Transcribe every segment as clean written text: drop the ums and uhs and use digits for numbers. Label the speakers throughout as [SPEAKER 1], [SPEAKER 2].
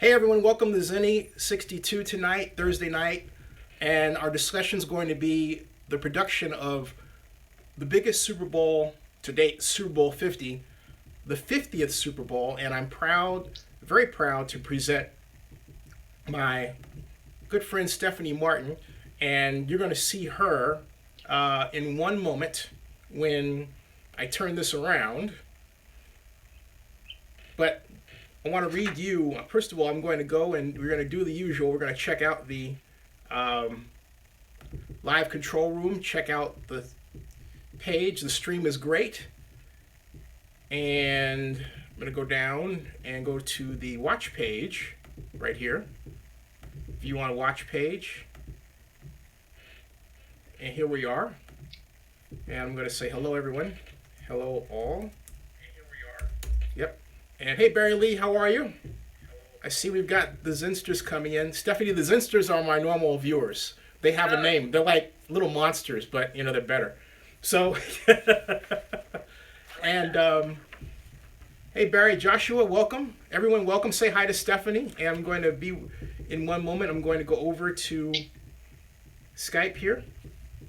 [SPEAKER 1] Hey everyone, welcome to Zennie62 tonight, Thursday night, and our discussion is going to be the production of the biggest Super Bowl to date, Super Bowl 50, the 50th Super Bowl, and I'm proud, very proud to present my good friend Stephanie Martin, and you're going to see her in one moment when I turn this around. But I want to read you. First of all, I'm going to go and we're going to do the usual. We're going to check out the live control room, check out the page. The stream is great. And I'm going to go down and go to the watch page right here. If you want a watch page. And here we are. And I'm going to say hello, everyone. Hello, all. And here we are. Yep. And hey, Barry Lee, how are you? I see we've got the Zinsters coming in. Stephanie, the Zinsters are my normal viewers. They have a name. They're like little monsters, but, you know, they're better. So, and, hey, Barry, Joshua, welcome. Everyone, welcome. Say hi to Stephanie. And I'm going to be, in one moment, I'm going to go over to Skype here.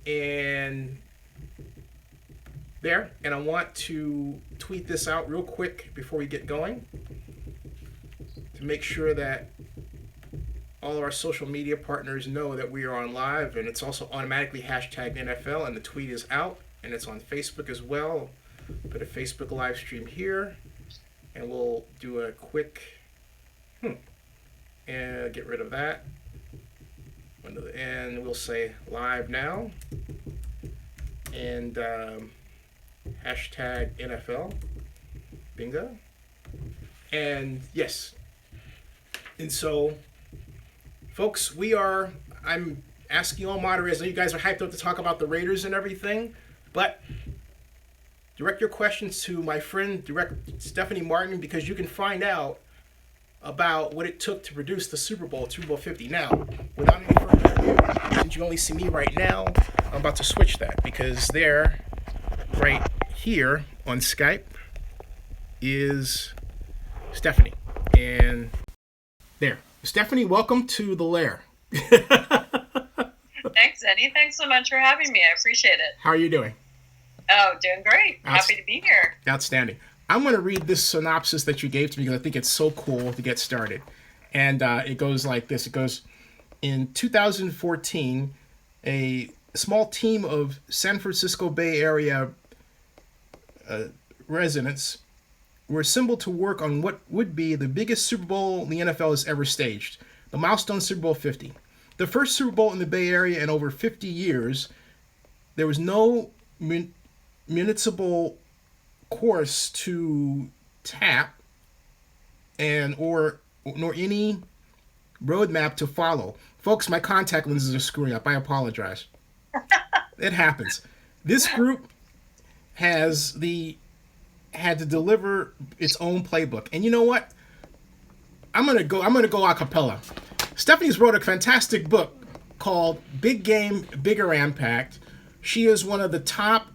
[SPEAKER 1] And there, and I want to tweet this out real quick before we get going to make sure that all of our social media partners know that we are on live, and it's also automatically hashtag NFL, and the tweet is out, and it's on Facebook as well. Put a Facebook live stream here, and we'll do a quick and get rid of that, and we'll say live now, and hashtag NFL. Bingo. And yes. And so, folks, I'm asking all moderators, I know you guys are hyped up to talk about the Raiders and everything, but direct your questions to my friend, Stephanie Martin, because you can find out about what it took to produce the Super Bowl 50. Now, without any further ado, since you only see me right now, I'm about to switch that, because there, right here on Skype, is Stephanie. And there. Stephanie, welcome to the lair.
[SPEAKER 2] Thanks, Eddie. Thanks so much for having me. I appreciate it.
[SPEAKER 1] How are you doing?
[SPEAKER 2] Oh, doing great. Happy to be here.
[SPEAKER 1] Outstanding. I'm going to read this synopsis that you gave to me because I think it's so cool to get started. And it goes like this. It goes, in 2014, a small team of San Francisco Bay Area residents were assembled to work on what would be the biggest Super Bowl the NFL has ever staged, the milestone Super Bowl 50. The first Super Bowl in the Bay Area in over 50 years. There was no municipal course to tap nor any roadmap to follow. Folks, my contact lenses are screwing up. I apologize. It happens. This group had to deliver its own playbook. And you know what? I'm gonna go a cappella. Stephanie's wrote a fantastic book called Big Game, Bigger Impact. She is one of the top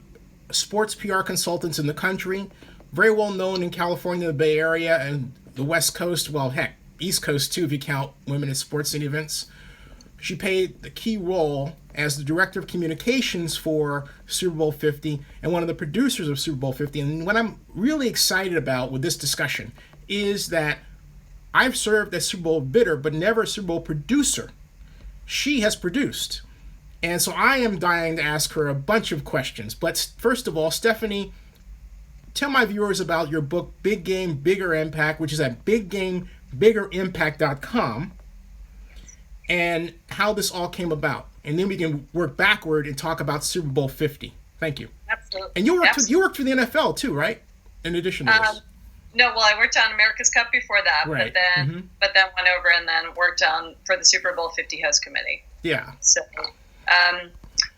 [SPEAKER 1] sports PR consultants in the country, very well known in California, the Bay Area, and the West Coast. Well, heck, East Coast too, if you count women in sports and events. She played the key role as the director of communications for Super Bowl 50 and one of the producers of Super Bowl 50. And what I'm really excited about with this discussion is that I've served as Super Bowl bidder, but never a Super Bowl producer. She has produced. And so I am dying to ask her a bunch of questions. But first of all, Stephanie, tell my viewers about your book, Big Game, Bigger Impact, which is at biggamebigger.impact.com, and how this all came about. And then we can work backward and talk about Super Bowl 50. Thank you.
[SPEAKER 2] Absolutely.
[SPEAKER 1] And you worked for the NFL too, right? In addition to this.
[SPEAKER 2] No, well, I worked on America's Cup before that,
[SPEAKER 1] right.
[SPEAKER 2] but then went over and then worked on for the Super Bowl 50 host committee.
[SPEAKER 1] Yeah.
[SPEAKER 2] So,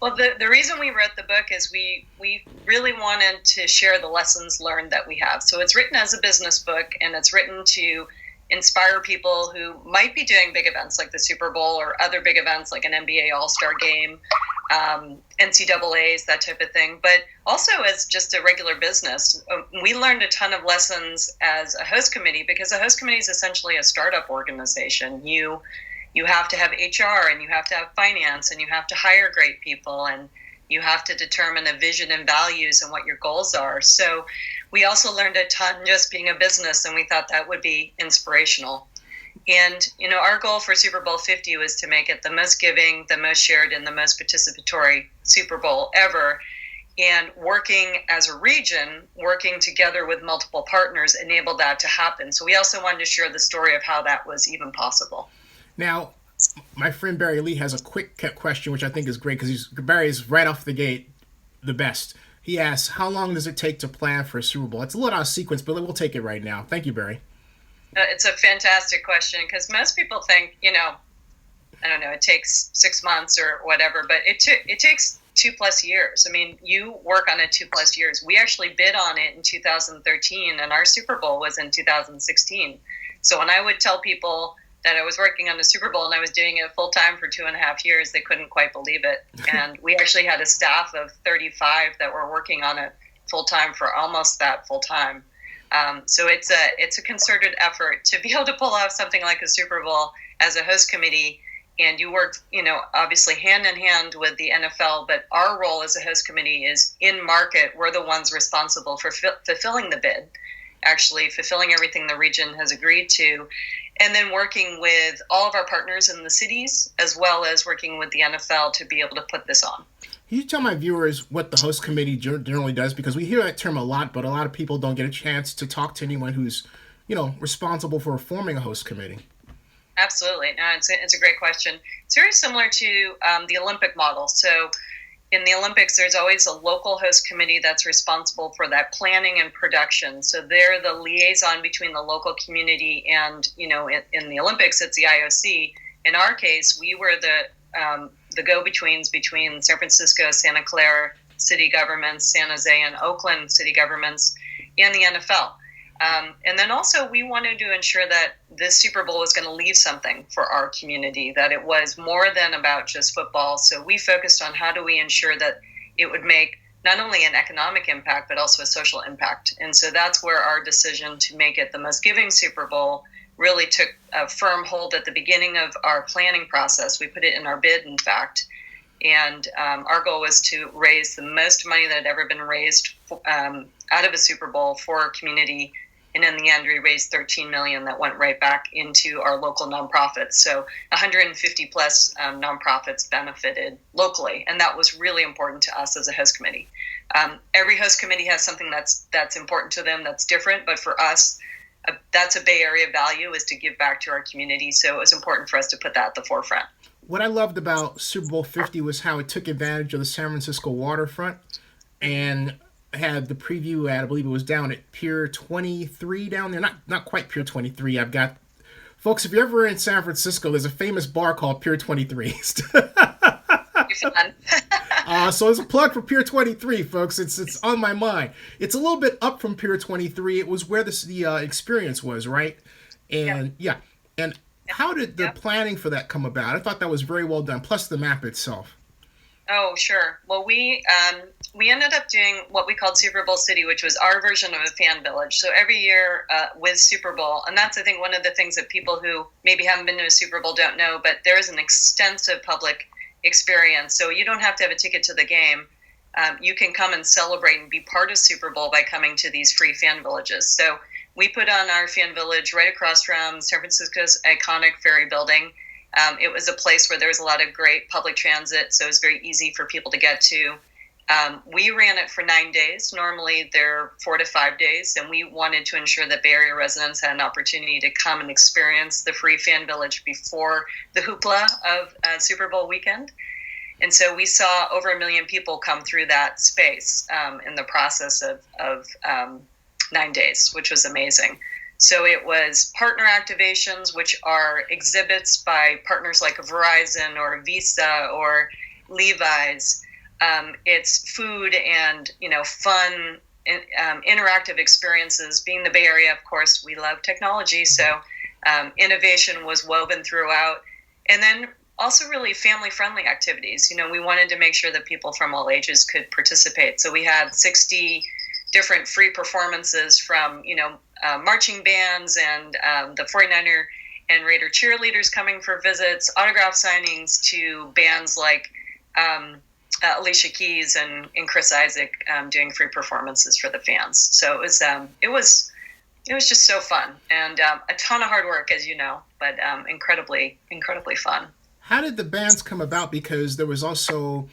[SPEAKER 2] well, the reason we wrote the book is we really wanted to share the lessons learned that we have. So it's written as a business book, and it's written to inspire people who might be doing big events like the Super Bowl or other big events like an NBA All-Star game, NCAAs, that type of thing, but also as just a regular business. We learned a ton of lessons as a host committee, because a host committee is essentially a startup organization. You have to have HR, and you have to have finance, and you have to hire great people, and you have to determine a vision and values and what your goals are. So we also learned a ton just being a business, and we thought that would be inspirational. And, our goal for Super Bowl 50 was to make it the most giving, the most shared, and the most participatory Super Bowl ever. And working as a region, working together with multiple partners, enabled that to happen. So we also wanted to share the story of how that was even possible.
[SPEAKER 1] Now, my friend Barry Lee has a quick question, which I think is great, because Barry's right off the gate the best. He asks, how long does it take to plan for a Super Bowl? It's a little out of sequence, but we'll take it right now. Thank you, Barry.
[SPEAKER 2] It's a fantastic question, because most people think, I don't know, it takes 6 months or whatever, but it takes 2+ years. I mean, you work on it 2+ years. We actually bid on it in 2013, and our Super Bowl was in 2016. So when I would tell people that I was working on the Super Bowl and I was doing it full time for 2.5 years, they couldn't quite believe it. And we actually had a staff of 35 that were working on it full time for almost that full time. So it's a concerted effort to be able to pull off something like a Super Bowl as a host committee. And you work, obviously hand in hand with the NFL, but our role as a host committee is in market. We're the ones responsible for fulfilling the bid, actually fulfilling everything the region has agreed to, and then working with all of our partners in the cities, as well as working with the NFL to be able to put this on.
[SPEAKER 1] Can you tell my viewers what the host committee generally does? Because we hear that term a lot, but a lot of people don't get a chance to talk to anyone who's, responsible for forming a host committee.
[SPEAKER 2] Absolutely. No, it's a great question. It's very similar to the Olympic model. So in the Olympics, there's always a local host committee that's responsible for that planning and production. So they're the liaison between the local community and, in the Olympics, it's the IOC. In our case, we were the go-betweens between San Francisco, Santa Clara city governments, San Jose and Oakland city governments, and the NFL. And then also we wanted to ensure that this Super Bowl was going to leave something for our community, that it was more than about just football. So we focused on how do we ensure that it would make not only an economic impact, but also a social impact. And so that's where our decision to make it the most giving Super Bowl really took a firm hold at the beginning of our planning process. We put it in our bid, in fact. And our goal was to raise the most money that had ever been raised out of a Super Bowl for our community. And in the end, we raised $13 million that went right back into our local nonprofits. So 150 plus nonprofits benefited locally. And that was really important to us as a host committee. Every host committee has something that's important to them that's different. But for us, that's a Bay Area value, is to give back to our community. So it was important for us to put that at the forefront.
[SPEAKER 1] What I loved about Super Bowl 50 was how it took advantage of the San Francisco waterfront and had the preview at, I believe it was down at Pier 23 down there. Not quite Pier 23. I've got, folks, if you're ever in San Francisco, there's a famous bar called Pier 23. So it's a plug for Pier 23, folks. It's on my mind. It's a little bit up from Pier 23. It was where the experience was, right? And and how did the planning for that come about? I thought that was very well done, plus the map itself.
[SPEAKER 2] Oh, sure. Well, we ended up doing what we called Super Bowl City, which was our version of a fan village. So every year with Super Bowl, and that's, I think, one of the things that people who maybe haven't been to a Super Bowl don't know, but there is an extensive public experience. So you don't have to have a ticket to the game. You can come and celebrate and be part of Super Bowl by coming to these free fan villages. So we put on our fan village right across from San Francisco's iconic ferry building. It was a place where there was a lot of great public transit, so it was very easy for people to get to. We ran it for 9 days. Normally, they're 4 to 5 days, and we wanted to ensure that Bay Area residents had an opportunity to come and experience the free fan village before the hoopla of Super Bowl weekend. And so we saw over 1 million people come through that space in the process of 9 days, which was amazing. So it was partner activations, which are exhibits by partners like Verizon or Visa or Levi's. It's food and, fun, interactive experiences. Being the Bay Area, of course, we love technology. So Innovation was woven throughout. And then also really family-friendly activities. We wanted to make sure that people from all ages could participate. So we had 60 different free performances from, marching bands and the 49er and Raider cheerleaders coming for visits, autograph signings, to bands like Alicia Keys and Chris Isaak doing free performances for the fans. So it was just so fun, and a ton of hard work, as you know, but incredibly fun.
[SPEAKER 1] How did the bands come about? Because there was also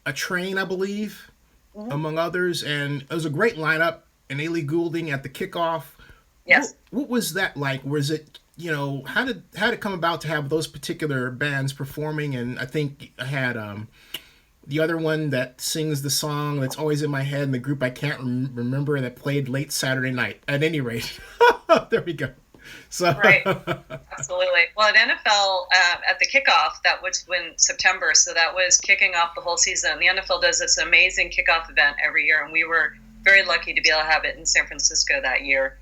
[SPEAKER 1] a train, I believe, among others, and it was a great lineup. And Ailey Goulding at the kickoff.
[SPEAKER 2] Yes.
[SPEAKER 1] What was that like? Was it, how did it come about to have those particular bands performing? And I think I had the other one that sings the song that's always in my head, and the group I can't remember, that played late Saturday night. At any rate, there we go. So
[SPEAKER 2] right, absolutely. Well, at NFL, at the kickoff, that was in September, so that was kicking off the whole season. The NFL does this amazing kickoff event every year, and we were very lucky to be able to have it in San Francisco that year.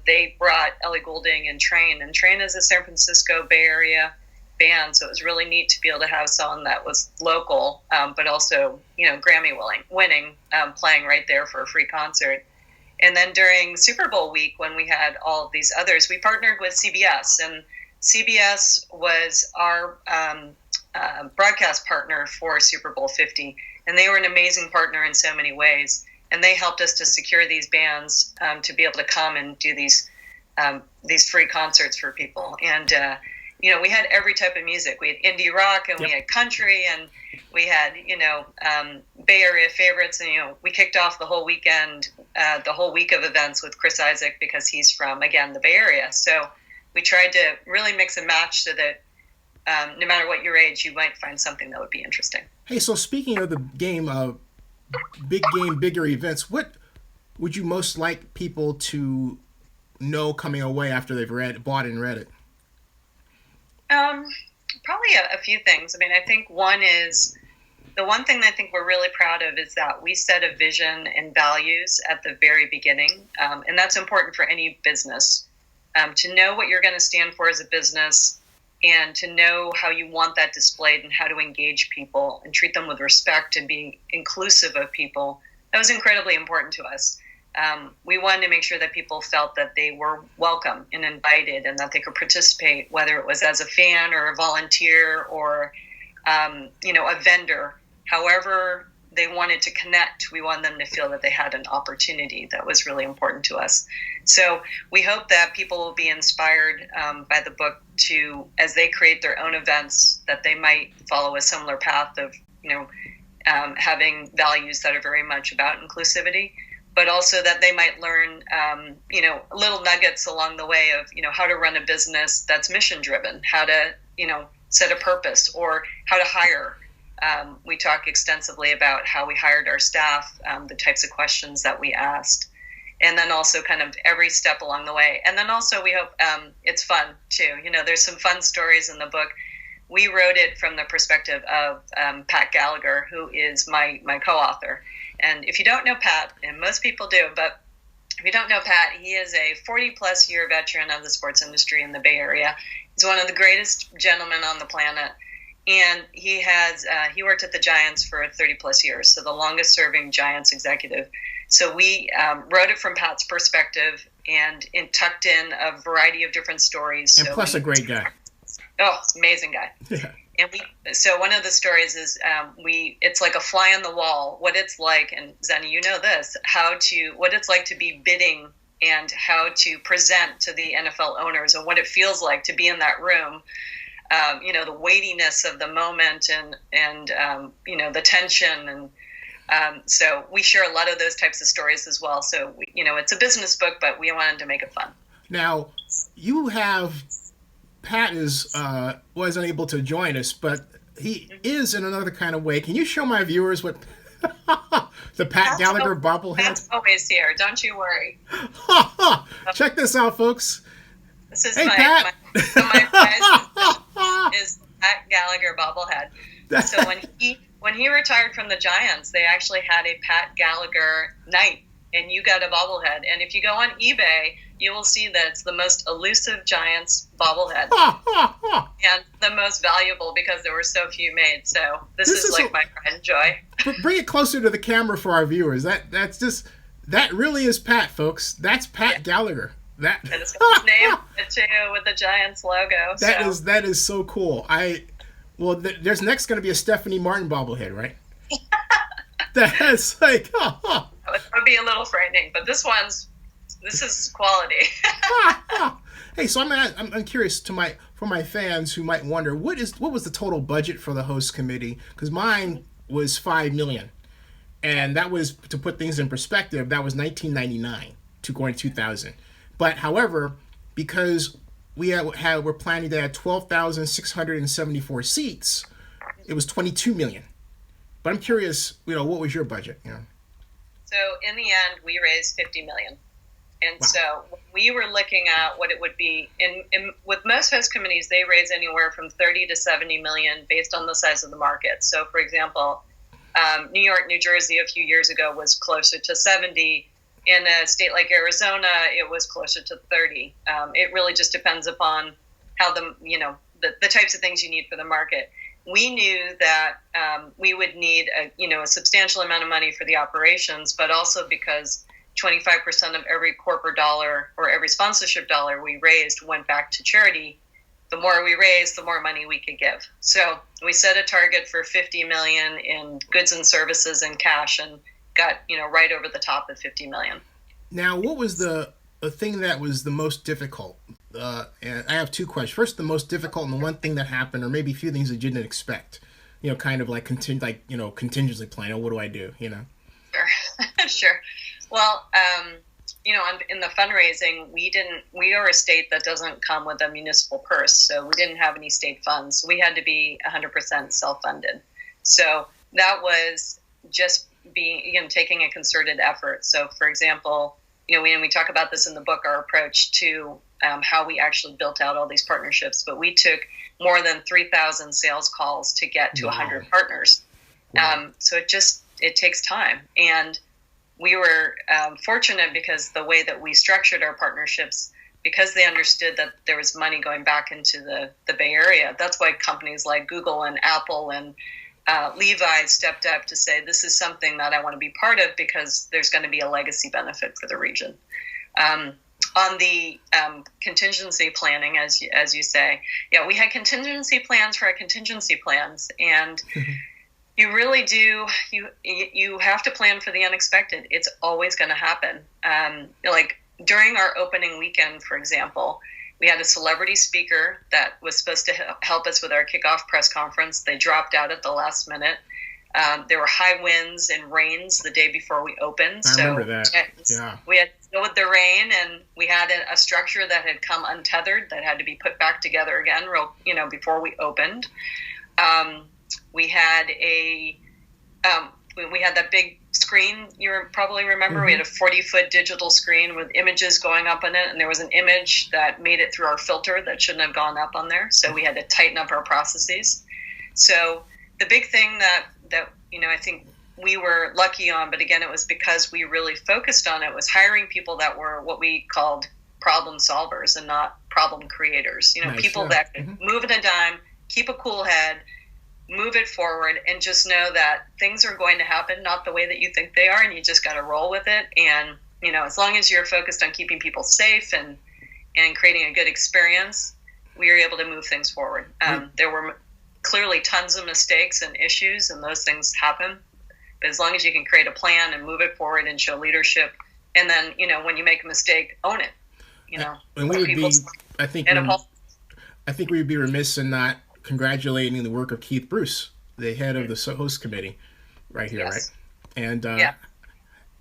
[SPEAKER 2] They brought Ellie Goulding and Train is a San Francisco Bay Area band, so it was really neat to be able to have someone that was local, but also, Grammy winning, playing right there for a free concert. And then during Super Bowl week, when we had all of these others, we partnered with CBS, and CBS was our broadcast partner for Super Bowl 50, and they were an amazing partner in so many ways. And they helped us to secure these bands to be able to come and do these free concerts for people. And we had every type of music. We had indie rock, and we had country, and we had Bay Area favorites. And we kicked off the whole weekend, the whole week of events with Chris Isaak, because he's from, again, the Bay Area. So we tried to really mix and match so that no matter what your age, you might find something that would be interesting.
[SPEAKER 1] Hey, so speaking of the game, big game, bigger events, what would you most like people to know coming away after they've bought and read it?
[SPEAKER 2] Probably a few things. I mean, I think one is, the one thing that I think we're really proud of is that we set a vision and values at the very beginning. And that's important for any business, to know what you're going to stand for as a business, and to know how you want that displayed and how to engage people and treat them with respect and being inclusive of people. That was incredibly important to us. We wanted to make sure that people felt that they were welcome and invited, and that they could participate, whether it was as a fan or a volunteer or, a vendor. However they wanted to connect, we wanted them to feel that they had an opportunity. That was really important to us. So we hope that people will be inspired by the book to, as they create their own events, that they might follow a similar path of, having values that are very much about inclusivity, but also that they might learn, little nuggets along the way of, how to run a business that's mission driven, how to, set a purpose, or how to hire. We talk extensively about how we hired our staff, the types of questions that we asked, and then also kind of every step along the way. And then also we hope it's fun too. There's some fun stories in the book. We wrote it from the perspective of Pat Gallagher, who is my co-author. And if you don't know Pat, and most people do, but if you don't know Pat, he is a 40-plus year veteran of the sports industry in the Bay Area. He's one of the greatest gentlemen on the planet. And he worked at the Giants for 30-plus years, so the longest-serving Giants executive. So we wrote it from Pat's perspective and tucked in a variety of different stories.
[SPEAKER 1] And plus a great guy.
[SPEAKER 2] Oh, amazing guy. Yeah. And so one of the stories is it's like a fly on the wall, what it's like, and Zennie, you know this, what it's like to be bidding and how to present to the NFL owners and what it feels like to be in that room. The weightiness of the moment and the tension. And so we share a lot of those types of stories as well. So, it's a business book, but we wanted to make it fun. Now,
[SPEAKER 1] Pat wasn't able to join us, but he is in another kind of way. Can you show my viewers what the Pat Gallagher bobblehead?
[SPEAKER 2] Pat's always here. Don't you worry.
[SPEAKER 1] Check this out, folks.
[SPEAKER 2] This is
[SPEAKER 1] Hey,
[SPEAKER 2] my
[SPEAKER 1] Pat.
[SPEAKER 2] my prize is Pat Gallagher bobblehead. So when he retired from the Giants, they actually had a Pat Gallagher night and you got a bobblehead. And if you go on eBay, you will see that it's the most elusive Giants bobblehead and the most valuable because there were so few made. So this is like my pride and joy.
[SPEAKER 1] Bring it closer to the camera for our viewers. That really is Pat, folks. That's Pat Gallagher.
[SPEAKER 2] And it's got his name too with the Giants logo.
[SPEAKER 1] That is so cool. There's next going to be a Stephanie Martin bobblehead, right? That's like,
[SPEAKER 2] That would be a little frightening, but this is quality.
[SPEAKER 1] Hey, so I'm curious for my fans who might wonder what was the total budget for the host committee? Because mine was $5 million, and that was, to put things in perspective, that was 1999 to going 2000. But however, because we're planning to add 12,674 seats, it was $22 million. But I'm curious, what was your budget?
[SPEAKER 2] So in the end, we raised $50 million. And wow. So we were looking at what it would be with most host committees, they raise anywhere from 30 to 70 million based on the size of the market. So for example, New York, New Jersey a few years ago was closer to 70. In a state like Arizona, it was closer to 30. It really just depends upon how the types of things you need for the market. We knew that we would need a substantial amount of money for the operations, but also because 25% of every corporate dollar or every sponsorship dollar we raised went back to charity. The more we raised, the more money we could give. So we set a target for $50 million in goods and services and cash, and got right over the top of $50 million.
[SPEAKER 1] Now, what was the thing that was the most difficult? And I have two questions. First, the most difficult, and the one thing that happened, or maybe a few things that you didn't expect. Kind of like contingency plan. What do I do?
[SPEAKER 2] Sure. Well, in the fundraising, we are a state that doesn't come with a municipal purse, so we didn't have any state funds. We had to be 100% self-funded. So that was just taking a concerted effort. So, for example, we talk about this in the book, our approach to how we actually built out all these partnerships, but we took more than 3,000 sales calls to get to 100 partners. Wow. So it takes time. And we were fortunate because the way that we structured our partnerships, because they understood that there was money going back into the Bay Area. That's why companies like Google and Apple and Levi stepped up to say, this is something that I want to be part of because there's going to be a legacy benefit for the region. On the contingency planning, as you say, we had contingency plans for our contingency plans, and you really do. You have to plan for the unexpected. It's always going to happen. Like during our opening weekend, for example, we had a celebrity speaker that was supposed to help us with our kickoff press conference. They dropped out at the last minute. There were high winds and rains the day before we opened.
[SPEAKER 1] I remember that. Yeah.
[SPEAKER 2] We had to deal with the rain, and we had a structure that had come untethered that had to be put back together again, before we opened. We had we had that big screen you probably remember. Mm-hmm. We had a 40-foot digital screen with images going up on it, and there was an image that made it through our filter that shouldn't have gone up on there. So we had to tighten up our processes. So the big thing that I think we were lucky on, but again, it was because we really focused on it, was hiring people that were what we called problem solvers and not problem creators. Nice, people that could move in a dime, keep a cool head, move it forward, and just know that things are going to happen not the way that you think they are, and you just got to roll with it. And as long as you're focused on keeping people safe and creating a good experience, we were able to move things forward. There were clearly tons of mistakes and issues, and those things happen. But as long as you can create a plan and move it forward and show leadership, and then when you make a mistake, own it.
[SPEAKER 1] And we would be, I think we would be remiss in not congratulating the work of Keith Bruce, the head of the host committee, right here, yes. Right? And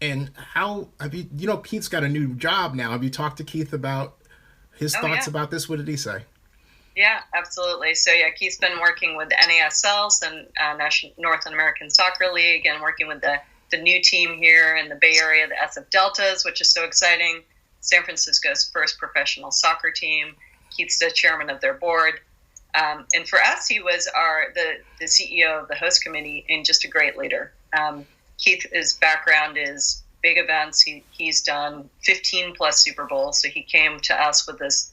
[SPEAKER 1] and how have you? Keith's got a new job now. Have you talked to Keith about his thoughts about this? What did he say?
[SPEAKER 2] Yeah, absolutely. So Keith's been working with the NASLs and National North American Soccer League, and working with the new team here in the Bay Area, the SF Deltas, which is so exciting. San Francisco's first professional soccer team. Keith's the chairman of their board. And for us, he was the CEO of the host committee and just a great leader. Keith's background is big events. He's done 15 plus Super Bowls. So he came to us with this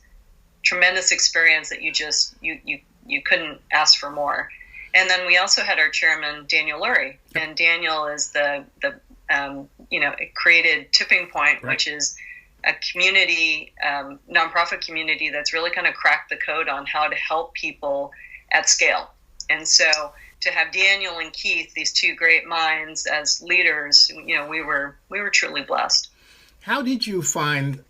[SPEAKER 2] tremendous experience that you couldn't ask for more. And then we also had our chairman, Daniel Lurie. And Daniel is the it created Tipping Point, right, which is a community, nonprofit community that's really kind of cracked the code on how to help people at scale. And so to have Daniel and Keith, these two great minds as leaders, we were truly blessed.
[SPEAKER 1] How did you find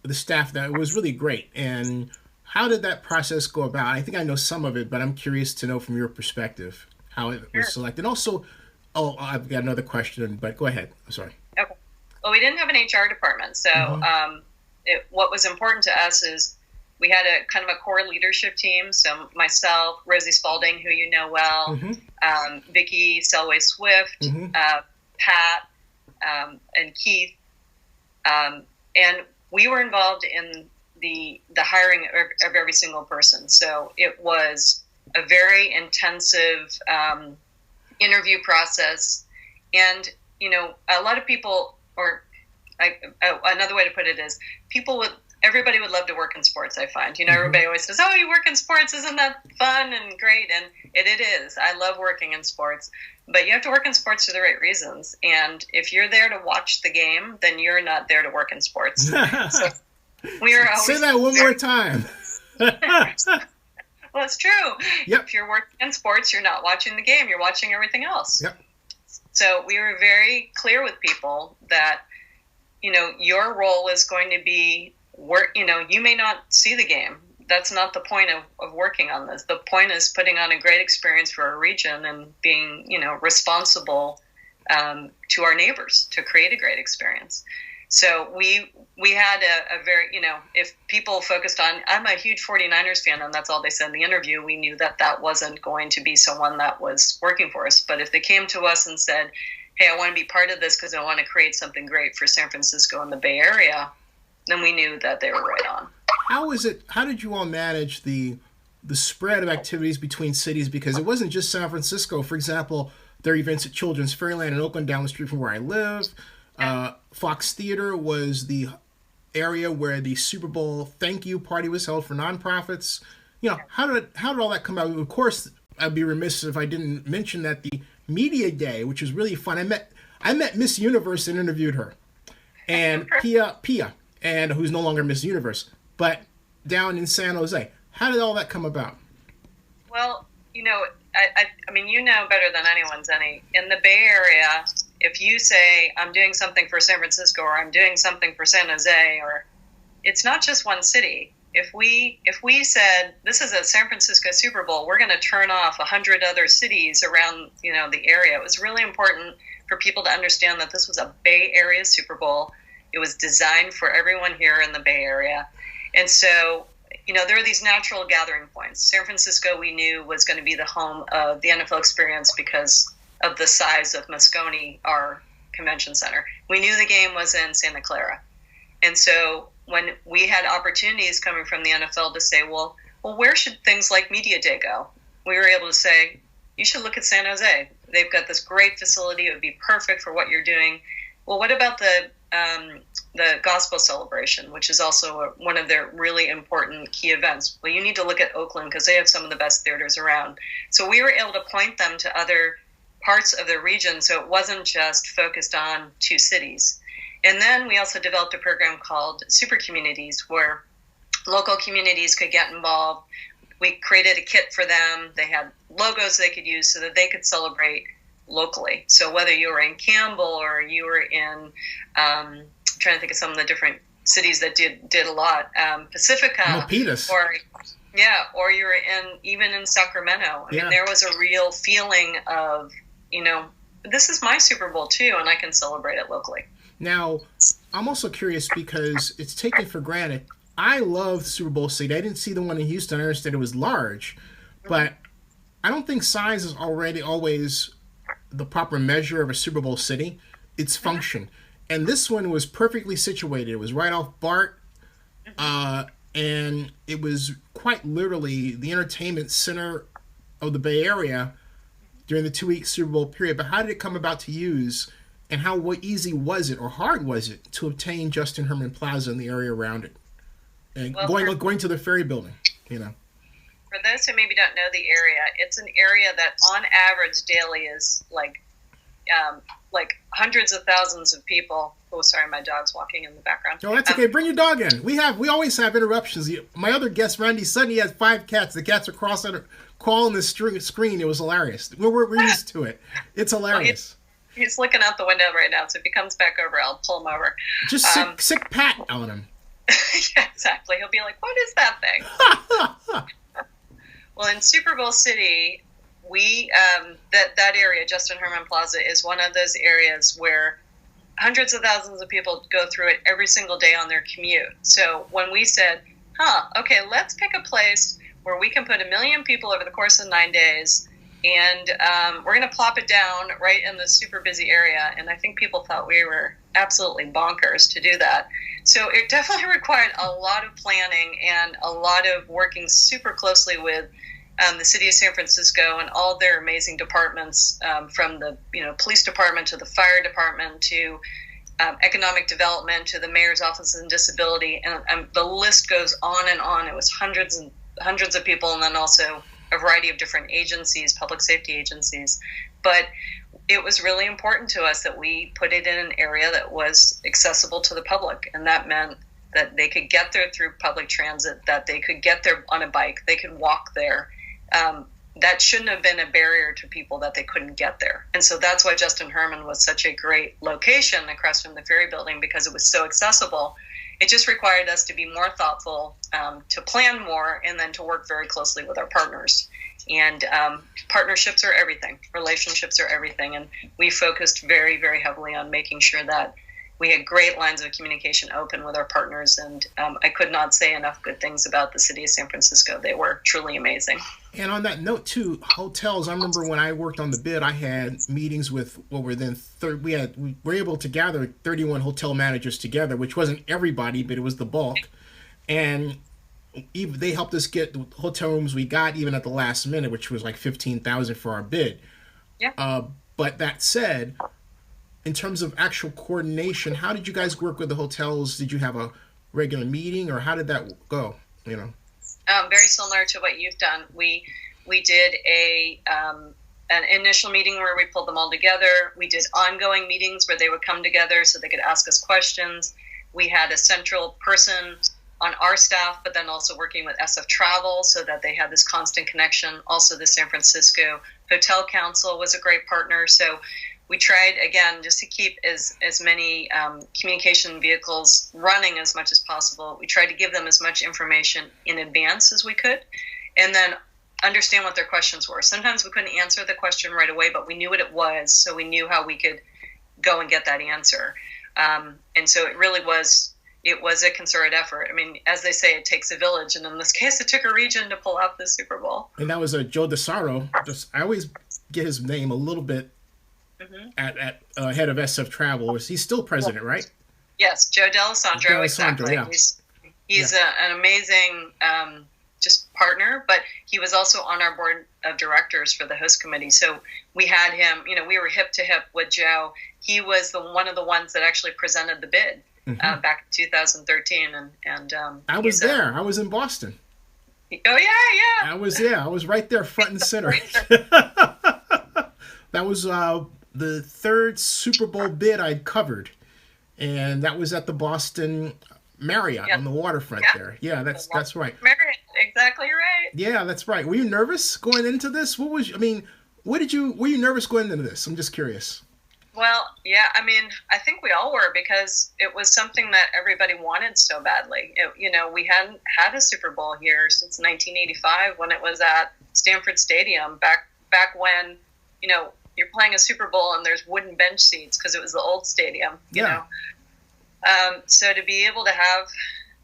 [SPEAKER 1] the staff? That was really great. And how did that process go about? I think I know some of it, but I'm curious to know from your perspective how it was selected. Also, I've got another question, but go ahead. I'm sorry.
[SPEAKER 2] Okay. Well, we didn't have an HR department. So what was important to us is we had a kind of a core leadership team. So myself, Rosie Spalding, who you know well, Vicki Selway Swift, Pat, and Keith. And we were involved in the hiring of every single person. So it was a very intensive interview process. And, a lot of people, another way to put it is everybody would love to work in sports, I find. Everybody always says, oh, you work in sports, isn't that fun and great? And it is. I love working in sports. But you have to work in sports for the right reasons. And if you're there to watch the game, then you're not there to work in sports. So we are always...
[SPEAKER 1] Say that one more time.
[SPEAKER 2] Well, it's true.
[SPEAKER 1] Yep.
[SPEAKER 2] If you're working in sports, you're not watching the game. You're watching everything else.
[SPEAKER 1] Yep.
[SPEAKER 2] So we were very clear with people that, your role is going to be you may not see the game. That's not the point of working on this. The point is putting on a great experience for our region and being, responsible to our neighbors to create a great experience. So we had a very, if people focused on, I'm a huge 49ers fan, and that's all they said in the interview, we knew that wasn't going to be someone that was working for us. But if they came to us and said, hey, I want to be part of this because I want to create something great for San Francisco and the Bay Area, then we knew that they were right on.
[SPEAKER 1] How did you all manage the spread of activities between cities? Because it wasn't just San Francisco. For example, there are events at Children's Fairyland in Oakland down the street from where I live. Fox Theater was the area where the Super Bowl thank you party was held for nonprofits. How did all that come out? Of course, I'd be remiss if I didn't mention that the Media Day, which was really fun. I met Miss Universe and interviewed her, and Pia, and who's no longer Miss Universe, but down in San Jose. How did all that come about?
[SPEAKER 2] Well, I mean, better than anyone, Zennie. In the Bay Area, if you say, I'm doing something for San Francisco or I'm doing something for San Jose, or it's not just one city. If we said, this is a San Francisco Super Bowl, we're going to turn off 100 other cities around, the area. It was really important for people to understand that this was a Bay Area Super Bowl. It was designed for everyone here in the Bay Area. And so, there are these natural gathering points. San Francisco, we knew, was going to be the home of the NFL experience because of the size of Moscone, our convention center. We knew the game was in Santa Clara. And so when we had opportunities coming from the NFL to say, well, where should things like Media Day go? We were able to say, you should look at San Jose. They've got this great facility. It would be perfect for what you're doing. Well, what about the gospel celebration, which is also one of their really important key events? Well, you need to look at Oakland because they have some of the best theaters around. So we were able to point them to other parts of the region, so it wasn't just focused on two cities. And then we also developed a program called Super Communities, where local communities could get involved. We created a kit for them. They had logos they could use so that they could celebrate locally. So whether you were in Campbell or you were in, I'm trying to think of some of the different cities that did a lot, Pacifica,
[SPEAKER 1] Milpitas.
[SPEAKER 2] or you were even in Sacramento. I mean, there was a real feeling of, this is my Super Bowl too, and I can celebrate it locally.
[SPEAKER 1] Now, I'm also curious because it's taken for granted. I love the Super Bowl city. I didn't see the one in Houston. I understand it was large, but I don't think size is always the proper measure of a Super Bowl city. It's function. And this one was perfectly situated. It was right off BART, and it was quite literally the entertainment center of the Bay Area during the 2-week Super Bowl period. But how did it come about to use? And how easy was it or hard was it to obtain Justin Herman Plaza and the area around it? And
[SPEAKER 2] Well,
[SPEAKER 1] going to the ferry building,
[SPEAKER 2] For those who maybe don't know the area, it's an area that on average daily is like hundreds of thousands of people. Oh, sorry, my dog's walking in the background.
[SPEAKER 1] No, that's okay. Bring your dog in. We always have interruptions. My other guest, Randy Sutton, he has 5 cats. The cats are crawling the screen. It was hilarious. We're used to it. It's hilarious.
[SPEAKER 2] Well, he's looking out the window right now, so if he comes back over, I'll pull him over.
[SPEAKER 1] Just sick pat on him.
[SPEAKER 2] Yeah, exactly. He'll be like, what is that thing? Well, in Super Bowl City, we that area, Justin Herman Plaza, is one of those areas where hundreds of thousands of people go through it every single day on their commute. So when we said, okay, let's pick a place where we can put 1 million people over the course of 9 days, and we're going to plop it down right in the super busy area. And I think people thought we were absolutely bonkers to do that. So it definitely required a lot of planning and a lot of working super closely with the city of San Francisco and all their amazing departments, from the police department to the fire department to economic development to the mayor's office on disability, and the list goes on and on. It was hundreds and hundreds of people, and then also a variety of different agencies, public safety agencies. But it was really important to us that we put it in an area that was accessible to the public, and that meant that they could get there through public transit, that they could get there on a bike, they could walk there. That shouldn't have been a barrier to people that they couldn't get there. And so that's why Justin Herman was such a great location across from the Ferry Building, because it was so accessible. It just required us to be more thoughtful, to plan more, and then to work very closely with our partners. And partnerships are everything. Relationships are everything. And we focused very, very heavily on making sure that we had great lines of communication open with our partners. And I could not say enough good things about the city of San Francisco. They were truly amazing.
[SPEAKER 1] And on that note, too, hotels, I remember when I worked on the bid, I had meetings with what were then we were able to gather 31 hotel managers together, which wasn't everybody, but it was the bulk. And even they helped us get the hotel rooms we got even at the last minute, which was like $15,000 for our bid.
[SPEAKER 2] Yeah.
[SPEAKER 1] But that said, in terms of actual coordination, how did you guys work with the hotels? Did you have a regular meeting, or how did that go?
[SPEAKER 2] Very similar to what you've done. We did an initial meeting where we pulled them all together. We did ongoing meetings where they would come together so they could ask us questions. We had a central person on our staff, but then also working with SF Travel so that they had this constant connection. Also, the San Francisco Hotel Council was a great partner. So we tried, again, just to keep as many communication vehicles running as much as possible. We tried to give them as much information in advance as we could, and then understand what their questions were. Sometimes we couldn't answer the question right away, but we knew what it was, so we knew how we could go and get that answer. And so it really was, it was a concerted effort. I mean, as they say, it takes a village, and in this case, it took a region to pull off the Super Bowl.
[SPEAKER 1] And that was Joe DeSaro. I always get his name a little bit at head of SF Travel. He's still president, right?
[SPEAKER 2] Yes, Joe D'Alessandro, exactly.
[SPEAKER 1] Yeah.
[SPEAKER 2] He's an amazing just partner, but he was also on our board of directors for the host committee. So we had him, we were hip to hip with Joe. He was one of the ones that actually presented the bid back in 2013. And
[SPEAKER 1] I was there. I was in Boston.
[SPEAKER 2] Oh, yeah.
[SPEAKER 1] I was right there front and center. That was the third Super Bowl bid I'd covered, and that was at the Boston Marriott on the waterfront there. Yeah, that's right.
[SPEAKER 2] Marriott, exactly right.
[SPEAKER 1] Yeah, that's right. Were you nervous going into this? Were you nervous going into this? I'm just curious.
[SPEAKER 2] Well, yeah, I think we all were, because it was something that everybody wanted so badly. We hadn't had a Super Bowl here since 1985 when it was at Stanford Stadium, back when, you're playing a Super Bowl and there's wooden bench seats because it was the old stadium, you know. So to be able to have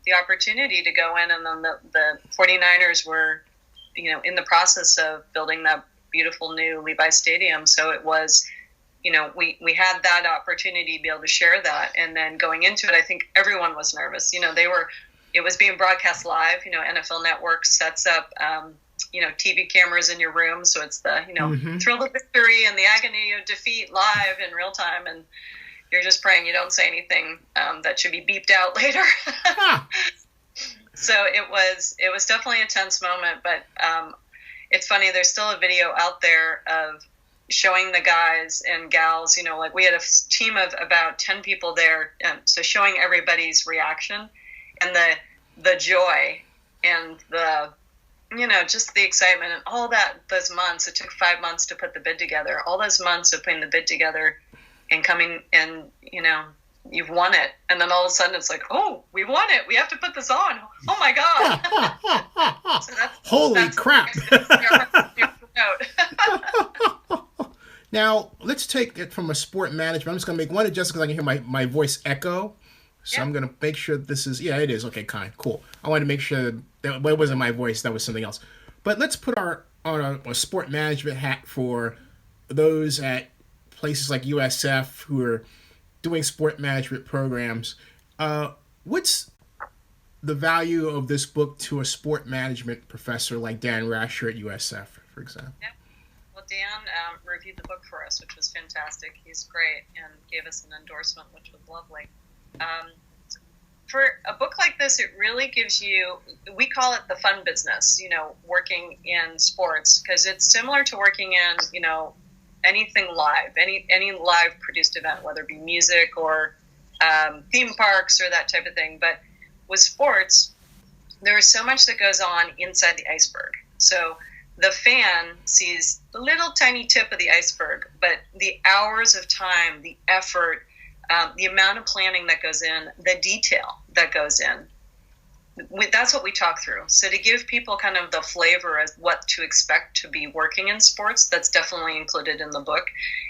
[SPEAKER 2] the opportunity to go in, and then the 49ers were, in the process of building that beautiful new Levi Stadium. So it was, we had that opportunity to be able to share that. And then going into it, I think everyone was nervous. It was being broadcast live. NFL Network sets up TV cameras in your room. So it's the,
[SPEAKER 1] Mm-hmm.
[SPEAKER 2] thrill of victory and the agony of defeat live in real time. And you're just praying you don't say anything that should be beeped out later. So it was definitely a tense moment, but it's funny. There's still a video out there of showing the guys and gals, like we had a team of about 10 people there. So showing everybody's reaction and the joy and the, just the excitement and all that, those months. It took 5 months to put the bid together, all those months of putting the bid together and coming and, you've won it. And then all of a sudden it's like, oh, we won it. We have to put this on. Oh my God. So
[SPEAKER 1] Holy crap.
[SPEAKER 2] Note.
[SPEAKER 1] Now, let's take it from a sport management. I'm just going to make one adjustment because I can hear my voice echo. So I'm going to make sure this is, it is. Okay, cool. I wanted to make sure that it wasn't my voice. That was something else. But let's put on a sport management hat for those at places like USF who are doing sport management programs. What's the value of this book to a sport management professor like Dan Rasher at USF, for example?
[SPEAKER 2] Yeah. Well, Dan reviewed the book for us, which was fantastic. He's great and gave us an endorsement, which was lovely. For a book like this, it really gives you, we call it the fun business, working in sports, because it's similar to working in, anything live, any live produced event, whether it be music or theme parks or that type of thing. But with sports, there is so much that goes on inside the iceberg. So the fan sees the little tiny tip of the iceberg, but the hours of time, the effort, the amount of planning that goes in, the detail that goes in, that's what we talk through. So to give people kind of the flavor of what to expect to be working in sports, that's definitely included in the book.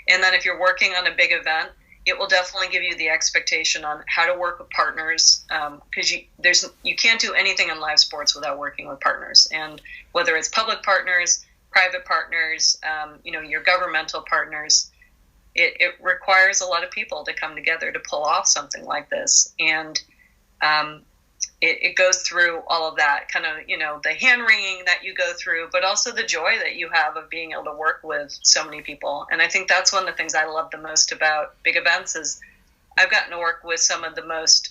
[SPEAKER 2] And then if you're working on a big event, it will definitely give you the expectation on how to work with partners, because you can't do anything in live sports without working with partners. And whether it's public partners, private partners, your governmental partners, it requires a lot of people to come together to pull off something like this. And it goes through all of that kind of, the hand-wringing that you go through, but also the joy that you have of being able to work with so many people. And I think that's one of the things I love the most about big events is I've gotten to work with some of the most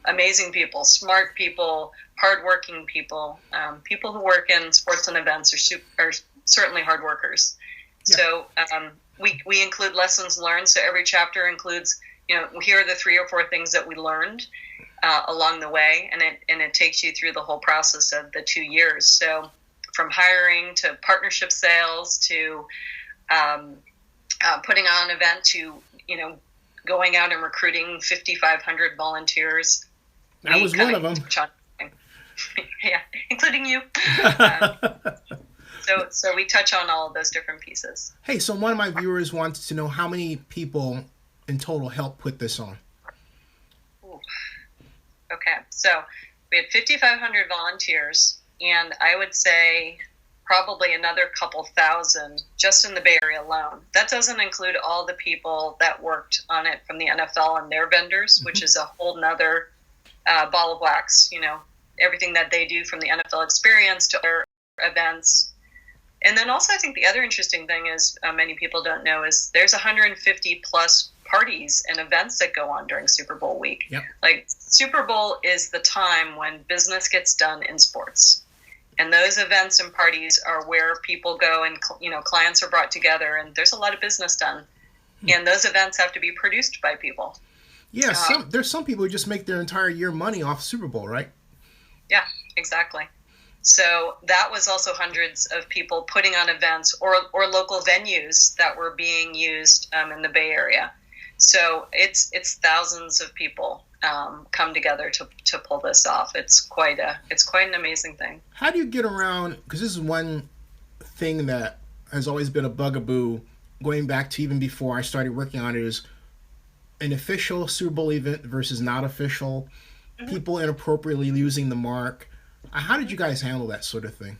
[SPEAKER 2] amazing people, smart people, hardworking people. People who work in sports and events are certainly hard workers. Yeah. So we include lessons learned. So every chapter includes, here are the 3 or 4 things that we learned along the way, and it takes you through the whole process of the 2 years. So from hiring to partnership sales to putting on an event to going out and recruiting 5,500 volunteers.
[SPEAKER 1] I was one of them.
[SPEAKER 2] Yeah, including you. So we touch on all of those different pieces.
[SPEAKER 1] Hey, so one of my viewers wants to know how many people in total helped put this on.
[SPEAKER 2] Ooh. Okay, so we had 5,500 volunteers, and I would say probably another couple thousand just in the Bay Area alone. That doesn't include all the people that worked on it from the NFL and their vendors, which is a whole nother ball of wax, everything that they do from the NFL experience to their events. And then also I think the other interesting thing is many people don't know is there's 150 plus parties and events that go on during Super Bowl week.
[SPEAKER 1] Yep.
[SPEAKER 2] Like Super Bowl is the time when business gets done in sports. And those events and parties are where people go and, clients are brought together and there's a lot of business done. And those events have to be produced by people.
[SPEAKER 1] Yeah, there's some people who just make their entire year money off Super Bowl, right?
[SPEAKER 2] Yeah, exactly. So that was also hundreds of people putting on events or local venues that were being used in the Bay Area. So it's thousands of people come together to pull this off. It's quite an amazing thing.
[SPEAKER 1] How do you get around? Because this is one thing that has always been a bugaboo, going back to even before I started working on it, is an official Super Bowl event versus not official. Mm-hmm. People inappropriately using the mark. How did you guys handle that sort of thing?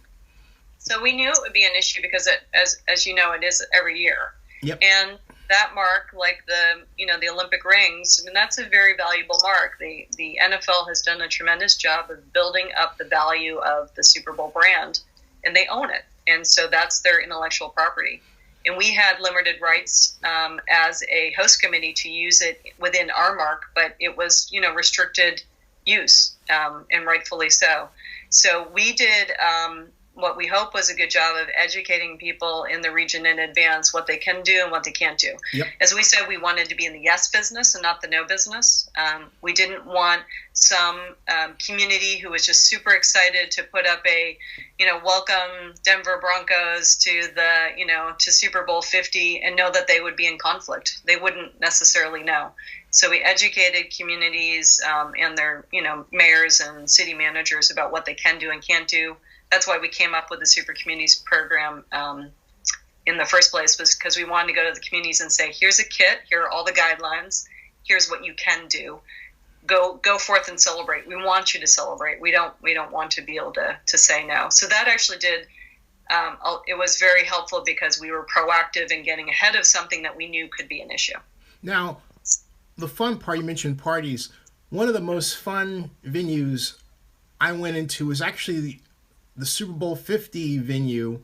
[SPEAKER 2] So we knew it would be an issue because as you know, it is every year.
[SPEAKER 1] Yep.
[SPEAKER 2] And that mark, like the Olympic rings, I mean, that's a very valuable mark. The NFL has done a tremendous job of building up the value of the Super Bowl brand. and they own it. And so that's their intellectual property. And we had limited rights as a host committee to use it within our mark, but it was, restricted use, and rightfully so. So we did what we hope was a good job of educating people in the region in advance what they can do and what they can't do.
[SPEAKER 1] Yep.
[SPEAKER 2] As we said, we wanted to be in the yes business and not the no business. We didn't want some community who was just super excited to put up a, welcome Denver Broncos to the, to Super Bowl 50 and know that they would be in conflict. They wouldn't necessarily know. So we educated communities and their, mayors and city managers about what they can do and can't do. That's why we came up with the Super Communities program in the first place, was because we wanted to go to the communities and say, here's a kit, here are all the guidelines, here's what you can do. Go forth and celebrate. We want you to celebrate. We don't want to be able to say no. So that actually did, it was very helpful because we were proactive in getting ahead of something that we knew could be an issue.
[SPEAKER 1] Now, the fun part, you mentioned parties. One of the most fun venues I went into was actually the Super Bowl 50 venue.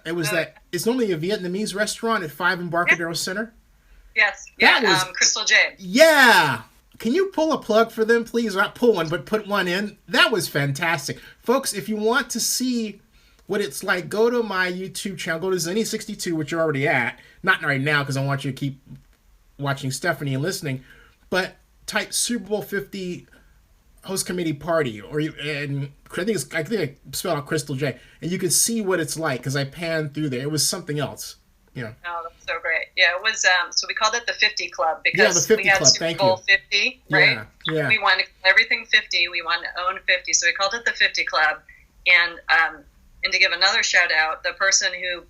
[SPEAKER 1] It was it's normally a Vietnamese restaurant at 5 Embarcadero Center.
[SPEAKER 2] Yes.
[SPEAKER 1] That
[SPEAKER 2] Yeah.
[SPEAKER 1] was,
[SPEAKER 2] Crystal Jade.
[SPEAKER 1] Yeah. Can you pull a plug for them, please? Not pull one, but put one in. That was fantastic. Folks, if you want to see what it's like, go to my YouTube channel. Go to Zennie62, which you're already at. Not right now, because I want you to keep watching Stephanie and listening. But type Super Bowl 50 host committee party, and I think I spelled out Crystal J, and you could see what it's like because I panned through there. It was something else,
[SPEAKER 2] Oh, that's so great. Yeah, it was. So we called it the 50 Club because
[SPEAKER 1] the 50
[SPEAKER 2] we had
[SPEAKER 1] Club.
[SPEAKER 2] Super Bowl 50, right?
[SPEAKER 1] Yeah.
[SPEAKER 2] We wanted everything 50. We wanted to own 50, so we called it the 50 Club. And to give another shout out, the person who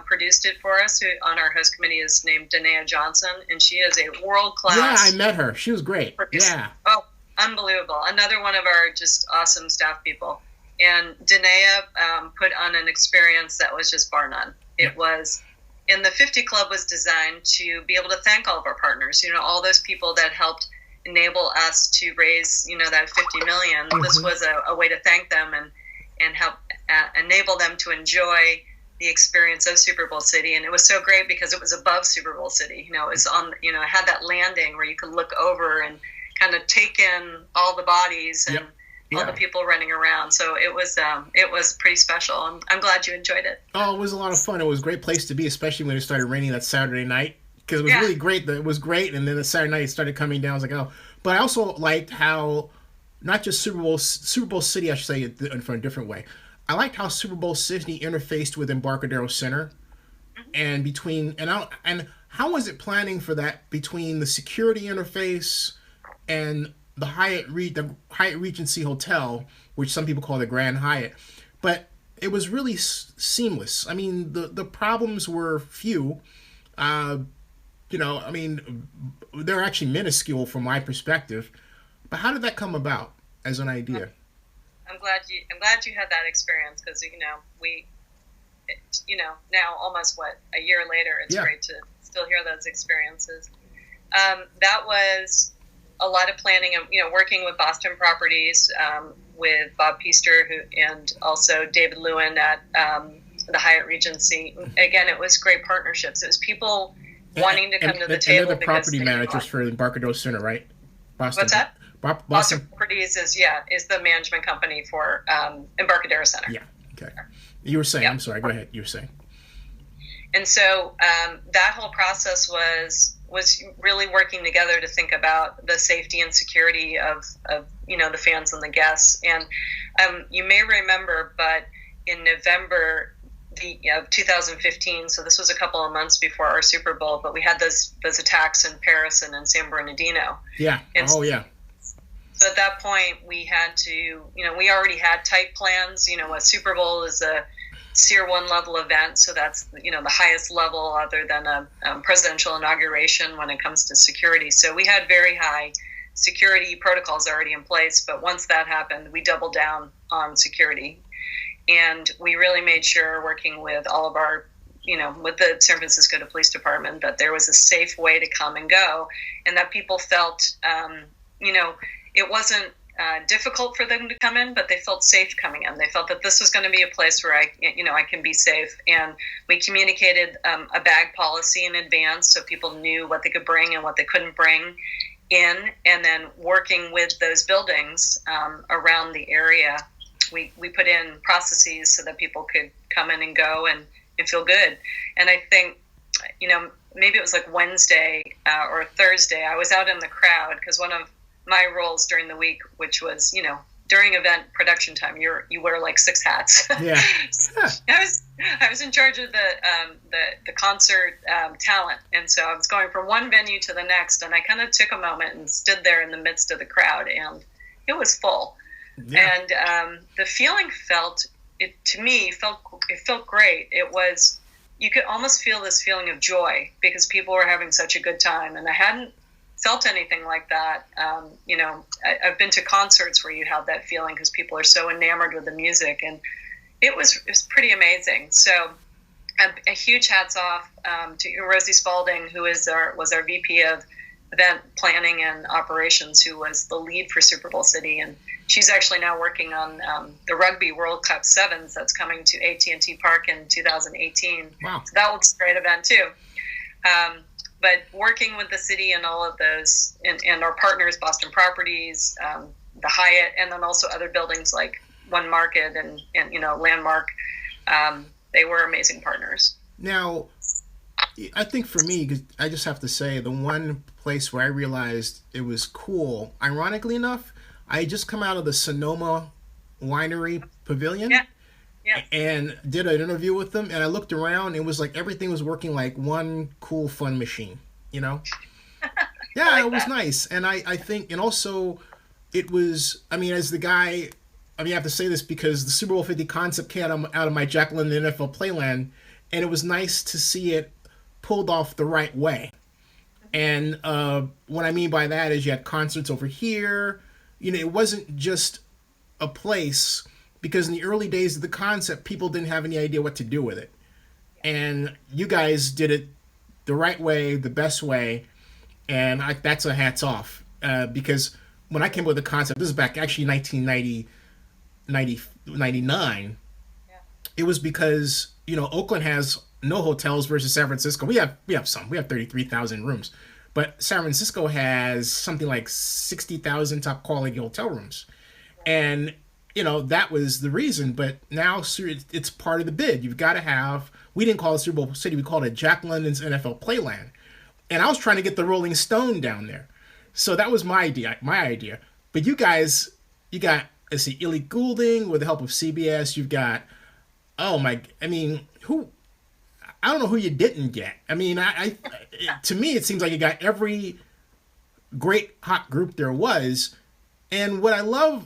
[SPEAKER 2] produced it for us, who on our host committee, is named Danae Johnson, and she is a world class.
[SPEAKER 1] Yeah, I met her. She was great.
[SPEAKER 2] Producer.
[SPEAKER 1] Yeah.
[SPEAKER 2] Oh, unbelievable. Another one of our just awesome staff people. And Danae put on an experience that was just bar none. It was, and the 50 Club was designed to be able to thank all of our partners, all those people that helped enable us to raise, that 50 million. Mm-hmm. This was a way to thank them and help enable them to enjoy the experience of Super Bowl City. And it was so great because it was above Super Bowl City. It was on, it had that landing where you could look over and kind of take in all the bodies and all the people running around. So it was pretty special. I'm glad you enjoyed it.
[SPEAKER 1] Oh, it was a lot of fun. It was a great place to be, especially when it started raining that Saturday night, because it was really great. It was great, and then the Saturday night it started coming down. I was like, oh. But I also liked how, not just Super Bowl City, I should say it in a different way. I liked how Super Bowl City interfaced with Embarcadero Center, and and how was it planning for that between the security interface and the Hyatt Regency Hotel, which some people call the Grand Hyatt, but it was really seamless. I mean, the problems were few. They're actually minuscule from my perspective. But how did that come about as an idea?
[SPEAKER 2] I'm glad you had that experience because we now almost a year later, it's great to still hear those experiences. That was a lot of planning and working with Boston Properties, with Bob Peaster and also David Lewin at the Hyatt Regency. Again, it was great partnerships. It was people wanting to come to the table. And
[SPEAKER 1] they're the property managers for the Embarcadero Center, right? Boston.
[SPEAKER 2] What's that?
[SPEAKER 1] Boston
[SPEAKER 2] Properties is the management company for Embarcadero Center.
[SPEAKER 1] Yeah. Okay. You were saying. I'm sorry. Go ahead. You were saying.
[SPEAKER 2] And so that whole process was really working together to think about the safety and security of the fans and the guests. And you may remember, but in November of 2015, so this was a couple of months before our Super Bowl, but we had those attacks in Paris and in San Bernardino.
[SPEAKER 1] Yeah.
[SPEAKER 2] So at that point, we had to, we already had tight plans. A Super Bowl is a Tier 1 level event, so that's the highest level other than a presidential inauguration when it comes to security. So we had very high security protocols already in place, but once that happened, we doubled down on security, and we really made sure, working with all of our, with the San Francisco Police Department, that there was a safe way to come and go, and that people felt, it wasn't difficult for them to come in, but they felt safe coming in. They felt that this was going to be a place where I can be safe. And we communicated a bag policy in advance, so people knew what they could bring and what they couldn't bring in. And then working with those buildings around the area, we put in processes so that people could come in and go and feel good. And I think, maybe it was like Wednesday or Thursday, I was out in the crowd because one of my roles during the week, which was, during event production time, you wear like 6 hats.
[SPEAKER 1] Yeah.
[SPEAKER 2] I was in charge of the concert talent, and so I was going from one venue to the next, and I kind of took a moment and stood there in the midst of the crowd, and it was full. Yeah. And the feeling felt great. It was, you could almost feel this feeling of joy because people were having such a good time, and I hadn't felt anything like that. I've been to concerts where you have that feeling because people are so enamored with the music, and it was pretty amazing. So a huge hats off to Rosie Spalding, who was our VP of event planning and operations, who was the lead for Super Bowl City, and she's actually now working on the Rugby World Cup Sevens that's coming to AT&T Park in 2018.
[SPEAKER 1] Wow.
[SPEAKER 2] So that looks a great event too. But working with the city and all of those, and our partners, Boston Properties, the Hyatt, and then also other buildings like One Market and Landmark, they were amazing partners.
[SPEAKER 1] Now, I think for me, 'cause I just have to say, the one place where I realized it was cool, ironically enough, I had just come out of the Sonoma Winery Pavilion. Yeah. Yeah. And did an interview with them, and I looked around, and it was like everything was working like one cool, fun machine, Yeah, like it was nice. And I think, and also it was, as the guy, I have to say this because the Super Bowl 50 concept came out of my Jacqueline the NFL Playland, and it was nice to see it pulled off the right way. And what I mean by that is you had concerts over here. It wasn't just a place, because in the early days of the concept, people didn't have any idea what to do with it. And you guys did it the right way, the best way, and that's a hats off. Because when I came up with the concept, this is back actually 1999, it was because, Oakland has no hotels versus San Francisco. We have some. We have 33,000 rooms. But San Francisco has something like 60,000 top quality hotel rooms. And that was the reason, but now it's part of the bid. You've got to have, we didn't call it Super Bowl City, we called it Jack London's NFL Playland. And I was trying to get the Rolling Stone down there. So that was my idea. But you guys, you got, let's see, Illy Goulding with the help of CBS. You've got, I don't know who you didn't get. To me, it seems like you got every great hot group there was. And what I love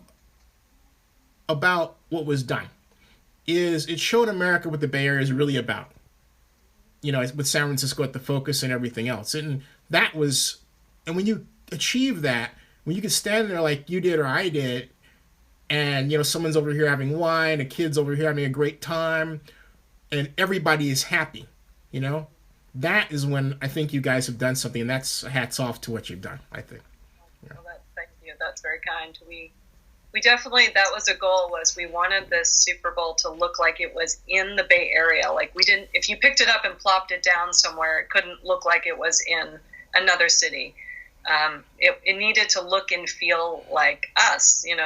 [SPEAKER 1] about what was done is it showed America what the Bay Area is really about. With San Francisco at the focus and everything else. And that was, and when you achieve that, when you can stand there like you did or I did, and, someone's over here having wine, a kid's over here having a great time, and everybody is happy, that is when I think you guys have done something, and that's hats off to what you've done, I think.
[SPEAKER 2] Yeah. Well, thank you. That's very kind. We definitely, that was a goal, was we wanted this Super Bowl to look like it was in the Bay Area. Like we didn't, if you picked it up and plopped it down somewhere, it couldn't look like it was in another city. It needed to look and feel like us, and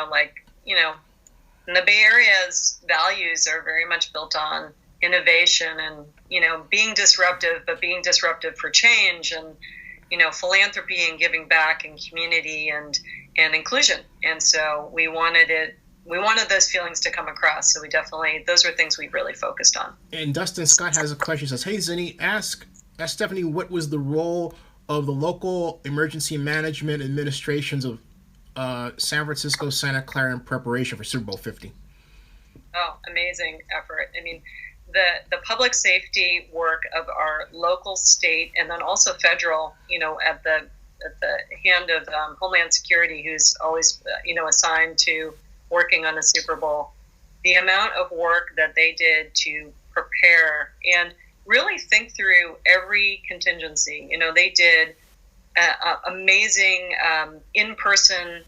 [SPEAKER 2] the Bay Area's values are very much built on innovation and, being disruptive, but being disruptive for change, and, philanthropy and giving back and community and inclusion. And so we wanted those feelings to come across. So those were things we really focused on.
[SPEAKER 1] And Dustin Scott has a question. He says, hey, Zennie, ask Stephanie, what was the role of the local emergency management administrations of San Francisco, Santa Clara in preparation for Super Bowl 50?
[SPEAKER 2] Oh, amazing effort. The public safety work of our local, state, and then also federal, at the hand of Homeland Security, who's always, assigned to working on a Super Bowl. The amount of work that they did to prepare and really think through every contingency. They did amazing in-person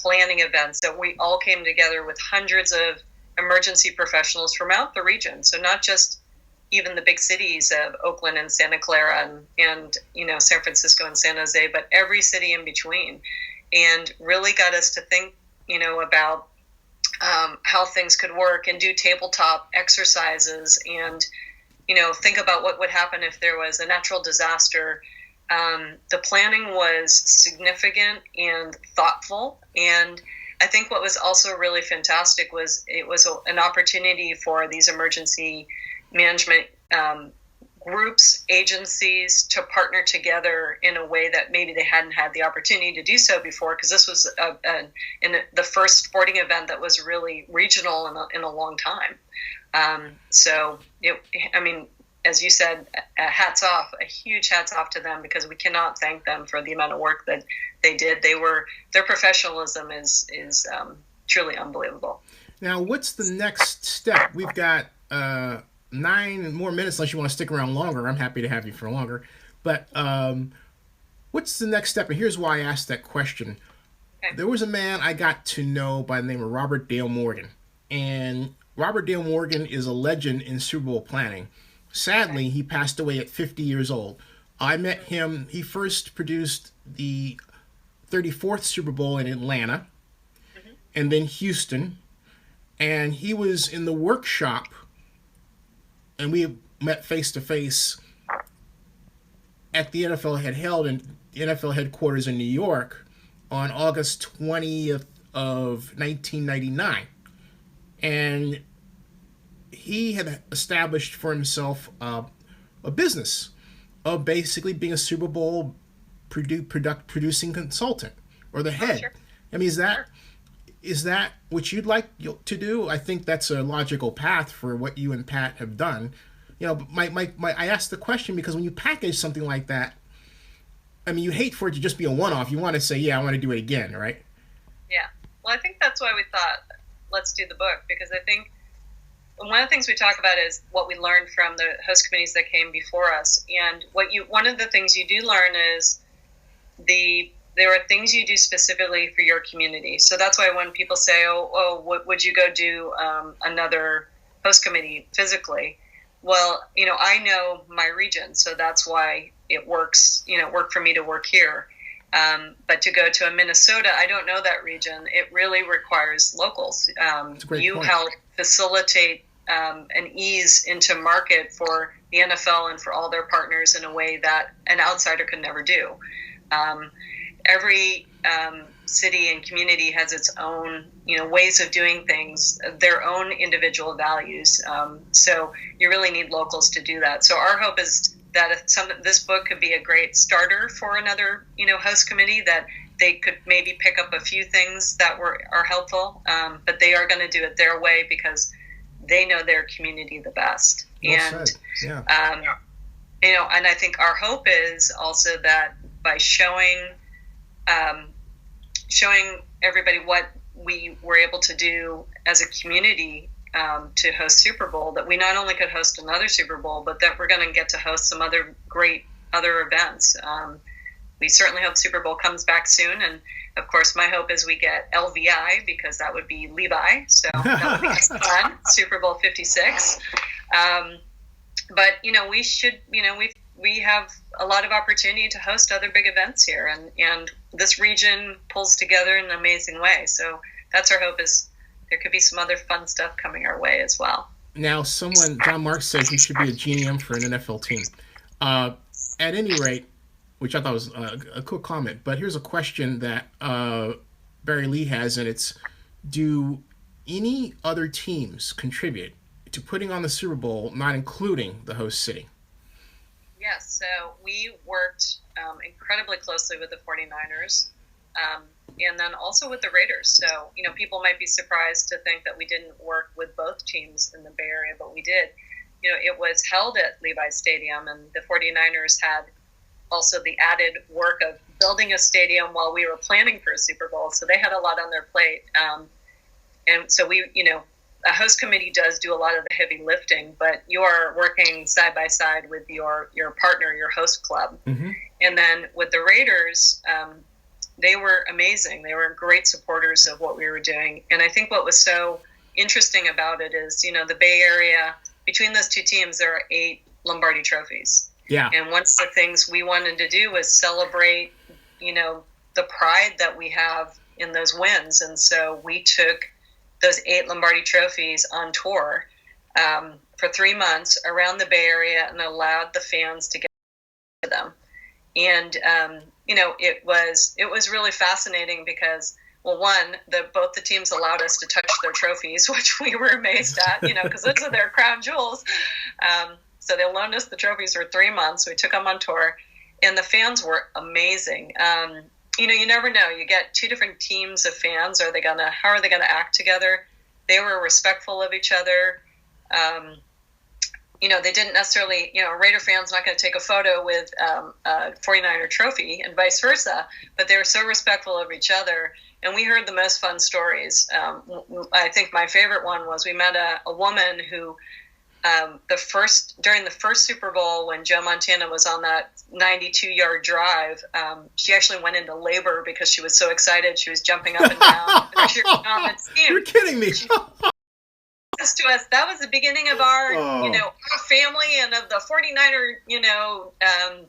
[SPEAKER 2] planning events that we all came together with hundreds of emergency professionals from out the region. So not just even the big cities of Oakland and Santa Clara and San Francisco and San Jose, but every city in between, and really got us to think, about how things could work and do tabletop exercises and, think about what would happen if there was a natural disaster. The planning was significant and thoughtful. And I think what was also really fantastic was it was an opportunity for these emergency management groups, agencies to partner together in a way that maybe they hadn't had the opportunity to do so before, because this was the first sporting event that was really regional in a long time. As you said, a huge hats off to them, because we cannot thank them for the amount of work that they did. Their professionalism is truly unbelievable.
[SPEAKER 1] Now, what's the next step? We've got 9 more minutes, unless you want to stick around longer. I'm happy to have you for longer. But what's the next step? And here's why I asked that question. Okay. There was a man I got to know by the name of Robert Dale Morgan. And Robert Dale Morgan is a legend in Super Bowl planning. Sadly, he passed away at 50 years old. I met him. He first produced the 34th Super Bowl in Atlanta, and then Houston. And he was in the workshop, and we met face-to-face at the NFL had held in the NFL headquarters in New York on August 20th of 1999. And he had established for himself a business of basically being a Super Bowl producing consultant, or the head. Sure. I mean, is that what you'd like to do? I think that's a logical path for what you and Pat have done. I asked the question because when you package something like that, I mean, you hate for it to just be a one-off. You want to say, yeah, I want to do it again, right?
[SPEAKER 2] Yeah. Well, I think that's why we thought, let's do the book, because I think one of the things we talk about is what we learned from the host committees that came before us. And one of the things you do learn is there are things you do specifically for your community. So that's why when people say, would you go do another host committee physically? Well, I know my region, so that's why it works, it worked for me to work here. But to go to a Minnesota, I don't know that region. It really requires locals. You point. Help facilitate an ease into market for the NFL and for all their partners in a way that an outsider could never do. Every city and community has its own, ways of doing things, their own individual values. So you really need locals to do that. So our hope is that this book could be a great starter for another, host committee, that they could maybe pick up a few things that are helpful, but they are going to do it their way because they know their community the best. Well said. Yeah. And I think our hope is also that by showing everybody what we were able to do as a community to host Super Bowl, that we not only could host another Super Bowl, but that we're going to get to host some other great other events. We certainly hope Super Bowl comes back soon. And of course, my hope is we get LVI, because that would be Levi. So that would be fun, Super Bowl 56. But, we should, we have a lot of opportunity to host other big events here. And this region pulls together in an amazing way. So that's our hope, is there could be some other fun stuff coming our way as well.
[SPEAKER 1] Now, John Marks says you should be a GM for an NFL team. At any rate, which I thought was a cool comment, but here's a question that Barry Lee has, and it's, do any other teams contribute to putting on the Super Bowl, not including the host city?
[SPEAKER 2] Yes, so we worked incredibly closely with the 49ers, and then also with the Raiders. So, people might be surprised to think that we didn't work with both teams in the Bay Area, but we did. It was held at Levi's Stadium, and the 49ers had also the added work of building a stadium while we were planning for a Super Bowl. So they had a lot on their plate. And so we, a host committee does do a lot of the heavy lifting, but you are working side by side with your partner, your host club. Mm-hmm. And then with the Raiders, they were amazing. They were great supporters of what we were doing. And I think what was so interesting about it is, the Bay Area, between those two teams, there are 8 Lombardi trophies.
[SPEAKER 1] Yeah.
[SPEAKER 2] And one of the things we wanted to do was celebrate, the pride that we have in those wins. And so we took those 8 Lombardi trophies on tour for 3 months around the Bay Area and allowed the fans to get them. And, it was really fascinating because, well, one, both the teams allowed us to touch their trophies, which we were amazed at, because those are their crown jewels. So they loaned us the trophies for 3 months. We took them on tour, and the fans were amazing. You never know. You get 2 different teams of fans. How are they going to act together? They were respectful of each other. They didn't necessarily, a Raider fan's not going to take a photo with a 49er trophy and vice versa, but they were so respectful of each other. And we heard the most fun stories. I think my favorite one was we met a woman who, during the first Super Bowl when Joe Montana was on that 92-yard drive, she actually went into labor because she was so excited. She was jumping up and down.
[SPEAKER 1] You're kidding me.
[SPEAKER 2] To us, that was the beginning of our family and of the 49er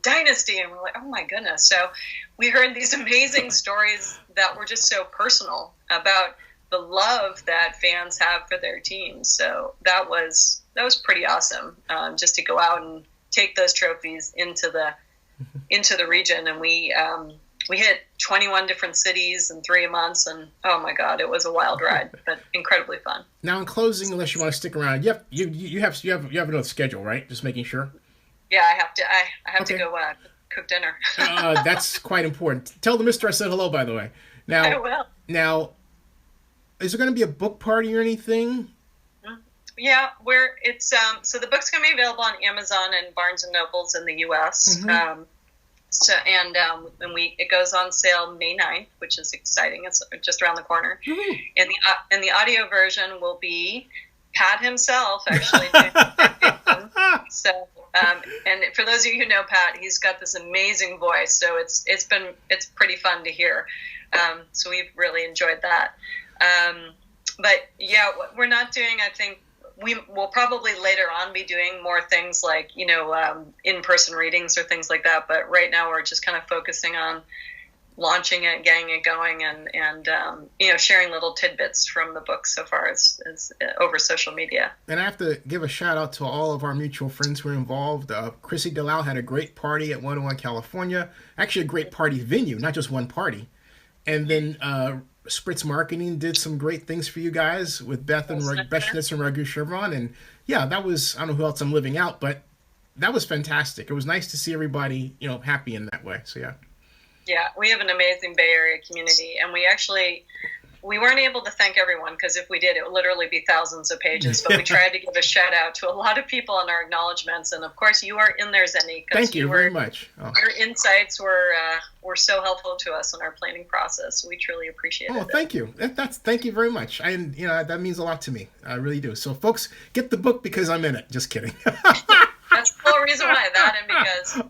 [SPEAKER 2] dynasty, and we're like, oh my goodness. So we heard these amazing stories that were just so personal about the love that fans have for their teams. So that was pretty awesome, just to go out and take those trophies into the region. And we hit 21 different cities in 3 months, and oh my God, it was a wild ride, but incredibly fun.
[SPEAKER 1] Now, in closing, unless you want to stick around, you have another schedule, right? Just making sure.
[SPEAKER 2] Yeah, I have to go cook dinner.
[SPEAKER 1] That's quite important. Tell the mister I said hello, by the way. Now,
[SPEAKER 2] I will.
[SPEAKER 1] Now, is there going to be a book party or anything?
[SPEAKER 2] Yeah, so the book's going to be available on Amazon and Barnes and Nobles in the U.S.
[SPEAKER 1] Mm-hmm.
[SPEAKER 2] It goes on sale May 9th, which is exciting. It's just around the corner.
[SPEAKER 1] Mm-hmm.
[SPEAKER 2] And the audio version will be Pat himself actually doing so. And for those of you who know Pat, he's got this amazing voice, so it's pretty fun to hear. So we've really enjoyed that. But yeah, what we're not doing, I think. We will probably later on be doing more things like, in-person readings or things like that. But right now we're just kind of focusing on launching it, getting it going, and sharing little tidbits from the book so far as over social media.
[SPEAKER 1] And I have to give a shout out to all of our mutual friends who are involved. Chrissy DeLisle had a great party at 101 California. Actually, a great party venue, not just one party. And then Spritz Marketing did some great things for you guys with Beth Schnitz and Raghu Chevron. And yeah, that was, I don't know who else I'm living out, but that was fantastic. It was nice to see everybody, happy in that way. So yeah.
[SPEAKER 2] Yeah, we have an amazing Bay Area community, and we weren't able to thank everyone, because if we did, it would literally be thousands of pages, but we tried to give a shout out to a lot of people in our acknowledgments. And of course you are in there, Zennie.
[SPEAKER 1] Thank you very much.
[SPEAKER 2] Your insights were so helpful to us in our planning process. We truly appreciate it.
[SPEAKER 1] Oh, thank you. Thank you very much. That means a lot to me. I really do. So folks, get the book because I'm in it. Just kidding.
[SPEAKER 2] That's the whole reason why, that and because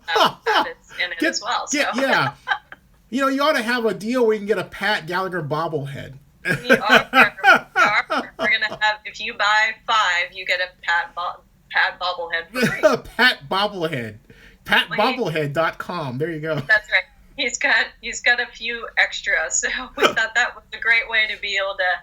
[SPEAKER 2] Pat is in it as well. So.
[SPEAKER 1] Yeah. You ought to have a deal where you can get a Pat Gallagher bobblehead.
[SPEAKER 2] We are. We're going to have, if you buy 5, you get a Pat bobblehead for free.
[SPEAKER 1] Pat bobblehead. PatBobblehead.com. There you go.
[SPEAKER 2] That's right. He's got a few extras, so we thought that was a great way to be able to,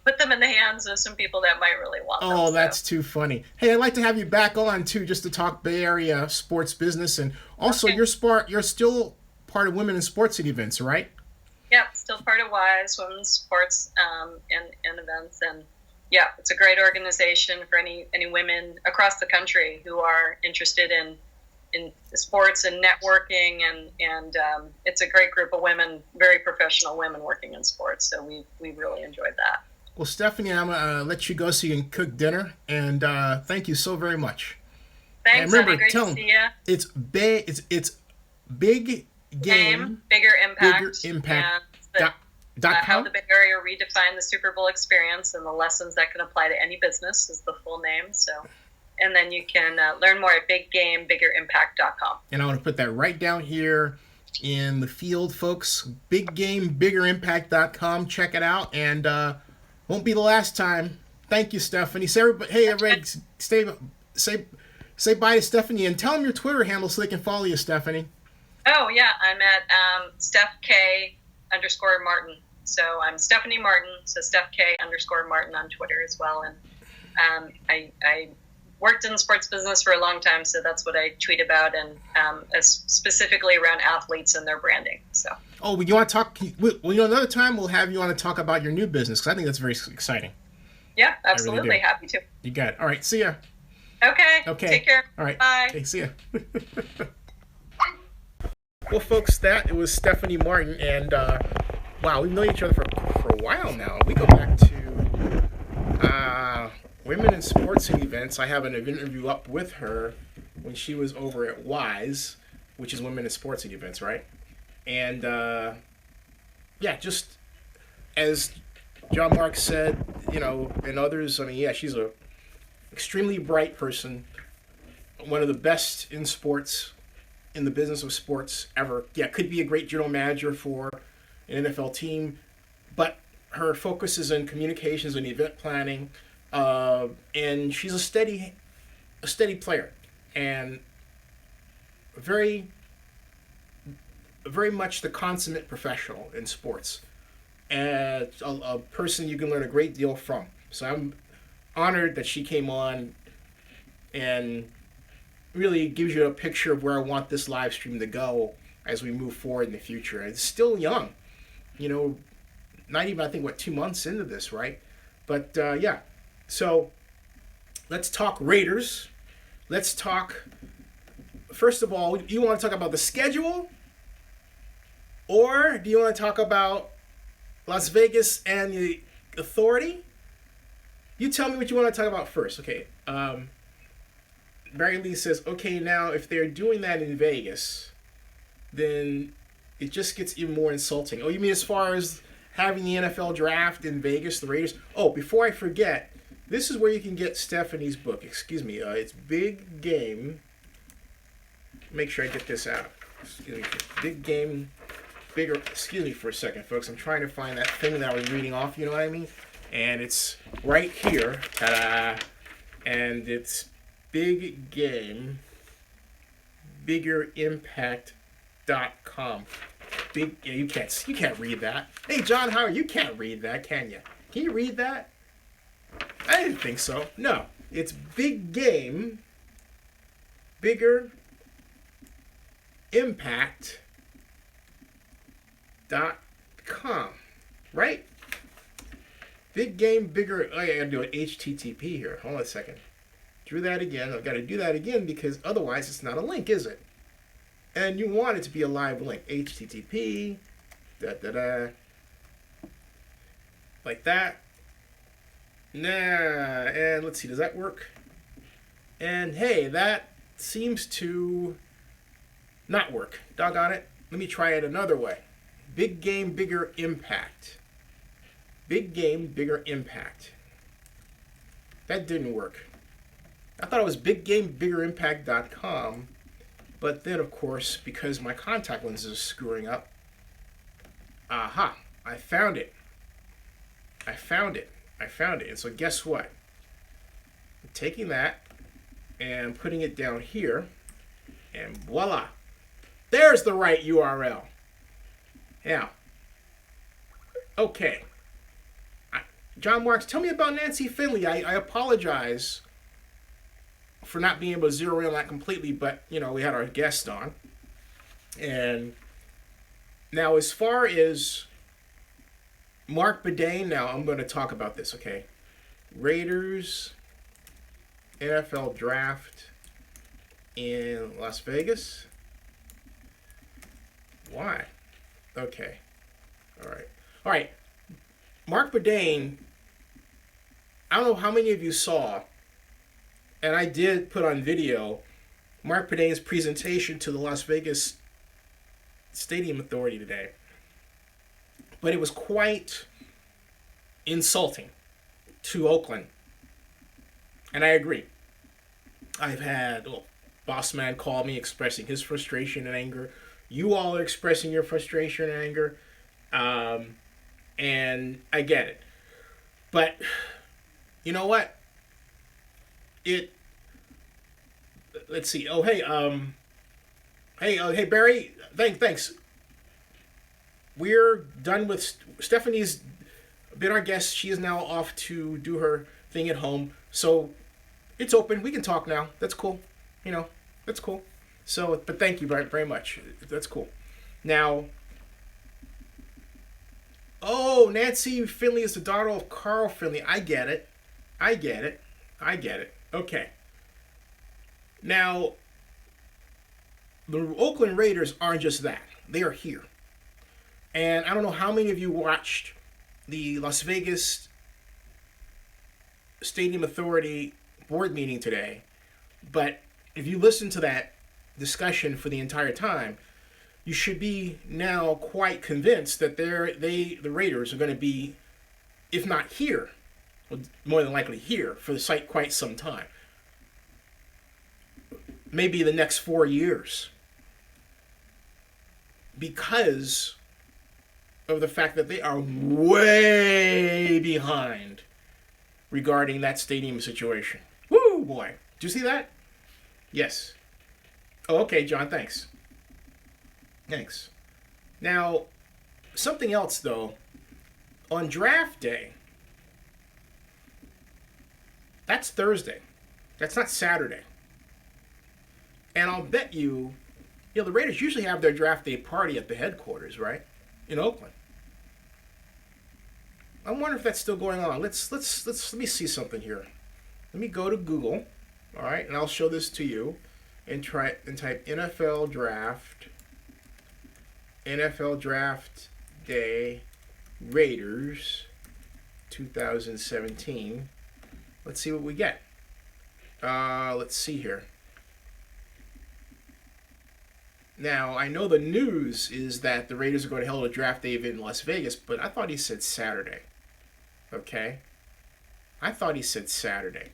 [SPEAKER 2] put them in the hands of some people that might really want them.
[SPEAKER 1] Oh, that's too funny. Hey, I'd like to have you back on too, just to talk Bay Area sports business, and also you're still part of Women in Sports and Events, right?
[SPEAKER 2] Yeah, still part of WISE, Women's Sports and Events, and yeah, it's a great organization for any women across the country who are interested in sports and networking, and it's a great group of women, very professional women working in sports. So we really enjoyed that.
[SPEAKER 1] Well, Stephanie, I'm gonna let you go so you can cook dinner, and thank you so very much.
[SPEAKER 2] Thanks, and remember, great to see you.
[SPEAKER 1] It's big game,
[SPEAKER 2] bigger impact.
[SPEAKER 1] How
[SPEAKER 2] the Bay Area redefined the Super Bowl experience and the lessons that can apply to any business is the full name. So, and then you can learn more at biggamebigerimpact.com.
[SPEAKER 1] And I want to put that right down here in the field, folks. BigGameBiggerImpact.com. Check it out, and won't be the last time. Thank you, Stephanie. Say, everybody, hey, everybody, say bye to Stephanie, and tell them your Twitter handle so they can follow you, Stephanie.
[SPEAKER 2] Oh, yeah. I'm at Steph K _ Martin. So I'm Stephanie Martin, so Steph K _ Martin on Twitter as well. And I worked in the sports business for a long time, so that's what I tweet about, and specifically around athletes and their branding. So. Oh,
[SPEAKER 1] you want to talk? Well, another time we'll have you on to talk about your new business, because I think that's very exciting.
[SPEAKER 2] Yeah, absolutely. Really happy to.
[SPEAKER 1] You got it. All right, see ya.
[SPEAKER 2] Okay. Take care.
[SPEAKER 1] All right.
[SPEAKER 2] Bye.
[SPEAKER 1] Okay, see ya. Well, folks, it was Stephanie Martin, and wow, we've known each other for a while now. We go back to women in sports and events. I have an interview up with her when she was over at WISE, which is Women in Sports and Events, right? And yeah, just as John Mark said, and others, I mean, yeah, she's a extremely bright person, one of the best in sports, in the business of sports ever. Yeah, could be a great general manager for an NFL team, but her focus is in communications and event planning, and she's a steady player, and very much the consummate professional in sports, and a person you can learn a great deal from. So I'm honored that she came on and really gives you a picture of where I want this live stream to go as we move forward in the future. It's still young, not even, I think, 2 months into this, right? But yeah, so let's talk Raiders. Let's talk, first of all, you want to talk about the schedule, or do you want to talk about Las Vegas and the authority? You tell me what you want to talk about first. Okay. Barry Lee says, okay, now if they're doing that in Vegas, then it just gets even more insulting. Oh, you mean as far as having the NFL draft in Vegas, the Raiders? Oh, before I forget, this is where you can get Stephanie's book. Excuse me. It's Big Game. Make sure I get this out. Excuse me. Big Game, Bigger. Excuse me for a second, folks. I'm trying to find that thing that I was reading off, you know what I mean? And it's right here. Ta-da! And it's Big Game, BiggerImpact.com. You can't read that. Hey, John Howard, you can't read that, can you? Can you read that? I didn't think so. No, it's Big Game, BiggerImpact.com, right? Big Game, Bigger. Oh, yeah, I gotta do an HTTP here. Hold on a second. Do that again. I've got to do that again because otherwise it's not a link, is it? And you want it to be a live link. HTTP, like that. Nah, and let's see, does that work? And hey, that seems to not work. Doggone it. Let me try it another way. Big Game, Bigger Impact. Big Game, Bigger Impact. That didn't work. I thought it was BigGameBiggerImpact.com, but then, of course, because my contact lens is screwing up, aha, I found it. And so guess what? I'm taking that and putting it down here, and voila. There's the right URL. Now, okay. John Marks, tell me about Nancy Finley. I apologize for not being able to zero in on that completely, but, we had our guest on. And now as far as Mark Bedane, now I'm going to talk about this, okay? Raiders, NFL draft in Las Vegas. Why? Okay. All right. Mark Bedane, I don't know how many of you saw, and I did put on video, Mark Bedane's presentation to the Las Vegas Stadium Authority today. But it was quite insulting to Oakland. And I agree. I've had boss man call me expressing his frustration and anger You all are expressing your frustration and anger, and I get it. But you know what? It. Let's see. Oh, hey, hey, Barry. Thanks. We're done with Stephanie's been our guest. She is now off to do her thing at home. So it's open. We can talk now. That's cool. You know, that's cool. So, but thank you very, very much. That's cool. Now, oh, Nancy Finley is the daughter of Carl Finley. I get it. I get it. I get it. Okay. Now, the Oakland Raiders aren't just that. They are here. And I don't know how many of you watched the Las Vegas Stadium Authority board meeting today, but if you listen to that discussion for the entire time, you should be now quite convinced that the Raiders are going to be, if not here, more than likely here for the site quite some time. Maybe the next 4 years. Because of the fact that they are way behind regarding that stadium situation. Woo, boy. Did you see that? Yes. Oh, okay, John, thanks. Thanks. Now, something else, though. On draft day, that's Thursday. That's not Saturday. And I'll bet you, the Raiders usually have their draft day party at the headquarters, right? In Oakland. I wonder if that's still going on. Let me see something here. Let me go to Google, all right, and I'll show this to you, and type NFL draft day Raiders 2017. Let's see what we get. Let's see here. Now, I know the news is that the Raiders are going to hold a draft day in Las Vegas, but I thought he said Saturday. Okay? I thought he said Saturday.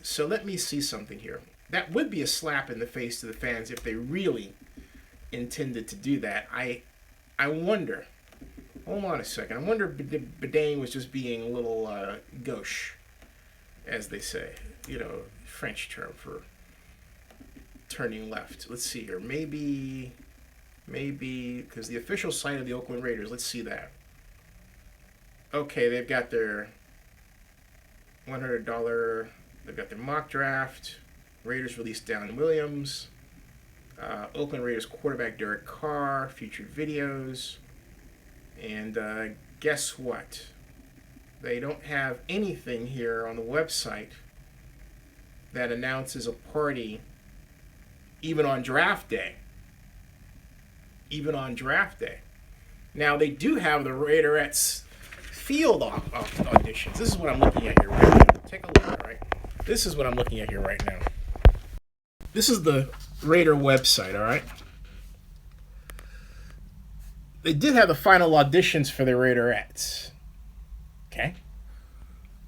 [SPEAKER 1] So let me see something here. That would be a slap in the face to the fans if they really intended to do that. I wonder. Hold on a second. I wonder if Bedane was just being a little gauche, as they say. French term for turning left. Let's see here. Maybe, because the official site of the Oakland Raiders, let's see that. Okay, they've got their $100, they've got their mock draft. Raiders released Dallin Williams. Oakland Raiders quarterback Derek Carr, featured videos. And guess what? They don't have anything here on the website that announces a party even on draft day. Now, they do have the Raiderettes field auditions. This is what I'm looking at here right now. Take a look, all right? This is what I'm looking at here right now. This is the Raider website, all right? They did have the final auditions for the Raiderettes. Okay?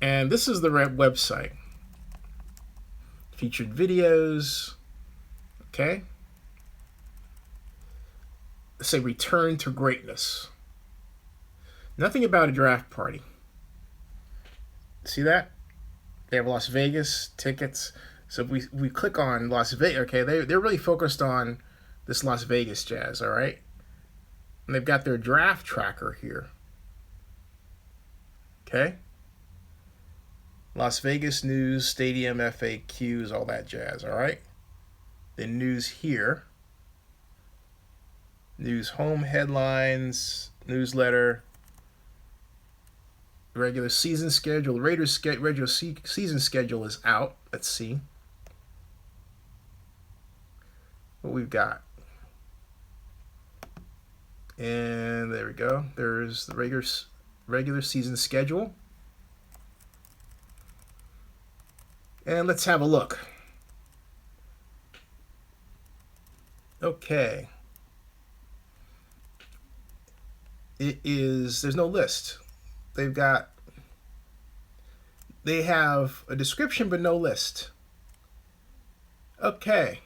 [SPEAKER 1] And this is the website. Featured videos. Okay? Let's say return to greatness. Nothing about a draft party. See that? They have Las Vegas tickets. So if we click on Las Vegas, okay, they're really focused on this Las Vegas jazz, all right? And they've got their draft tracker here. Okay? Las Vegas news, stadium FAQs, all that jazz, all right? The news here. News home headlines, newsletter, regular season schedule. The Raiders' regular season schedule is out. Let's see what we've got. And there we go. There's the regular season schedule. And let's have a look. Okay. There's no list. They have a description but no list. Okay.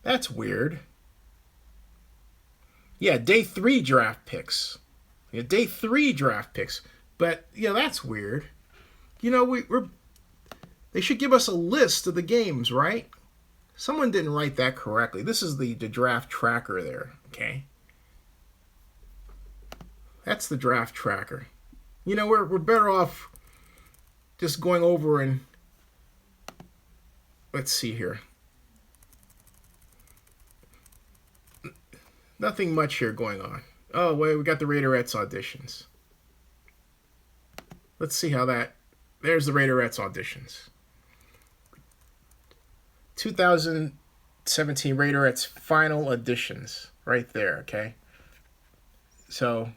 [SPEAKER 1] That's weird. Yeah, day 3 draft picks. Yeah, day 3 draft picks. But yeah, that's weird. You know, we're they should give us a list of the games, right? Someone didn't write that correctly. This is the draft tracker there. Okay, that's the draft tracker. You know, we're better off just going over and let's see here. Nothing much here going on. Oh, wait, we got the Raiderettes auditions. Let's see how that... There's the Raiderettes auditions. 2017 Raiderettes final auditions. Right there, okay? So,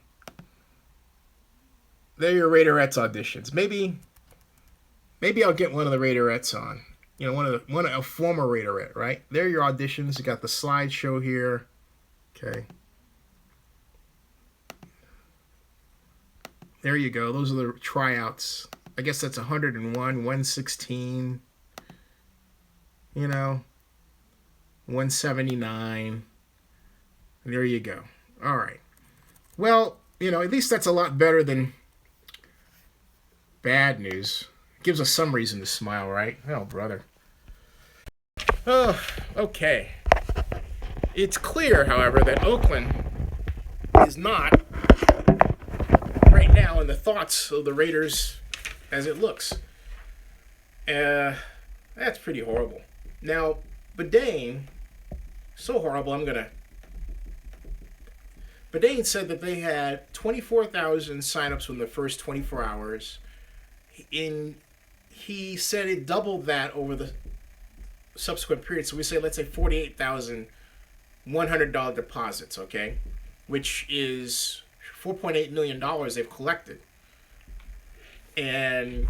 [SPEAKER 1] there are your Raiderettes auditions. Maybe I'll get one of the Raiderettes on. You know, a former Raiderette, right? There are your auditions. You got the slideshow here. Okay. There you go. Those are the tryouts. I guess that's 101, 116, you know, 179. There you go. All right. Well, you know, at least that's a lot better than bad news. It gives us some reason to smile, right? Oh, brother. Oh, okay. It's clear, however, that Oakland is not right now in the thoughts of the Raiders as it looks. That's pretty horrible. Now, Bedane, so horrible, Bedane said that they had 24,000 signups within the first 24 hours. He said it doubled that over the subsequent period. So we say, let's say 48,000 $100 deposits, okay? Which is $4.8 million they've collected. And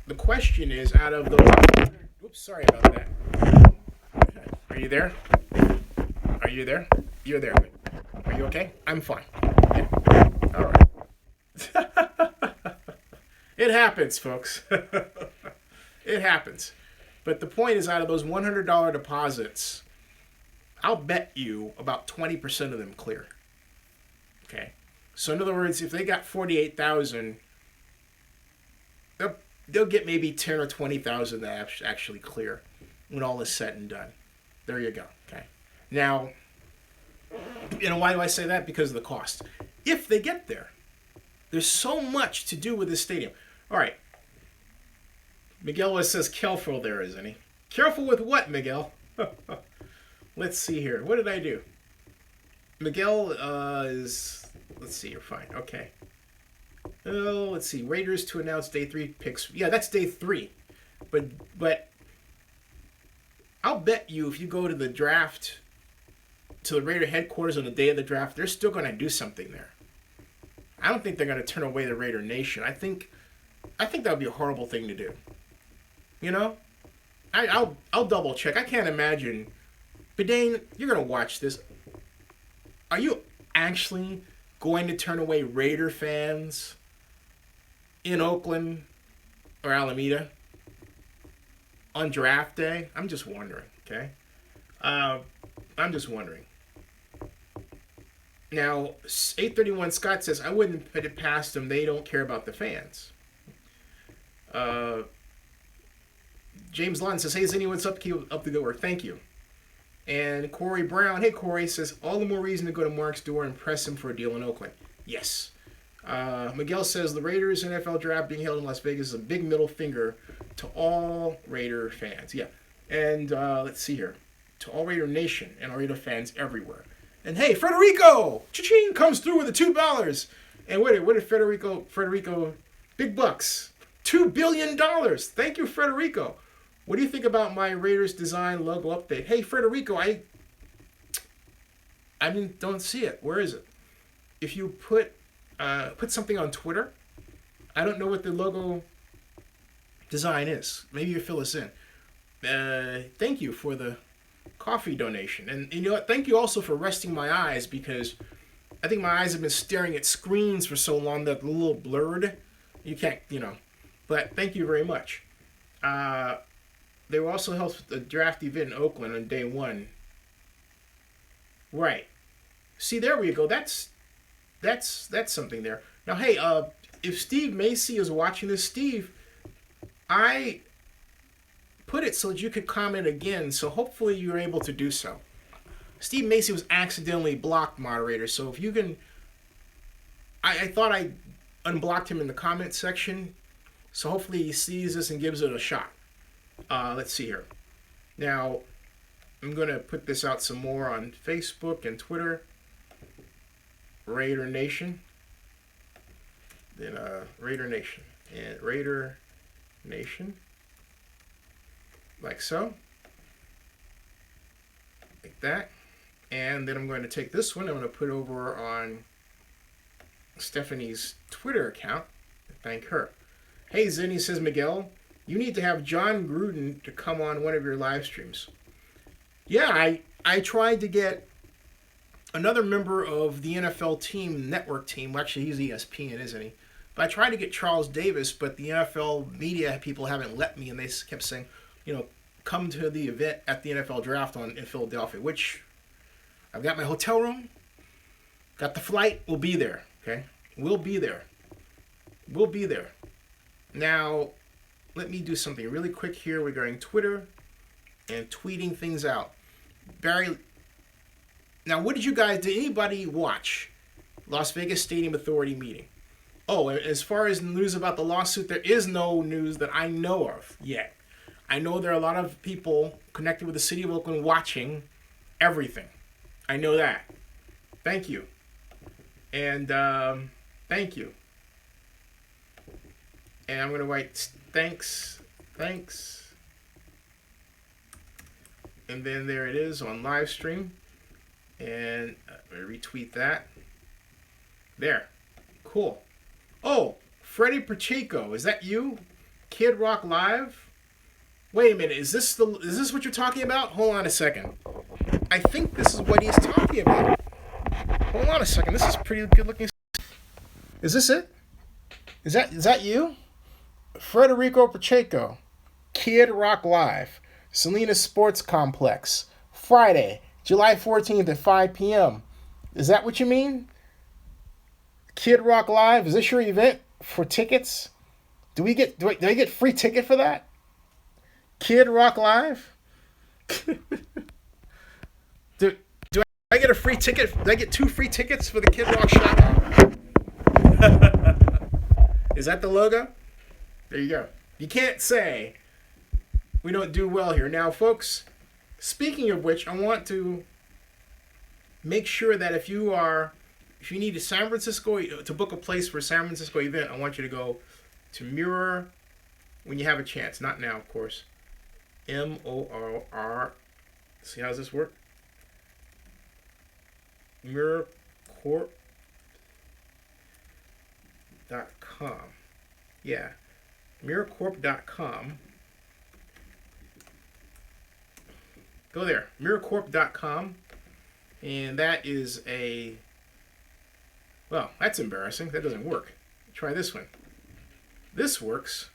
[SPEAKER 1] the question is, out of those... Oops, sorry about that. Are you there? Are you there? You're there. Are you okay? I'm fine. Yeah. All right. It happens, folks. It happens. But the point is, out of those $100 deposits, I'll bet you about 20% of them clear. Okay? So in other words, if they got 48,000, they'll get maybe 10 or 20,000 that actually clear when all is said and done. There you go. Okay? Now, you know, why do I say that? Because of the cost. If they get there, there's so much to do with this stadium. All right. Miguel says careful there, isn't he? Careful with what, Miguel? Let's see here. What did I do? Miguel is... Let's see. You're fine. Okay. Oh, let's see. Raiders to announce day 3 picks. Yeah, that's day 3. But I'll bet you if you go to the draft, to the Raider headquarters on the day of the draft, they're still going to do something there. I don't think they're going to turn away the Raider Nation. I think that would be a horrible thing to do. You know? I'll double check. I can't imagine... Bedane, you're going to watch this. Are you actually going to turn away Raider fans in Oakland or Alameda on draft day? I'm just wondering, okay? I'm just wondering. Now, 831 Scott says, I wouldn't put it past them. They don't care about the fans. James Lund says, hey, Zennie, what's up? Keep up the good work. Thank you. And Corey Brown, hey Corey, says, all the more reason to go to Mark's door and press him for a deal in Oakland. Yes. Miguel says, the Raiders NFL draft being held in Las Vegas is a big middle finger to all Raider fans. Yeah. And let's see here. To all Raider Nation and all Raider fans everywhere. And hey, Federico! Cha-ching! Comes through with the $2. And what did Federico, big bucks. $2 billion. Thank you, Federico. What do you think about my Raiders design logo update? Hey, Federico, I don't see it. Where is it? If you put something on Twitter, I don't know what the logo design is. Maybe you fill us in. Thank you for the coffee donation. And you know what? Thank you also for resting my eyes, because I think my eyes have been staring at screens for so long that they're a little blurred. You can't, But thank you very much. They will also help with the draft event in Oakland on day 1. Right. See, there we go. That's something there. Now, hey, if Steve Macy is watching this, Steve, I put it so that you could comment again. So hopefully you're able to do so. Steve Macy was accidentally blocked, moderator. So if you can, I thought I unblocked him in the comment section. So hopefully he sees this and gives it a shot. Let's see here. Now, I'm going to put this out some more on Facebook and Twitter. Raider Nation. Then Raider Nation. And Raider Nation. Like so. Like that. And then I'm going to take this one. I'm going to put over on Stephanie's Twitter account. Thank her. Hey, Zennie, says Miguel, you need to have John Gruden to come on one of your live streams. Yeah, I tried to get another member of the NFL team, network team. Well, actually, he's ESPN, isn't he? But I tried to get Charles Davis, but the NFL media people haven't let me, and they kept saying, come to the event at the NFL draft in Philadelphia, which I've got my hotel room, got the flight, we'll be there, okay? We'll be there. We'll be there. Now, let me do something really quick here regarding Twitter and tweeting things out. Barry, now what did anybody watch Las Vegas Stadium Authority meeting? Oh, as far as news about the lawsuit, there is no news that I know of yet. I know there are a lot of people connected with the city of Oakland watching everything. I know that. Thank you. And thank you. And I'm going to write thanks. And then there it is on live stream. And I'm going to retweet that. There. Cool. Oh, Freddie Pacheco, is that you? Kid Rock Live? Wait a minute, is this what you're talking about? Hold on a second. I think this is what he's talking about. Hold on a second. This is pretty good looking. Is this it? Is that you? Federico Pacheco, Kid Rock Live, Salinas Sports Complex, Friday, July 14th at 5 p.m. Is that what you mean? Kid Rock Live, is this your event for tickets? Do I get free ticket for that? Kid Rock Live? do I get a free ticket? Do I get 2 free tickets for the Kid Rock shot? Is that the logo? There you go. You can't say we don't do well here. Now, folks, speaking of which, I want to make sure that if you need a San Francisco, to book a place for a San Francisco event, I want you to go to Mirror when you have a chance. Not now, of course. MORR. See, how does this work? MirrorCorp.com. Yeah. MirrorCorp.com. Go there. MirrorCorp.com. And that is well, that's embarrassing. That doesn't work. Try this one. This works.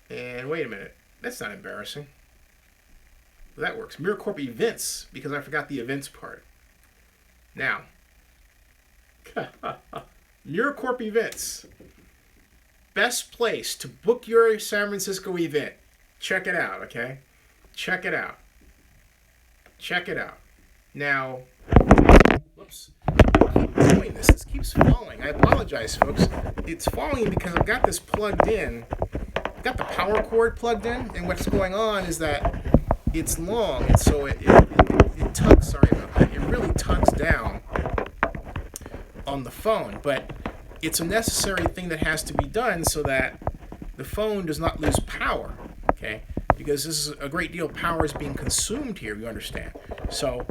[SPEAKER 1] And wait a minute. That's not embarrassing. Well, that works. MirrorCorp Events, because I forgot the events part. Now. MirrorCorp Events. Best place to book your San Francisco event. Check it out, okay? Check it out. Check it out. Now, whoops. I keep doing this. This keeps falling. I apologize, folks. It's falling because I've got this plugged in. I've got the power cord plugged in, and what's going on is that it's long, and so it tugs. Sorry about that. It really tugs down on the phone, but it's a necessary thing that has to be done so that the phone does not lose power, okay? Because this is a great deal of power is being consumed here, you understand. So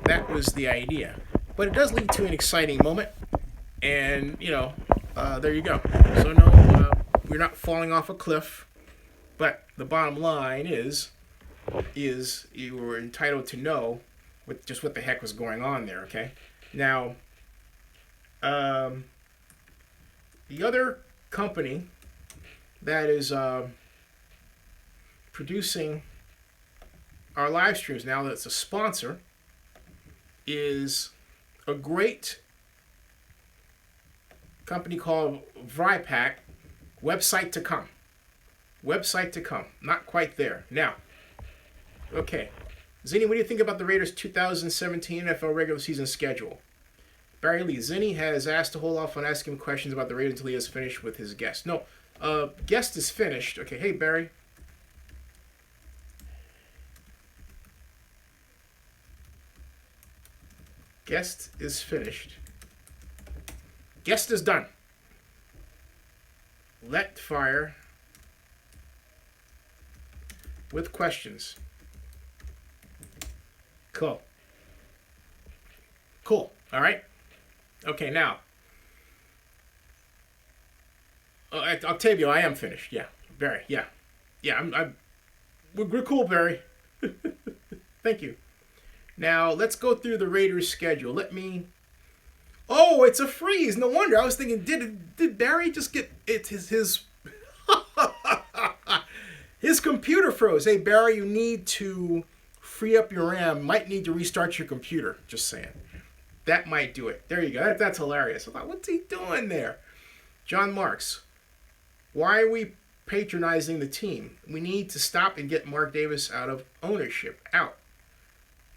[SPEAKER 1] that was the idea. But it does lead to an exciting moment, and, there you go. So no, we're not falling off a cliff, but the bottom line is you were entitled to know what the heck was going on there, okay? Now, the other company that is producing our live streams now, that's a sponsor, is a great company called Vrypack. Website to come. Website to come. Not quite there. Now, okay. Zennie, what do you think about the Raiders' 2017 NFL regular season schedule? Barry Lee, Zennie has asked to hold off on asking him questions about the Raiders until he has finished with his guest. No, guest is finished. Okay, hey, Barry. Guest is finished. Guest is done. Let fire with questions. Cool. Cool. All right. Okay, now. Octavio, I am finished. Yeah. Barry, yeah. Yeah, we're cool, Barry. Thank you. Now, let's go through the Raiders' schedule. Let me... Oh, it's a freeze. No wonder. I was thinking, did Barry just get... His his computer froze. Hey, Barry, you need to free up your RAM. Might need to restart your computer. Just saying. That might do it. There you go. That's hilarious. I thought, what's he doing there? John Marks. Why are we patronizing the team? We need to stop and get Mark Davis out of ownership. Out.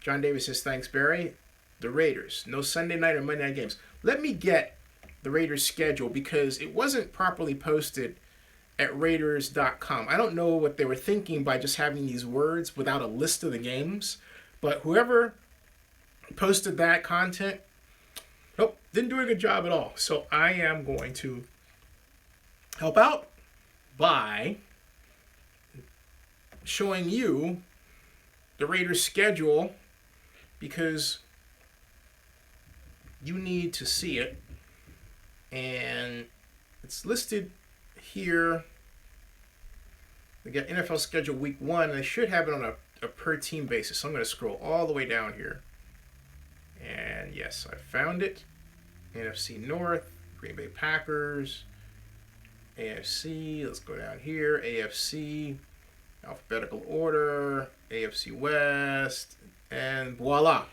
[SPEAKER 1] John Davis says, thanks, Barry. The Raiders. No Sunday night or Monday night games. Let me get the Raiders' schedule because it wasn't properly posted at Raiders.com. I don't know what they were thinking by just having these words without a list of the games. But whoever posted that content, nope, didn't do a good job at all. So I am going to help out by showing you the Raiders' schedule because you need to see it. And it's listed here. They got NFL schedule week 1, and they should have it on a per team basis. So I'm going to scroll all the way down here. And yes, I found it. NFC North, Green Bay Packers, AFC, let's go down here, AFC, alphabetical order, AFC West, and voila.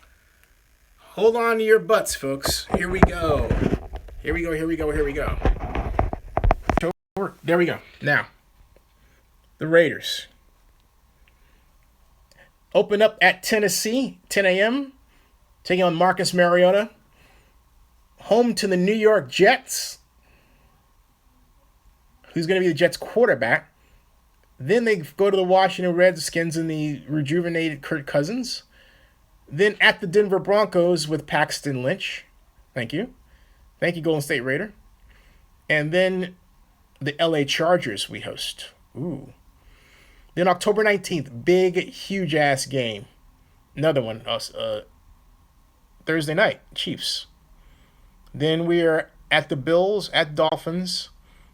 [SPEAKER 1] Hold on to your butts, folks. Here we go. Here we go, here we go, here we go. There we go. Now, the Raiders. Open up at Tennessee, 10 a.m., taking on Marcus Mariota. Home to the New York Jets, who's going to be the Jets quarterback. Then they go to the Washington Redskins in the rejuvenated Kirk Cousins. Then at the Denver Broncos with Paxton Lynch. Thank you. Thank you, Golden State Raider. And then the LA Chargers we host. Ooh. Then October 19th, big, huge-ass game. Another one, Thursday night, Chiefs. Then we are at the Bills, at Dolphins,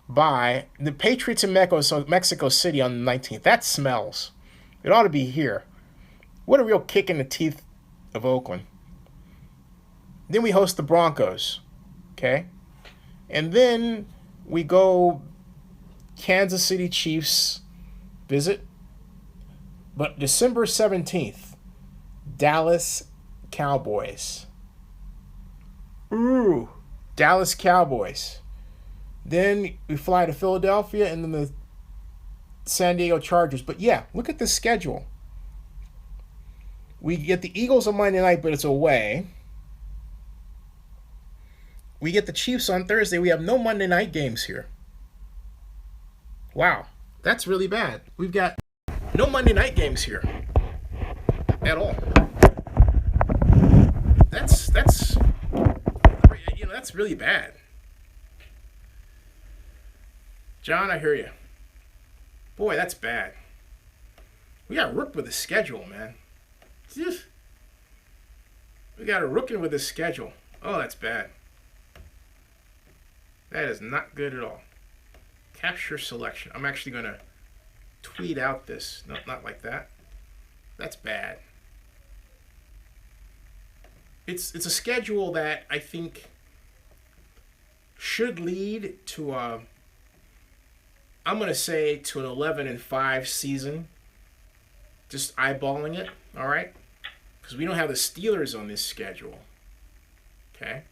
[SPEAKER 1] by the Patriots in Mexico City on the 19th. That smells. It ought to be here. What a real kick in the teeth of Oakland. Then we host the Broncos. Okay? And then we go Kansas City Chiefs visit. But December 17th, Dallas Cowboys. Ooh, Dallas Cowboys. Then we fly to Philadelphia and then the San Diego Chargers. But yeah, look at the schedule. We get the Eagles on Monday night, but it's away. We get the Chiefs on Thursday. We have no Monday night games here. Wow, that's really bad. We've got no Monday night games here at all. That's really bad. John, I hear you. Boy, that's bad. We got rooked with the schedule, man. We got a rooking with the schedule. Oh, that's bad. That is not good at all. Capture selection. I'm actually going to tweet out this. No, not like that. That's bad. It's a schedule that I think should lead to I'm going to say to an 11-5 season. Just eyeballing it, all right? Because we don't have the Steelers on this schedule. Okay.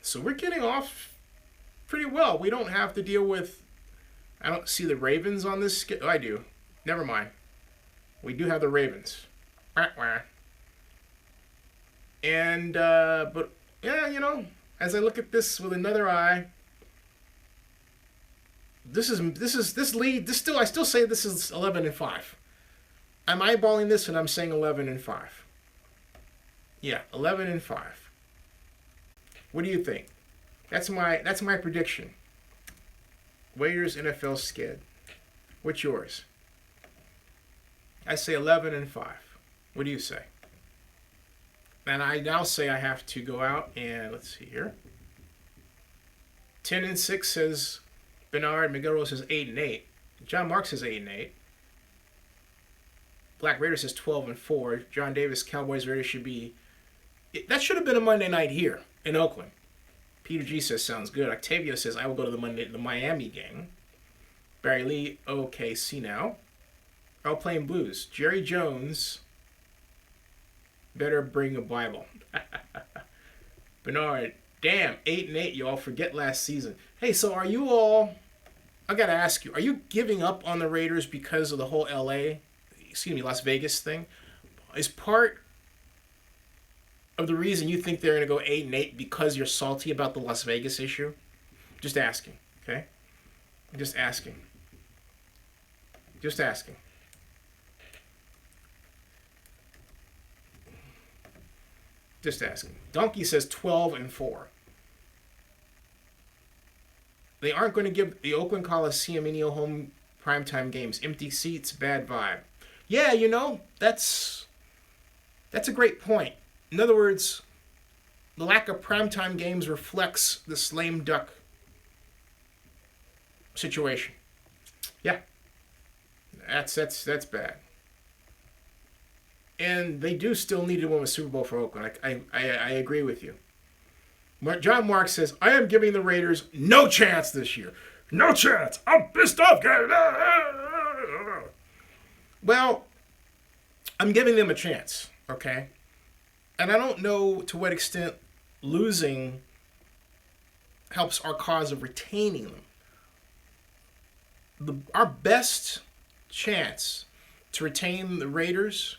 [SPEAKER 1] So we're getting off pretty well. We don't have to deal with. I don't see the Ravens on this. Oh, I do. Never mind. We do have the Ravens. And but yeah, as I look at this with another eye, this lead. I still say this is 11-5. I'm eyeballing this and I'm saying 11-5. Yeah, 11-5. What do you think? That's my prediction. Waiters NFL skid. What's yours? I say 11-5. What do you say? And I now say I have to go out and let's see here. 10-6 says Bernard. Miguel Rose says 8-8. John Mark says 8-8. Black Raider says 12-4. John Davis, Cowboys Raiders should be. That should have been a Monday night here in Oakland. Peter G says sounds good. Octavio says I will go to the Miami game. Barry Lee, OKC now. All playing Blues. Jerry Jones. Better bring a Bible. Bernard, damn, 8-8, y'all. Forget last season. Hey, so are you all? I gotta ask you, are you giving up on the Raiders because of the whole Las Vegas thing? Is part of the reason you think they're gonna go 8-8 because you're salty about the Las Vegas issue? Just asking, okay? Just asking. Just asking. Just asking. Donkey says 12-4. They aren't going to give the Oakland Coliseum any home primetime games. Empty seats, bad vibe. Yeah, that's a great point. In other words, the lack of primetime games reflects this lame duck situation. Yeah. That's bad. And they do still need to win a Super Bowl for Oakland. I agree with you. John Mark says, I am giving the Raiders no chance this year. No chance. I'm pissed off, guys. Well, I'm giving them a chance, okay? And I don't know to what extent losing helps our cause of retaining them. Our best chance to retain the Raiders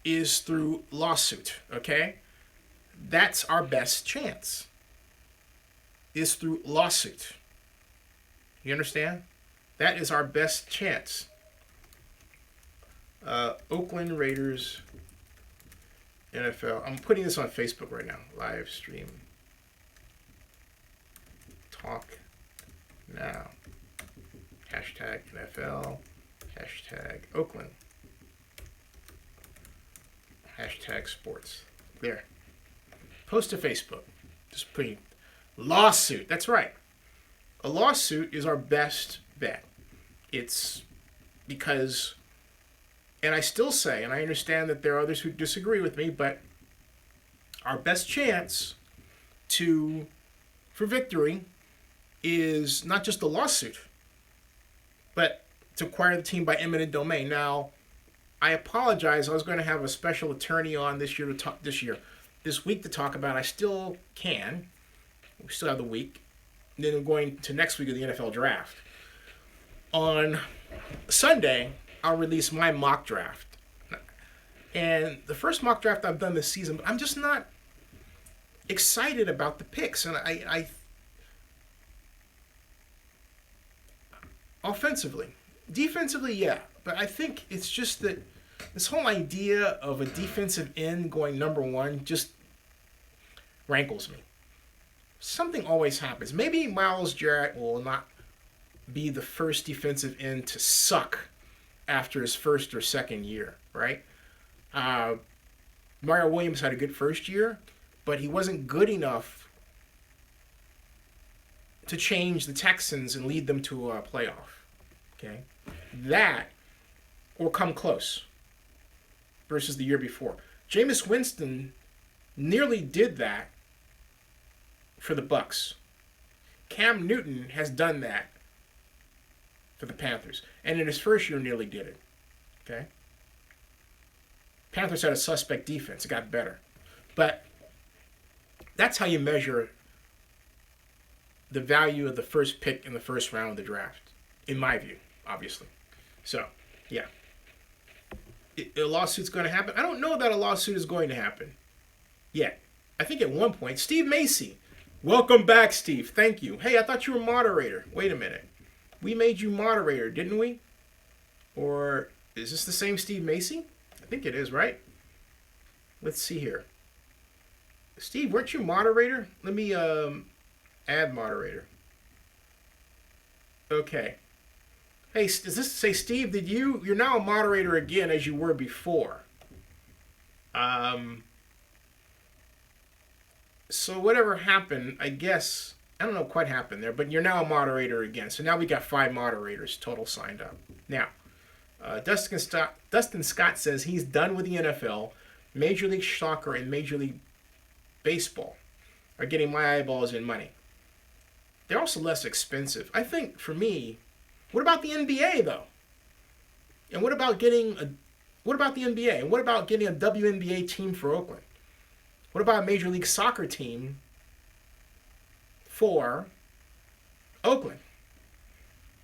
[SPEAKER 1] is through lawsuit, okay? That's our best chance. Is through lawsuit. You understand? That is our best chance. Oakland Raiders NFL. I'm putting this on Facebook right now. Live stream. Talk now. Hashtag NFL. Hashtag Oakland. Hashtag sports. There. Post to Facebook. Just putting lawsuit. That's right. A lawsuit is our best bet. It's because, and I still say, and I understand that there are others who disagree with me, but our best chance for victory is not just a lawsuit, but to acquire the team by eminent domain. Now, I apologize. I was going to have a special attorney on this week to talk about. I still can. We still have the week. And then I'm going to next week of the NFL draft. On Sunday, I'll release my mock draft. And the first mock draft I've done this season, but I'm just not excited about the picks. And I offensively. Defensively, yeah. But I think it's just that this whole idea of a defensive end going number one just rankles me. Something always happens. Maybe Myles Jarrett will not be the first defensive end to suck after his first or second year, right? Mario Williams had a good first year, but he wasn't good enough to change the Texans and lead them to a playoff. Okay? That will come close versus the year before. Jameis Winston nearly did that for the Bucs. Cam Newton has done that for the Panthers. And in his first year, nearly did it. Okay? Panthers had a suspect defense. It got better. But That's how you measure the value of the first pick in the first round of the draft, in my view, obviously. So, yeah. A lawsuit's going to happen? I don't know that a lawsuit is going to happen yet. I think at one point, Steve Macy. Welcome back, Steve. Thank you. Hey, I thought you were moderator. Wait a minute. We made you moderator, didn't we? Or is this the same Steve Macy? I think it is, right? Let's see here. Steve, weren't you moderator? Let me add moderator. Okay. Hey, does this say, Steve, you're now a moderator again as you were before. So whatever happened, I guess, I don't know what happened there, but you're now a moderator again. So now we got 5 moderators total signed up. Now, Dustin Scott says he's done with the NFL. Major League Soccer and Major League Baseball are getting my eyeballs and money. They're also less expensive. I think, for me, what about the NBA, though? And what about the NBA? And what about getting a WNBA team for Oakland? What about a Major League Soccer team for Oakland?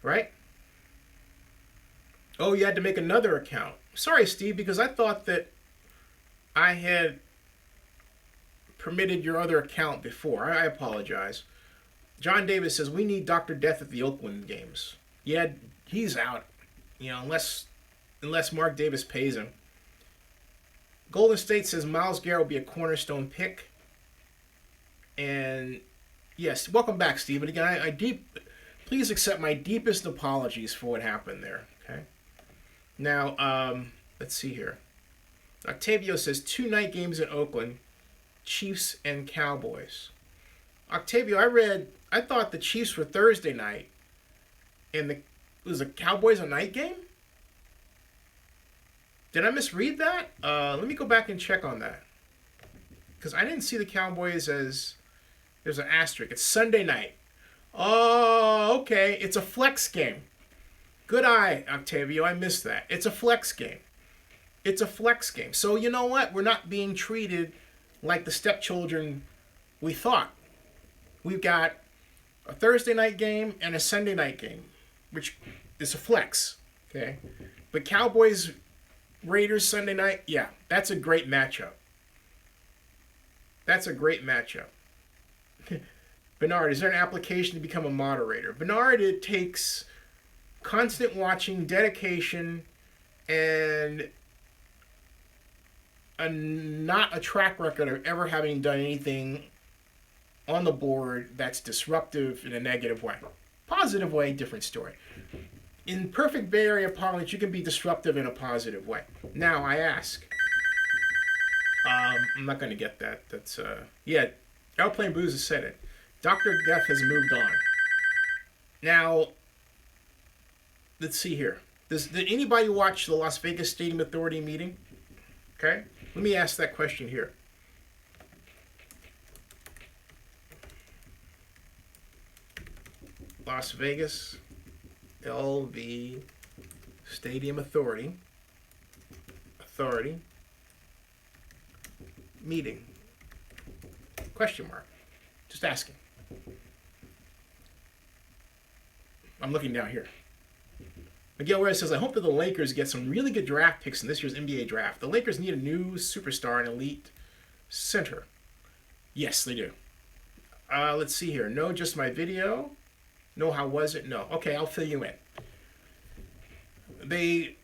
[SPEAKER 1] Right? Oh, you had to make another account. Sorry, Steve, because I thought that I had permitted your other account before. I apologize. John Davis says, we need Dr. Death at the Oakland games. Yeah, he's out. Unless Mark Davis pays him. Golden State says Myles Garrett will be a cornerstone pick. And yes, welcome back, Steve. And again, please accept my deepest apologies for what happened there. Okay. Now, let's see here. Octavio says 2 night games in Oakland, Chiefs and Cowboys. Octavio, I thought the Chiefs were Thursday night, and was the Cowboys a night game? Did I misread that? Let me go back and check on that. Because I didn't see the Cowboys as... There's an asterisk. It's Sunday night. Oh, okay. It's a flex game. Good eye, Octavio. I missed that. It's a flex game. It's a flex game. So you know what? We're not being treated like the stepchildren we thought. We've got a Thursday night game and a Sunday night game, which is a flex. Okay? But Cowboys... Raiders Sunday night, yeah, that's a great matchup. That's a great matchup. Bernard, is there an application to become a moderator? Bernard, it takes constant watching, dedication, and not a track record of ever having done anything on the board that's disruptive in a negative way. Positive way, different story. In perfect Bay Area parlance, you can be disruptive in a positive way. Now, I ask. I'm not going to get that. That's, yeah, Airplane Booze has said it. Dr. Death has moved on. Now, let's see here. Did anybody watch the Las Vegas Stadium Authority meeting? Okay. Let me ask that question here. Las Vegas LV Stadium Authority meeting. Question mark. Just asking. I'm looking down here. Miguel Reyes says, I hope that the Lakers get some really good draft picks in this year's NBA draft. The Lakers need a new superstar and elite center. Yes, they do. Let's see here. No, just my video. No, how was it? No. Okay, I'll fill you in. The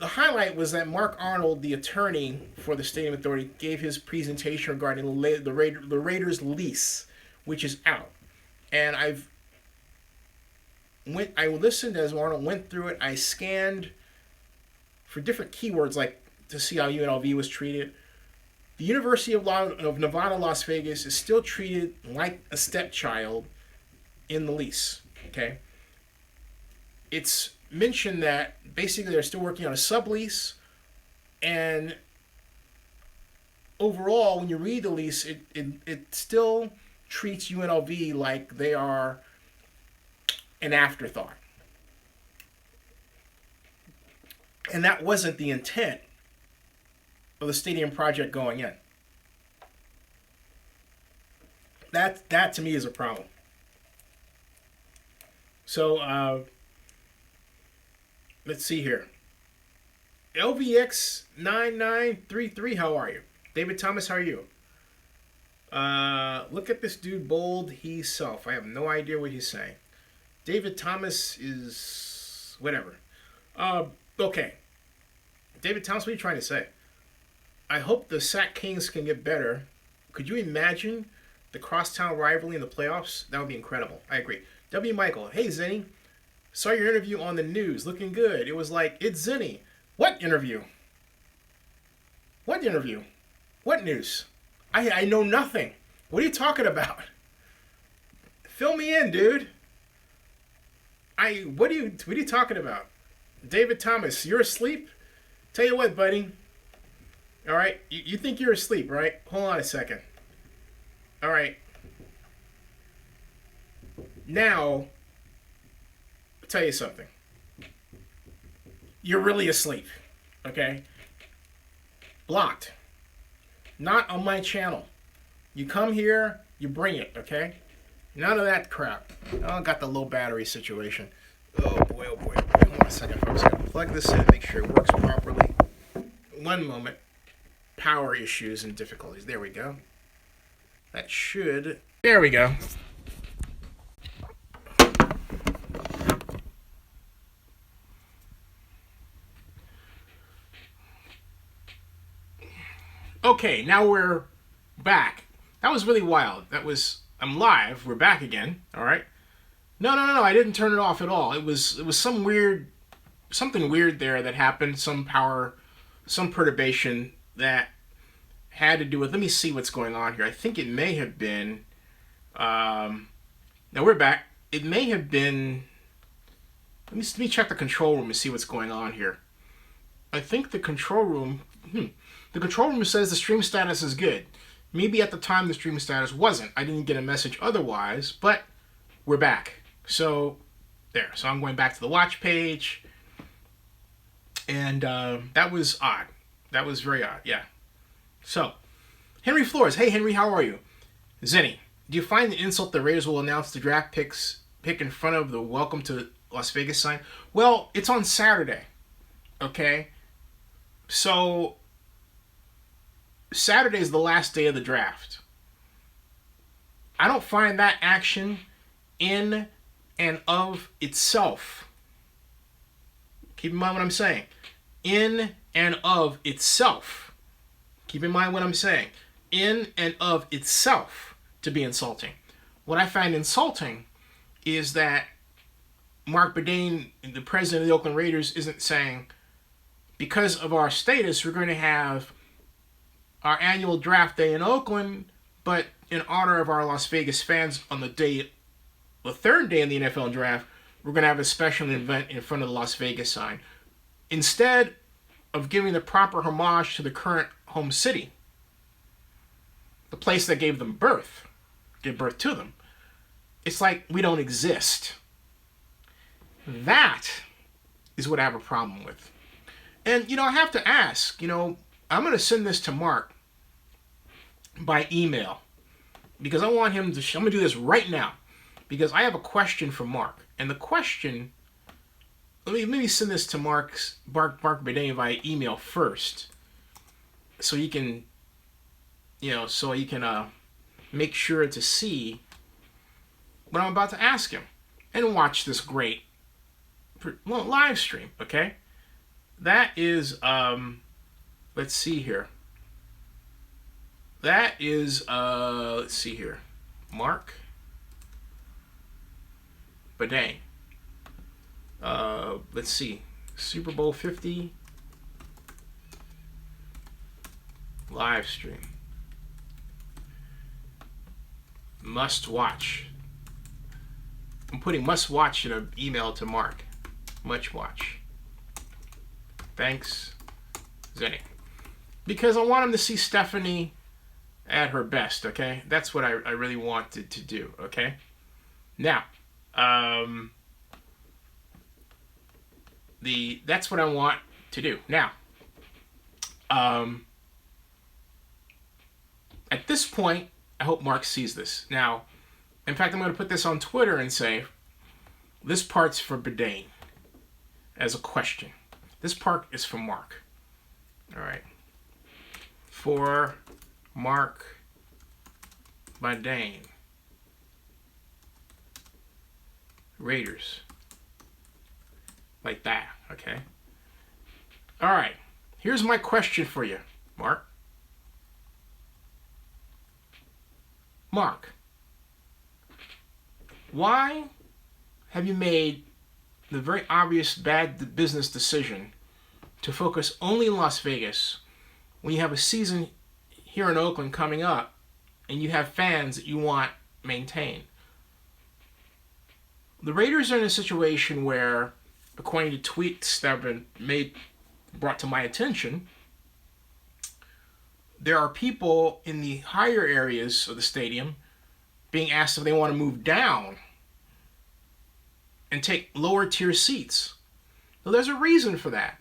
[SPEAKER 1] highlight was that Mark Arnold, the attorney for the Stadium Authority, gave his presentation regarding the Raiders lease, which is out. And I listened as Arnold went through it. I scanned for different keywords, like to see how UNLV was treated. The University of Nevada, Las Vegas is still treated like a stepchild in the lease. Okay, it's mentioned that basically they're still working on a sublease, and overall, when you read the lease, it still treats UNLV like they are an afterthought, and that wasn't the intent of the stadium project going in. That to me is a problem. So let's see here. LVX9933, how are you? David Thomas, how are you? Look at this dude, bold himself. I have no idea what he's saying. David Thomas is whatever. Okay. David Thomas, what are you trying to say? I hope the Sac Kings can get better. Could you imagine the crosstown rivalry in the playoffs? That would be incredible. I agree. W. Michael, hey Zennie, saw your interview on the news. Looking good. It was like, it's Zennie. What interview? What interview? What news? I know nothing. What are you talking about? Fill me in, dude. What are you talking about? David Thomas, you're asleep? Tell you what, buddy. All right, you think you're asleep, right? Hold on a second. All right. Now, I'll tell you something. You're really asleep, okay? Blocked. Not on my channel. You come here, you bring it, okay? None of that crap. Oh, got the low battery situation. Oh boy, oh boy. Hold on a second, folks. I gotta plug this in, make sure it works properly. One moment. Power issues and difficulties. There we go. That should... There we go. Okay, now we're back. That was really wild. I'm live. We're back again. All right. No. I didn't turn it off at all. It was something weird there that happened. Some perturbation that had to do with. Let me see what's going on here. I think it may have been. Now we're back. It may have been. Let me check the control room and see what's going on here. I think the control room. The control room says the stream status is good. Maybe at the time the stream status wasn't. I didn't get a message otherwise, but we're back. So, there. So I'm going back to the watch page. And that was odd. That was very odd, yeah. So, Henry Flores. Hey, Henry, how are you? Zennie, do you find the insult the Raiders will announce the draft pick in front of the welcome to Las Vegas sign? Well, it's on Saturday. Okay? So... Saturday is the last day of the draft. I don't find that action in and of itself. Keep in mind what I'm saying. In and of itself. Keep in mind what I'm saying. In and of itself to be insulting. What I find insulting is that Mark Bedane, the president of the Oakland Raiders, isn't saying, because of our status, we're going to have our annual draft day in Oakland, but in honor of our Las Vegas fans on the third day in the NFL draft, we're going to have a special event in front of the Las Vegas sign. Instead of giving the proper homage to the current home city, the place that gave them birth, gave birth to them, it's like we don't exist. That is what I have a problem with. And, I have to ask, I'm going to send this to Mark by email because I want him to. I'm going to do this right now because I have a question for Mark. And the question, let me send this to Mark Bedane via email first, so he can, make sure to see what I'm about to ask him and watch this great live stream. Okay, that is let's see here. That is, let's see here. Mark Bedane. Let's see. Super Bowl 50 live stream. Must watch. I'm putting must watch in an email to Mark. Much watch. Thanks, Zennie. Because I want him to see Stephanie at her best, okay? That's what I really wanted to do, okay? Now, that's what I want to do. Now, at this point, I hope Mark sees this. Now, in fact, I'm going to put this on Twitter and say, this part's for Bedane as a question. This part is for Mark. All right. For Mark Bedane. Raiders. Like that, okay? All right. Here's my question for you, Mark. Mark, why have you made the very obvious bad business decision to focus only in Las Vegas when you have a season here in Oakland coming up and you have fans that you want maintained? The Raiders are in a situation where, according to tweets that have been brought to my attention, there are people in the higher areas of the stadium being asked if they want to move down and take lower tier seats. Well, there's a reason for that.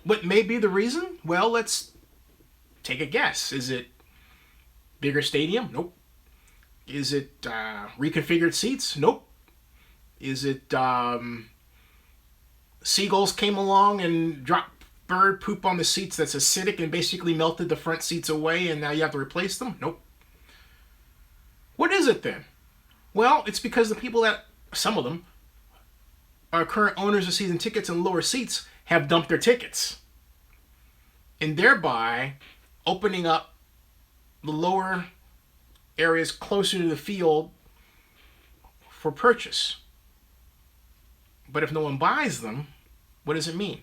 [SPEAKER 1] What may be the reason? Well, let's take a guess. Is it bigger stadium? Nope. Is it reconfigured seats? Nope. Is it seagulls came along and dropped bird poop on the seats that's acidic and basically melted the front seats away and now you have to replace them? Nope. What is it then? Well, it's because the people that, some of them, are current owners of season tickets and lower seats have dumped their tickets. And thereby opening up the lower areas closer to the field for purchase. But if no one buys them, what does it mean?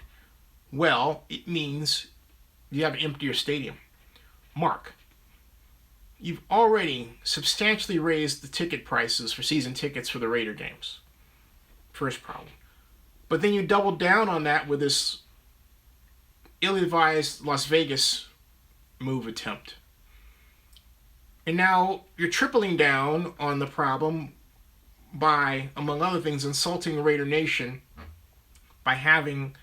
[SPEAKER 1] Well, it means you have an emptier stadium. Mark, you've already substantially raised the ticket prices for season tickets for the Raider games. First problem. But then you doubled down on that with this ill-advised Las Vegas move attempt. And now you're tripling down on the problem by, among other things, insulting Raider Nation by having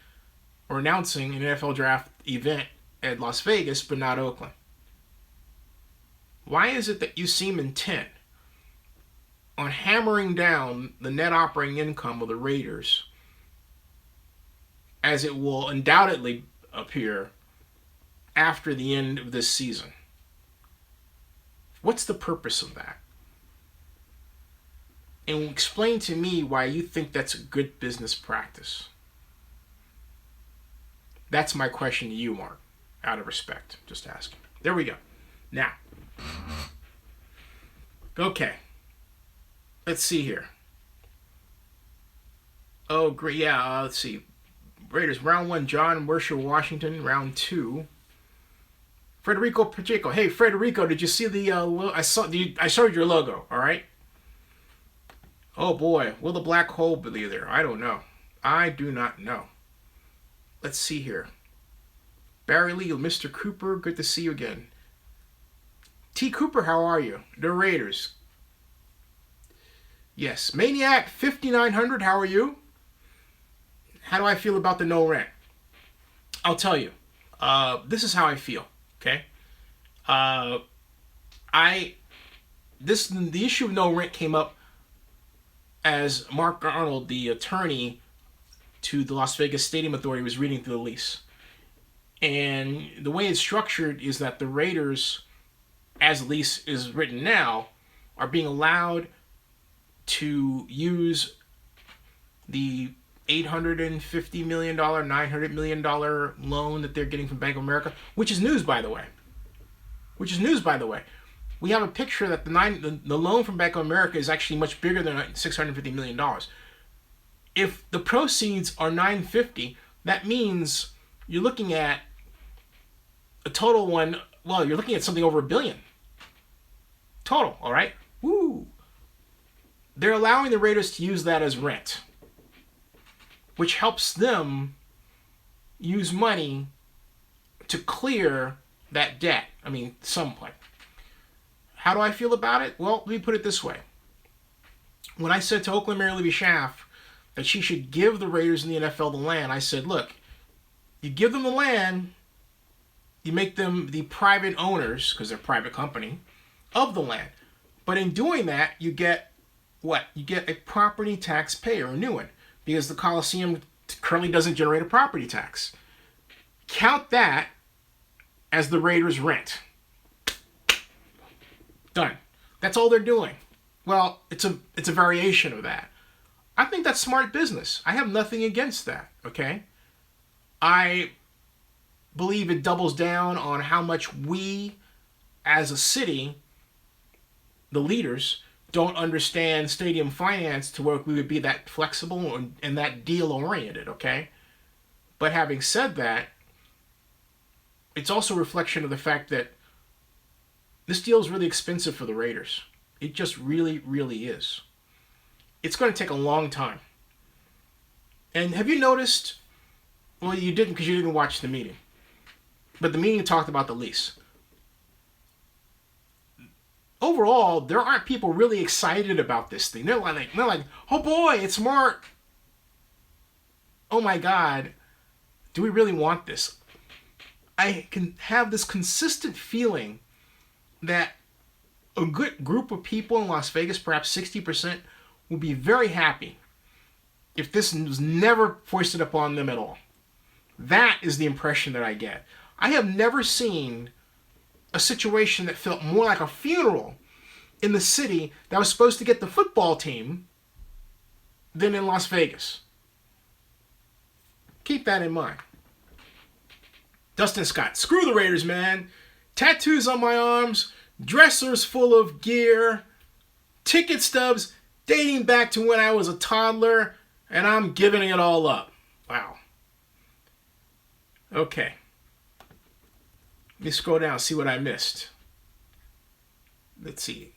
[SPEAKER 1] or announcing an NFL draft event at Las Vegas, but not Oakland. Why is it that you seem intent on hammering down the net operating income of the Raiders, as it will undoubtedly appear after the end of this season? What's the purpose of that? And explain to me why you think that's a good business practice. That's my question to you, Mark. Out of respect. Just asking. There we go. Now. Okay. Let's see here. Oh, great. Yeah, let's see. Raiders, round 1, John Wersher, Washington. Round 2, Federico Pacheco. Hey, Federico, did you see the I showed your logo, all right? Oh, boy. Will the black hole be there? I don't know. I do not know. Let's see here. Barry Lee, Mr. Cooper, good to see you again. T. Cooper, how are you? The Raiders. Yes. Maniac 5900, how are you? How do I feel about the no rent? I'll tell you. This is how I feel. Okay. The issue of no rent came up as Mark Arnold, the attorney to the Las Vegas Stadium Authority, was reading through the lease. And the way it's structured is that the Raiders, as the lease is written now, are being allowed to use the $850 million, $900 million loan that they're getting from Bank of America, which is news, by the way. We have a picture that the loan from Bank of America is actually much bigger than $650 million. If the proceeds are $950, that means you're looking at a total one, well, you're looking at something over $1 billion. Total, all right? Woo! They're allowing the Raiders to use that as rent, which helps them use money to clear that debt. I mean, somewhat. How do I feel about it? Well, let me put it this way. When I said to Oakland Mayor Libby Schaaf that she should give the Raiders in the NFL the land, I said, look, you give them the land, you make them the private owners, because they're a private company, of the land. But in doing that, you get what? You get a property tax payer, a new one, because the Coliseum currently doesn't generate a property tax. Count that as the Raiders' rent. Done. That's all they're doing. Well, it's a variation of that. I think that's smart business. I have nothing against that, okay? I believe it doubles down on how much we, as a city, the leaders, don't understand stadium finance to where we would be that flexible and that deal-oriented, okay? But having said that, it's also a reflection of the fact that this deal is really expensive for the Raiders. It just really, really is. It's going to take a long time. And have you noticed? Well, you didn't because you didn't watch the meeting. But the meeting talked about the lease. Overall, there aren't people really excited about this thing. They're like, oh boy, it's more. Oh my God, do we really want this? I can have this consistent feeling that a good group of people in Las Vegas, perhaps 60%, will be very happy if this was never foisted upon them at all. That is the impression that I get. I have never seen a situation that felt more like a funeral in the city that was supposed to get the football team than in Las Vegas. Keep that in mind. Dustin Scott, screw the Raiders, man. Tattoos on my arms, dressers full of gear, ticket stubs dating back to when I was a toddler, and I'm giving it all up. Wow. Okay. Let me scroll down and see what I missed. Let's see.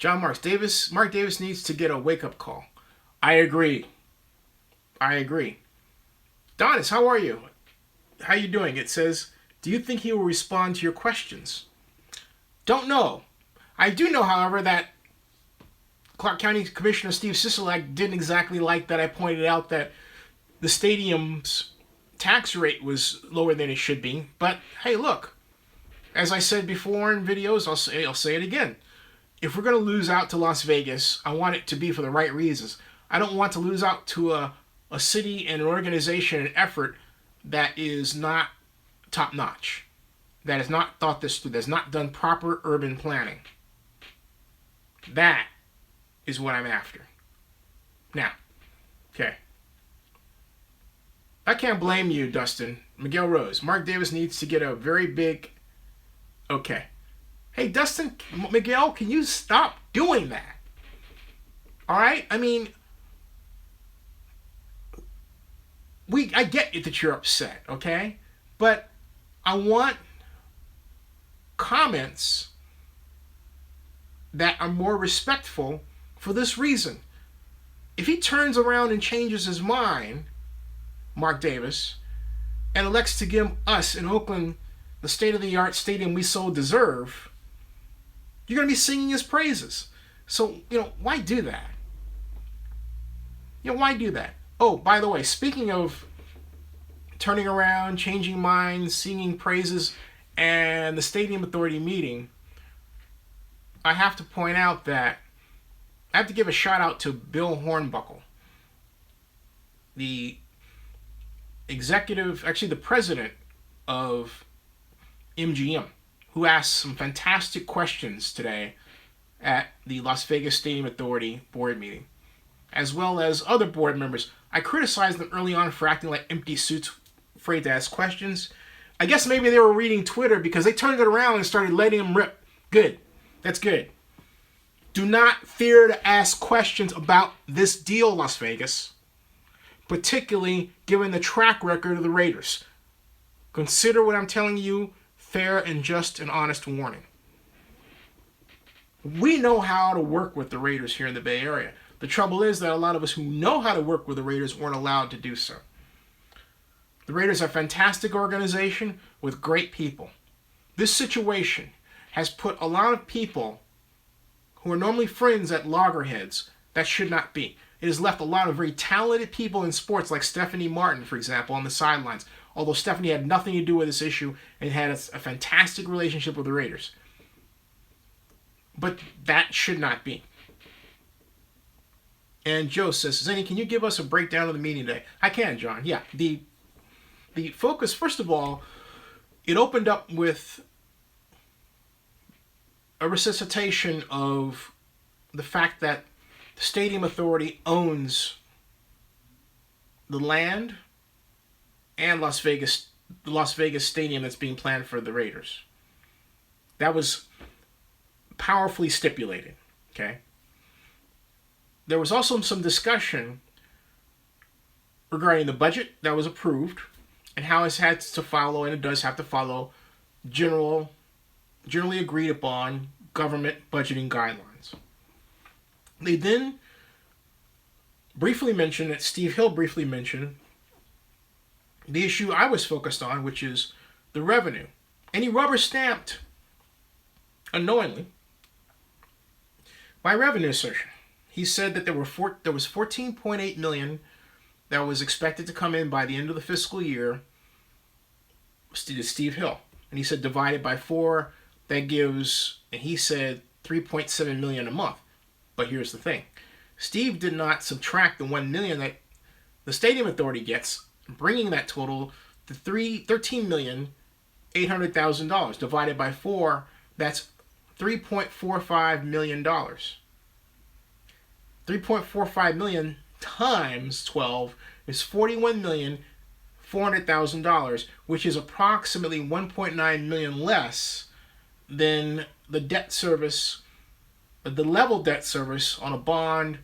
[SPEAKER 1] Mark Davis needs to get a wake-up call. I agree. Donis, how are you? How you doing? It says, do you think he will respond to your questions? Don't know. I do know, however, that Clark County Commissioner Steve Sisolak didn't exactly like that I pointed out that the stadium's tax rate was lower than it should be. But hey, look, as I said before in videos, I'll say it again. If we're going to lose out to Las Vegas, I want it to be for the right reasons. I don't want to lose out to a city and an organization and effort that is not top-notch, that has not thought this through, that has not done proper urban planning. That is what I'm after. Now, okay. I can't blame you, Dustin. Miguel Rose. Mark Davis needs to get a very big... Okay. Hey, Dustin, Miguel, can you stop doing that? All right? I mean, I get it that you're upset, okay? But I want comments that are more respectful for this reason. If he turns around and changes his mind, Mark Davis, and elects to give us in Oakland the state-of-the-art stadium we so deserve, you're going to be singing his praises. So, why do that? Why do that? Oh, by the way, speaking of turning around, changing minds, singing praises, and the Stadium Authority meeting, I have to point out that I have to give a shout out to Bill Hornbuckle, the the president of MGM, who asked some fantastic questions today at the Las Vegas Stadium Authority board meeting, as well as other board members. I criticized them early on for acting like empty suits, afraid to ask questions. I guess maybe they were reading Twitter because they turned it around and started letting them rip. Good. That's good. Do not fear to ask questions about this deal, Las Vegas, particularly given the track record of the Raiders. Consider what I'm telling you fair and just and honest warning. We know how to work with the Raiders here in the Bay Area. The trouble is that a lot of us who know how to work with the Raiders weren't allowed to do so. The Raiders are a fantastic organization with great people. This situation has put a lot of people who are normally friends at loggerheads that should not be. It has left a lot of very talented people in sports, like Stephanie Martin, for example, on the sidelines. Although Stephanie had nothing to do with this issue and had a fantastic relationship with the Raiders. But that should not be. And Joe says, Zennie, can you give us a breakdown of the meeting today? I can, John. Yeah. The focus, first of all, it opened up with a resuscitation of the fact that the Stadium Authority owns the land and the Las Vegas Stadium that's being planned for the Raiders. That was powerfully stipulated. Okay. There was also some discussion regarding the budget that was approved and how it had to follow, and it does have to follow, generally agreed upon government budgeting guidelines. They then briefly mentioned, that Steve Hill briefly mentioned, the issue I was focused on, which is the revenue. And he rubber stamped, unknowingly, my revenue assertion. He said that there was $14.8 million that was expected to come in by the end of the fiscal year. Steve Hill, and he said divided by 4, that gives, and he said $3.7 million a month. But here's the thing: Steve did not subtract the $1 million that the Stadium Authority gets, bringing that total to $13,800,000 divided by 4. That's $3.45 million. $3.45 million times 12 is $41,400,000, which is approximately $1.9 million less than the debt service, the level debt service on a bond,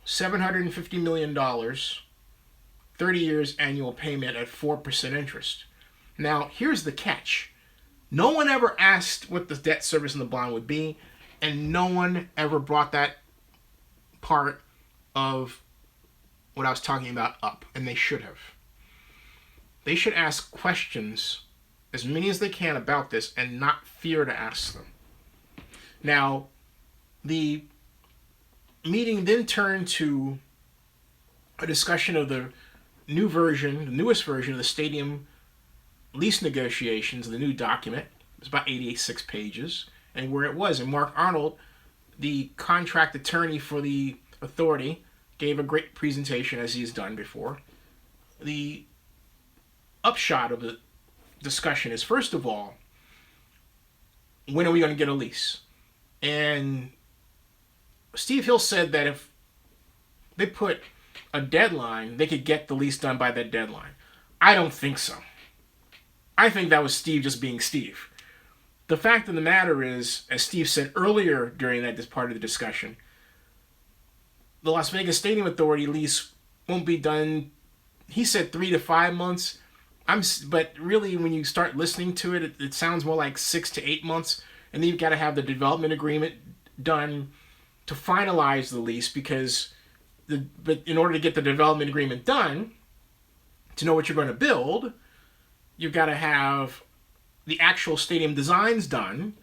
[SPEAKER 1] $750 million, 30 years annual payment at 4% interest. Now, here's the catch. No one ever asked what the debt service in the bond would be, and no one ever brought that part of what I was talking about up, and they should have. They should ask questions, as many as they can, about this, and not fear to ask them. Now, the meeting then turned to a discussion of the newest version of the stadium lease negotiations, the new document. It was about 86 pages, and where it was. And Mark Arnold, the contract attorney for the authority, gave a great presentation, as he's done before. The upshot of the discussion is, first of all, when are we going to get a lease? And Steve Hill said that if they put a deadline, they could get the lease done by that deadline. I don't think so. I think that was Steve just being Steve. The fact of the matter is, as Steve said earlier during this part of the discussion, the Las Vegas Stadium Authority lease won't be done, he said 3 to 5 months. But really, when you start listening to it, it sounds more like 6 to 8 months. And then you've got to have the development agreement done to finalize the lease, because but in order to get the development agreement done, to know what you're going to build, you've got to have the actual stadium designs done.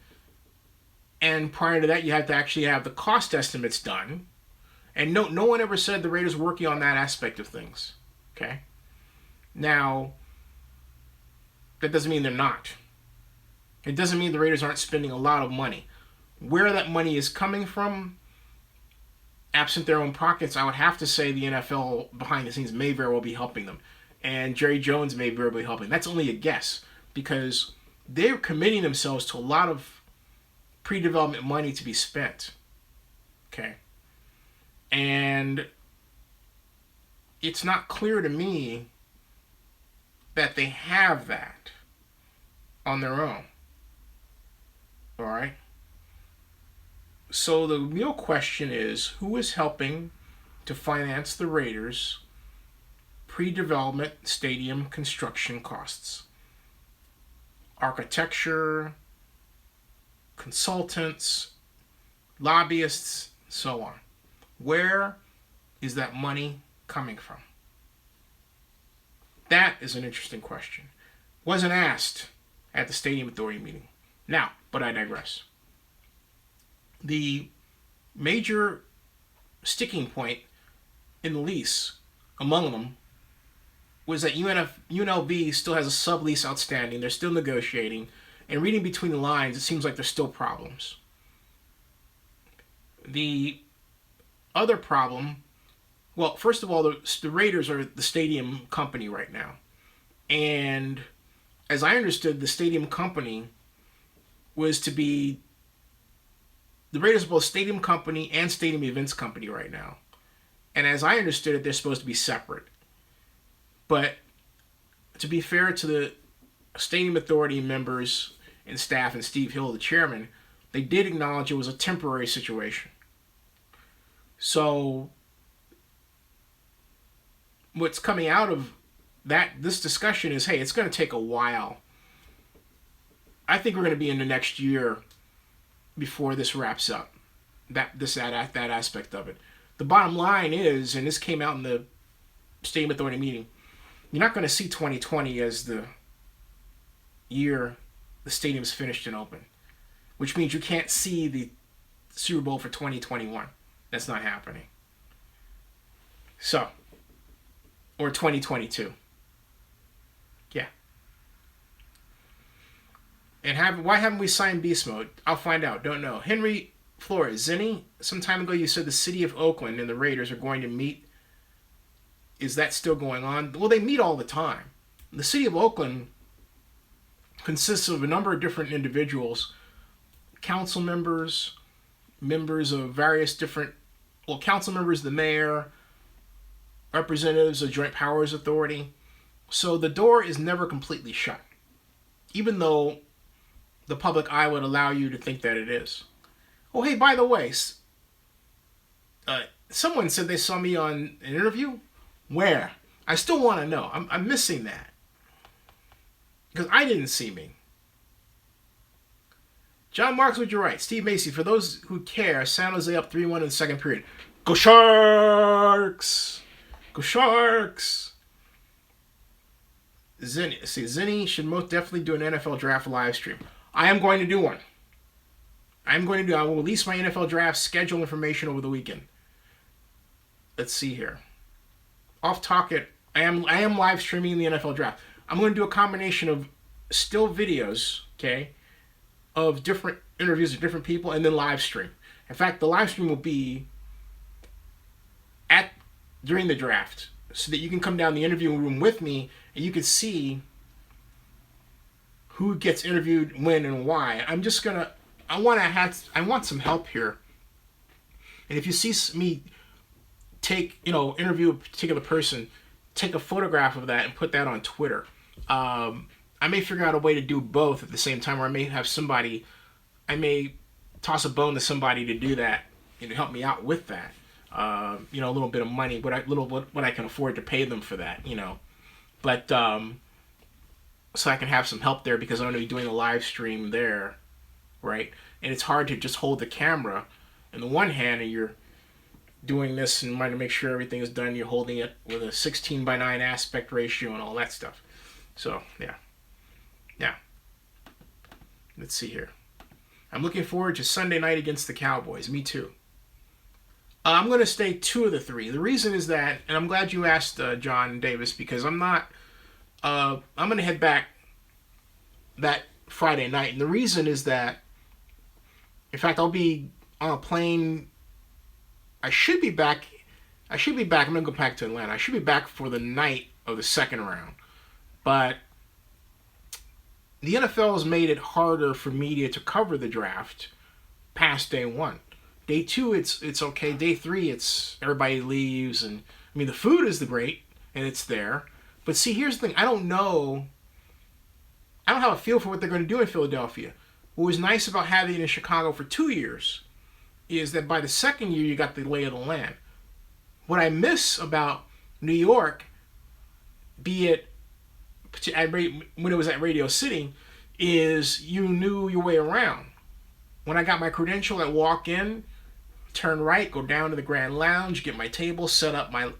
[SPEAKER 1] And prior to that, you have to actually have the cost estimates done. And no one ever said the Raiders were working on that aspect of things. Okay? Now, that doesn't mean they're not. It doesn't mean the Raiders aren't spending a lot of money. Where that money is coming from, absent their own pockets, I would have to say the NFL behind the scenes may very well be helping them. And Jerry Jones may very well be helping. That's only a guess, because they're committing themselves to a lot of pre-development money to be spent. Okay? And it's not clear to me that they have that on their own. All right? So the real question is, who is helping to finance the Raiders' pre-development stadium construction costs? Architecture, consultants, lobbyists, so on. Where is that money coming from? That is an interesting question. Wasn't asked at the Stadium Authority meeting. Now, but I digress. The major sticking point in the lease, among them, was that UNLV still has a sublease outstanding. They're still negotiating. And reading between the lines, it seems like there's still problems. The other problem, well, first of all, the Raiders are the stadium company right now. And as I understood, the stadium company was to be, the Raiders are both stadium company and stadium events company right now. And as I understood it, they're supposed to be separate. But to be fair to the stadium authority members and staff and Steve Hill, the chairman, they did acknowledge it was a temporary situation. So what's coming out of this discussion is, hey, it's going to take a while. I think we're going to be in the next year before this wraps up. That aspect of it. The bottom line is, and this came out in the Stadium Authority meeting, you're not going to see 2020 as the year the stadium's finished and open, which means you can't see the Super Bowl for 2021. That's not happening. So, or 2022. Yeah. And why haven't we signed Beast Mode? I'll find out. Don't know. Henry Flores, Zennie, some time ago you said the city of Oakland and the Raiders are going to meet. Is that still going on? Well, they meet all the time. The city of Oakland consists of a number of different individuals, council members, members of various different, well, council members, the mayor, representatives of Joint Powers Authority. So the door is never completely shut, even though the public eye would allow you to think that it is. Oh, hey, by the way, someone said they saw me on an interview. Where? I still want to know. I'm missing that. Because I didn't see me. John Marks, would you right? Steve Macy, for those who care, San Jose up 3-1 in the second period. Go Sharks! Go Sharks! Zennie should most definitely do an NFL draft live stream. I am going to do one. I will release my NFL draft schedule information over the weekend. Let's see here. Off target, I am live streaming the NFL draft. I'm going to do a combination of still videos, okay, of different interviews with different people, and then live stream. In fact, the live stream will be during the draft, so that you can come down the interview room with me and you can see who gets interviewed, when, and why. I want some help here. And if you see me interview a particular person, take a photograph of that and put that on Twitter. I may figure out a way to do both at the same time, or I may toss a bone to somebody to do that and to help me out with that. A little bit of money, what I can afford to pay them for that, But so I can have some help there, because I'm going to be doing a live stream there, right? And it's hard to just hold the camera in the one hand and you're doing this and trying to make sure everything is done. You're holding it with a 16:9 aspect ratio and all that stuff. So, yeah. Let's see here. I'm looking forward to Sunday night against the Cowboys. Me too. I'm going to stay 2 of the 3. The reason is that, and I'm glad you asked, John Davis, because I'm going to head back that Friday night. And the reason is that, in fact, I'll be on a plane. I should be back. I'm going to go back to Atlanta. I should be back for the night of the second round. But the NFL has made it harder for media to cover the draft past day 1. Day 2, it's okay. Day 3, it's everybody leaves. And I mean, the food is great, and it's there. But see, here's the thing. I don't have a feel for what they're going to do in Philadelphia. What was nice about having it in Chicago for 2 years is that by the second year, you got the lay of the land. What I miss about New York, be it when it was at Radio City, is you knew your way around. When I got my credential, I walk in, turn right, go down to the Grand Lounge, get my table, set up my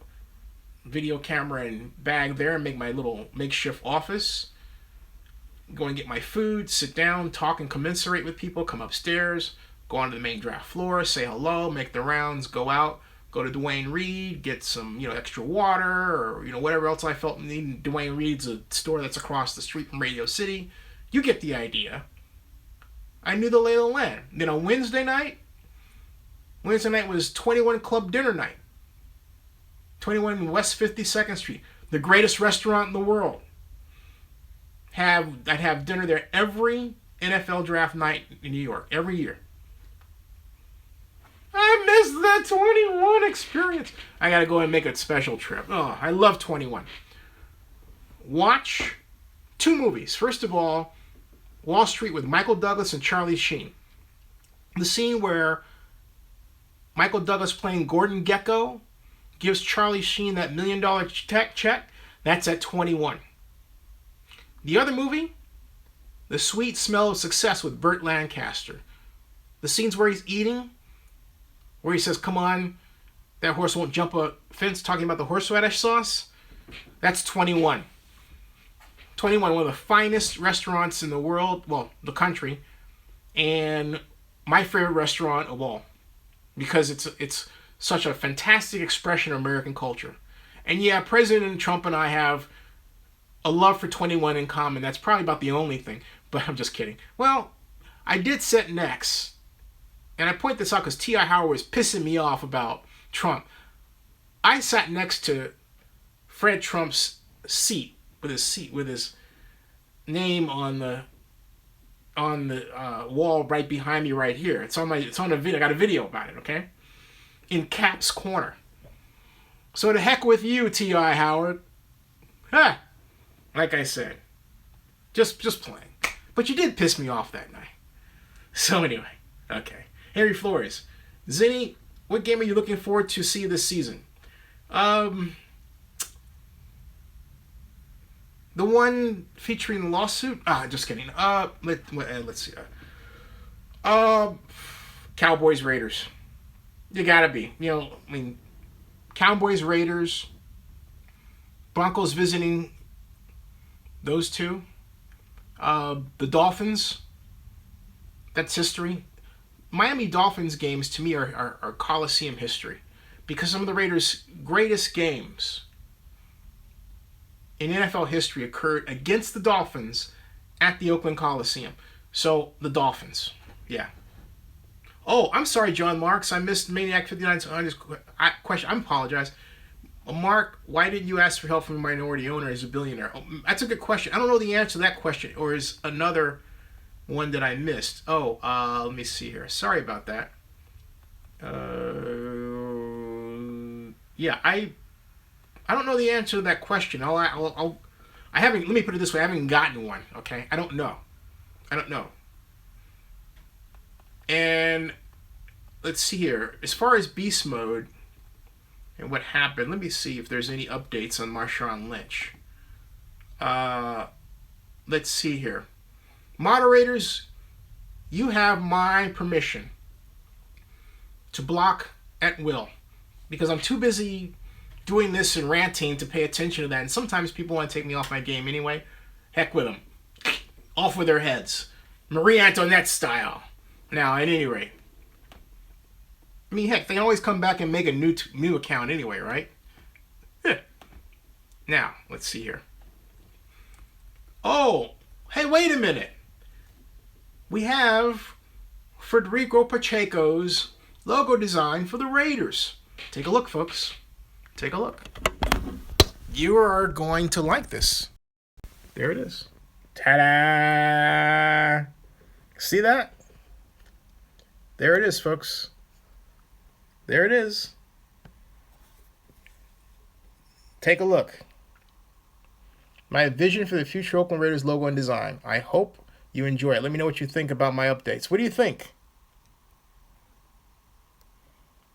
[SPEAKER 1] video camera and bag there, and make my little makeshift office. Go and get my food, sit down, talk and commensurate with people, come upstairs, go onto the main draft floor, say hello, make the rounds, go out, go to Dwayne Reed, get some, extra water, or, whatever else I felt needed. Dwayne Reed's a store that's across the street from Radio City. You get the idea. I knew the lay of the land. Then on Wednesday night, Wednesday night was 21 Club Dinner Night. 21 West 52nd Street. The greatest restaurant in the world. I'd have dinner there every NFL draft night in New York. Every year. I missed that 21 experience. I gotta go and make a special trip. Oh, I love 21. Watch 2 movies. First of all, Wall Street with Michael Douglas and Charlie Sheen. The scene where Michael Douglas playing Gordon Gekko gives Charlie Sheen that $1 million check, that's at 21. The other movie, The Sweet Smell of Success with Burt Lancaster. The scenes where he's eating, where he says, come on, that horse won't jump a fence, talking about the horseradish sauce, that's 21. 21, one of the finest restaurants in the world, well, the country, and my favorite restaurant of all, because it's such a fantastic expression of American culture. And yeah, President Trump and I have a love for 21 in common. That's probably about the only thing, but I'm just kidding. Well, I did sit next, and I point this out because T.I. Howard was pissing me off about Trump. I sat next to Fred Trump's seat with his name on the wall right behind me right here. It's on a video. I got a video about it, okay? In Cap's corner. So to heck with you, T.I. Howard. Ha! Like I said. Just playing. But you did piss me off that night. So anyway, okay. Harry Flores. Zennie, what game are you looking forward to see this season? The one featuring the lawsuit? Just kidding. Let's see. Cowboys Raiders. You gotta be. Cowboys Raiders. Broncos visiting those two. The Dolphins. That's history. Miami Dolphins games to me are Coliseum history. Because some of the Raiders' greatest games in NFL history occurred against the Dolphins at the Oakland Coliseum. So, the Dolphins. Yeah. Oh, I'm sorry, John Marks. I missed Maniac 59's question. I apologize. Mark, why did you ask for help from a minority owner as a billionaire? Oh, that's a good question. I don't know the answer to that question, or is another one that I missed. Let me see here. Sorry about that. Yeah, I don't know the answer to that question. I haven't. Let me put it this way: I haven't gotten one. Okay, I don't know. And let's see here. As far as beast mode and what happened, let me see if there's any updates on Marshawn Lynch. Let's see here. Moderators, you have my permission to block at will because I'm too busy doing this and ranting to pay attention to that. And sometimes people want to take me off my game anyway. Heck with them. Off with their heads. Marie Antoinette style. Now, at any rate. I mean, heck, they always come back and make a new account anyway, right? Now, let's see here. Oh, hey, wait a minute. We have Federico Pacheco's logo design for the Raiders. Take a look, folks. Take a look. You are going to like this. There it is. Ta-da! See that? There it is, folks. There it is. Take a look. My vision for the future Oakland Raiders logo and design. I hope you enjoy it. Let me know what you think about my updates. What do you think?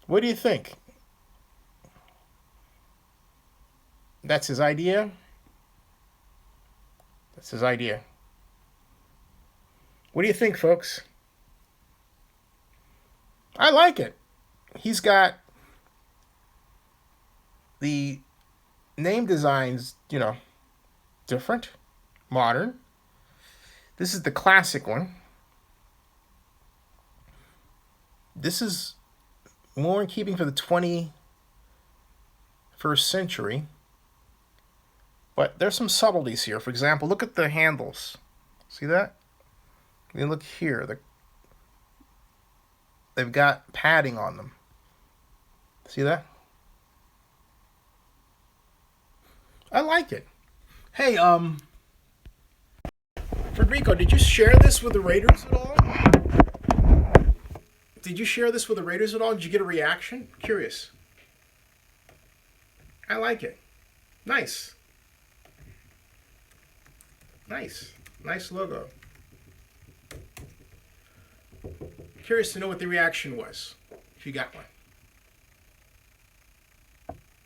[SPEAKER 1] What do you think? That's his idea. That's his idea. What do you think, folks? I like it. He's got the name designs, different, modern. This is the classic one. This is more in keeping for the 21st century. But there's some subtleties here. For example, look at the handles. See that? I mean, look here. They've got padding on them. See that? I like it. Hey, Federico, did you share this with the Raiders at all? Did you share this with the Raiders at all? Did you get a reaction? Curious. I like it. Nice. Nice. Nice logo. Curious to know what the reaction was, if you got one.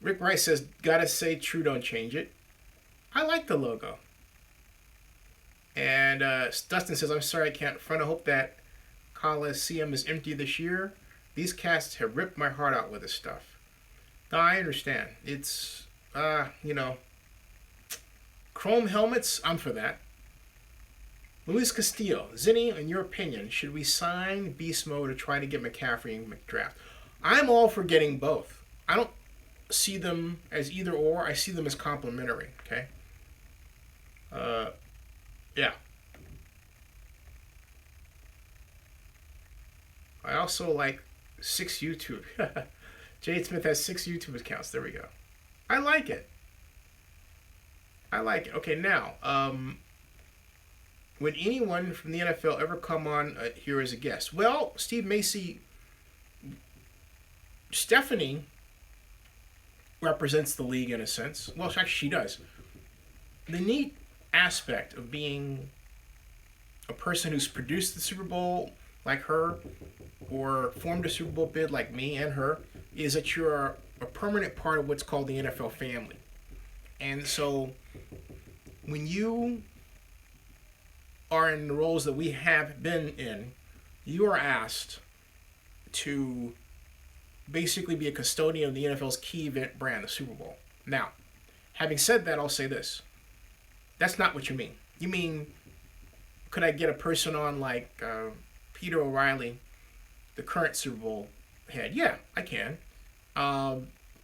[SPEAKER 1] Rick Rice says, gotta say true, don't change it. I like the logo. And Dustin says, I'm sorry I can't front. I hope that Coliseum is empty this year. These casts have ripped my heart out with this stuff. No, I understand. It's, chrome helmets, I'm for that. Luis Castillo, Zennie, in your opinion, should we sign Beast Mode to try to get McCaffrey and McDraft? I'm all for getting both. I don't see them as either or. I see them as complementary, okay? Yeah. I also like 6 YouTube. Jade Smith has 6 YouTube accounts. There we go. I like it. I like it. Okay, now, would anyone from the NFL ever come on here as a guest? Well, Steve Macy, Stephanie represents the league in a sense. Well, actually, she does. The neat aspect of being a person who's produced the Super Bowl like her or formed a Super Bowl bid like me and her is that you're a permanent part of what's called the NFL family. And so when you are in the roles that we have been in, you are asked to basically be a custodian of the NFL's key event brand, the Super Bowl. Now, having said that, I'll say this. That's not what you mean. You mean, could I get a person on like Peter O'Reilly, the current Super Bowl head? Yeah, I can.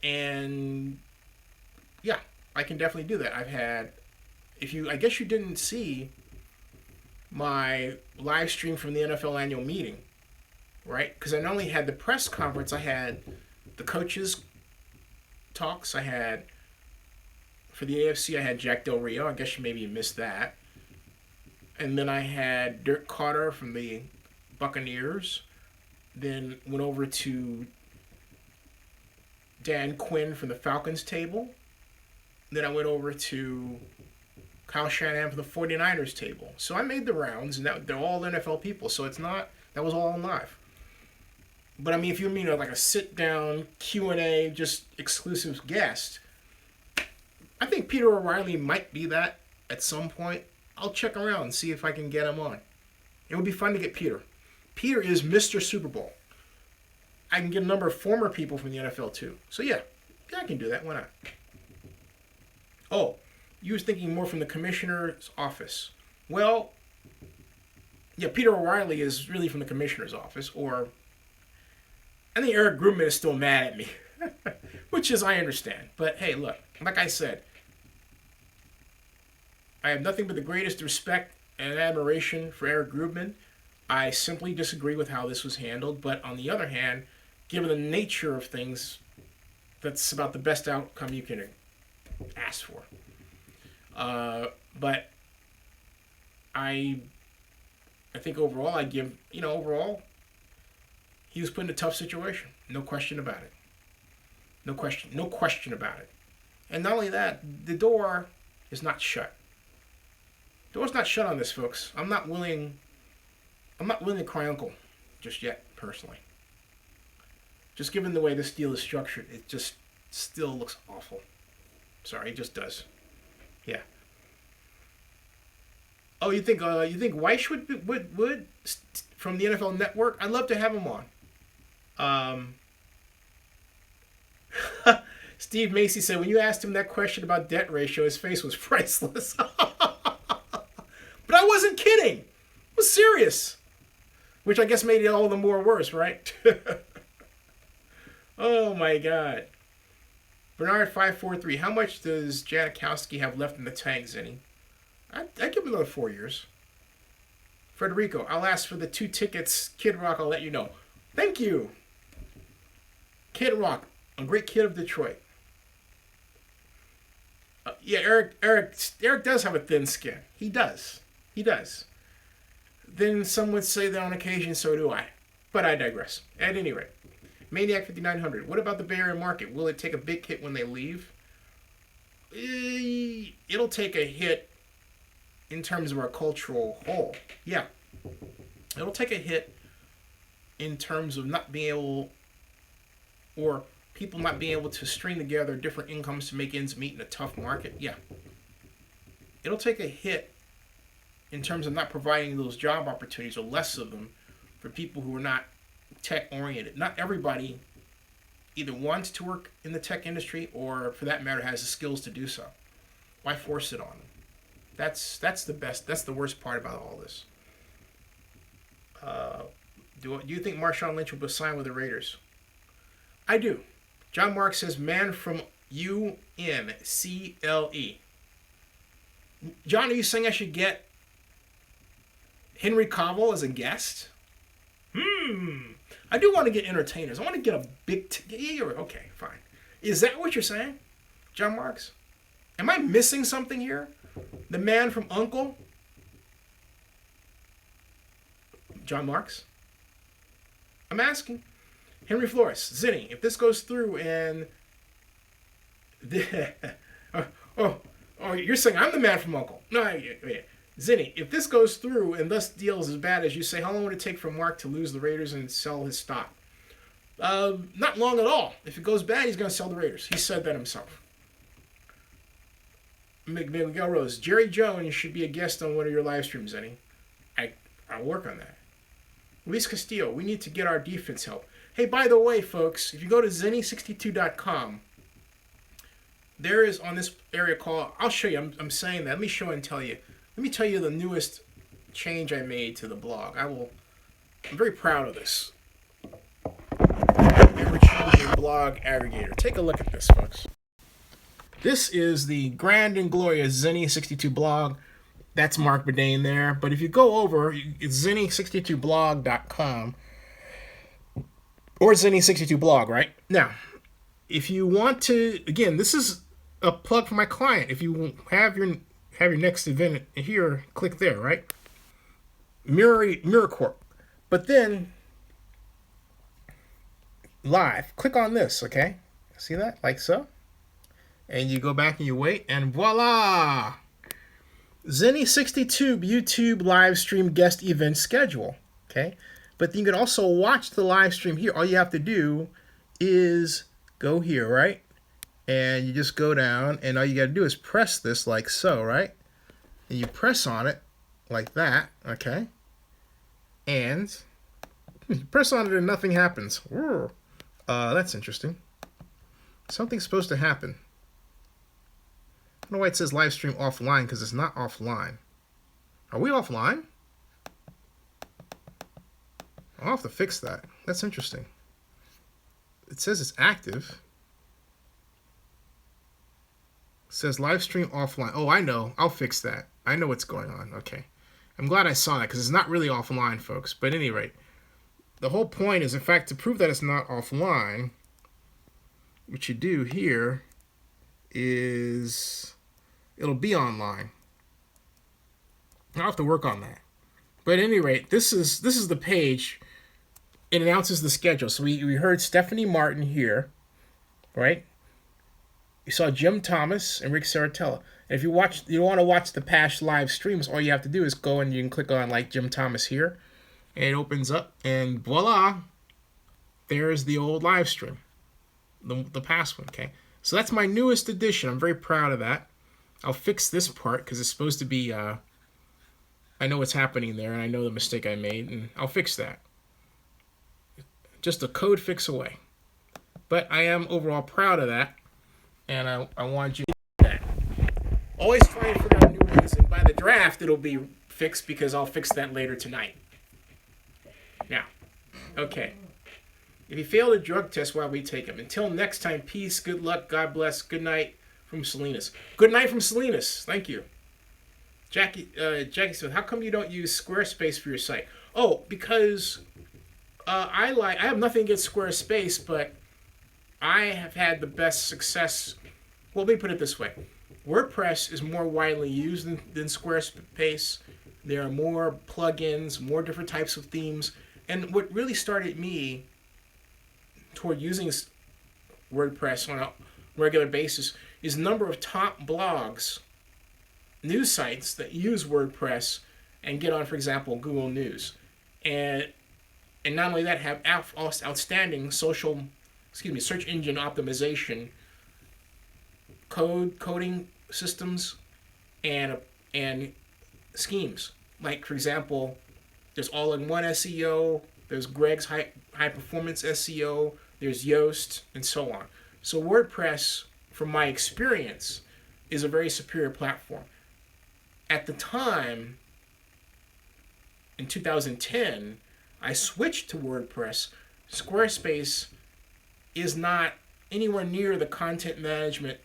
[SPEAKER 1] And yeah, I can definitely do that. I've had, I guess you didn't see my live stream from the NFL annual meeting, right? Because I not only had the press conference, I had the coaches talks. I had, for the AFC, I had Jack Del Rio. I guess maybe you missed that. And then I had Dirk Carter from the Buccaneers. Then went over to Dan Quinn from the Falcons table. Then I went over to Kyle Shanahan from the 49ers table. So I made the rounds, and they're all NFL people. So it's not, that was all on live. But I mean, if you mean like a sit-down Q&A, just exclusive guest, I think Peter O'Reilly might be that at some point. I'll check around and see if I can get him on. It would be fun to get Peter. Peter is Mr. Super Bowl. I can get a number of former people from the NFL too. So yeah, I can do that. Why not? Oh, you was thinking more from the commissioner's office. Well, yeah, Peter O'Reilly is really from the commissioner's office, or I think Eric Grubman is still mad at me, which is I understand. But hey, look, like I said, I have nothing but the greatest respect and admiration for Eric Grubman. I simply disagree with how this was handled. But on the other hand, given the nature of things, that's about the best outcome you can ask for. But I think overall, overall, he was put in a tough situation. No question about it. No question about it. And not only that, the door is not shut. The door's not shut on this, folks. I'm not willing to cry uncle just yet, personally. Just given the way this deal is structured, it just still looks awful. Sorry, it just does. Yeah. Oh, you think Weish would from the NFL Network? I'd love to have him on. Steve Macy said when you asked him that question about debt ratio, his face was priceless. But I wasn't kidding. I was serious. Which I guess made it all the more worse, right? Oh my God. Bernard543, how much does Janikowski have left in the tank, Zennie? I'd give him another 4 years. Federico, I'll ask for the 2 tickets. Kid Rock, I'll let you know. Thank you. Kid Rock, a great kid of Detroit. Yeah, Eric does have a thin skin. He does. Then some would say that on occasion, so do I. But I digress. At any rate, Maniac 5900. What about the Bay Area market? Will it take a big hit when they leave? It'll take a hit in terms of our cultural whole. Yeah. It'll take a hit in terms of not being able, or people not being able to string together different incomes to make ends meet in a tough market. Yeah. It'll take a hit in terms of not providing those job opportunities, or less of them, for people who are not tech oriented. Not everybody either wants to work in the tech industry, or for that matter has the skills to do so. Why force it on them? That's the worst part about all this. Do you think Marshawn Lynch will be signed with the Raiders? I do. John Mark says, man from UNCLE. John, are you saying I should get Henry Cavill as a guest? I do want to get entertainers. I want to get a big... Okay, fine. Is that what you're saying, John Marks? Am I missing something here? The man from Uncle? John Marks? I'm asking. Henry Flores, Zennie, if this goes through and... you're saying I'm the man from Uncle. No, Zennie, if this goes through and thus deals as bad as you say, how long would it take for Mark to lose the Raiders and sell his stock? Not long at all. If it goes bad, he's going to sell the Raiders. He said that himself. Miguel Rose, Jerry Jones should be a guest on one of your live streams, Zennie. I'll work on that. Luis Castillo, we need to get our defense help. Hey, by the way, folks, if you go to Zennie62.com, there is on this area called, I'll show you, I'm saying that. Let me show and tell you. Let me tell you the newest change I made to the blog. I'm very proud of this. Ever-changing blog aggregator. Take a look at this, folks. This is the grand and glorious Zennie62 blog. That's Mark Bedane there. But if you go over, it's Zennie62blog.com or Zennie62 blog, right? Now, if you want to, again, this is a plug for my client. If you have your next event here, click there, right? Mirror Corp. But then, live, click on this, okay? See that? Like so. And you go back and you wait, and voila! Zennie62 YouTube live stream guest event schedule, okay? But you can also watch the live stream here. All you have to do is go here, right? And you just go down, and all you got to do is press this like so, right? And you press on it like that, okay? And you press on it and nothing happens. That's interesting. Something's supposed to happen. I don't know why it says live stream offline, because it's not offline. Are we offline? I'll have to fix that. That's interesting. It says it's active. It says live stream offline. Oh, I know. I'll fix that. I know what's going on. Okay. I'm glad I saw that, because it's not really offline, folks. But at any rate, the whole point is, in fact, to prove that it's not offline, what you do here is it'll be online. I'll have to work on that. But at any rate, this is the page. It announces the schedule. So we heard Stephanie Martin here, right? You saw Jim Thomas and Rick Saratella. And if you want to watch the past live streams, all you have to do is go and you can click on like Jim Thomas here, and it opens up, and voila, there's the old live stream, the past one. Okay, so that's my newest edition. I'm very proud of that. I'll fix this part because it's supposed to be. I know what's happening there, and I know the mistake I made, and I'll fix that. Just a code fix away. But I am overall proud of that, and I want you to do that. Always try and figure out new ways, and by the draft, it'll be fixed because I'll fix that later tonight. Now, okay. If you fail the drug test, why we take them? Until next time, peace, good luck, God bless, good night from Salinas. Good night from Salinas. Thank you. Jackie Smith, how come you don't use Squarespace for your site? Oh, because I have nothing against Squarespace, but I have had the best success. Well, let me put it this way: WordPress is more widely used than Squarespace. There are more plugins, more different types of themes, and what really started me toward using WordPress on a regular basis is the number of top blogs, news sites that use WordPress and get on, for example, Google News, and not only that, have outstanding search engine optimization, coding systems, and schemes. Like, for example, there's all-in-one SEO, there's Greg's high performance SEO, there's Yoast, and so on. So WordPress, from my experience, is a very superior platform. At the time, in 2010, I switched to WordPress. Squarespace is not anywhere near the content management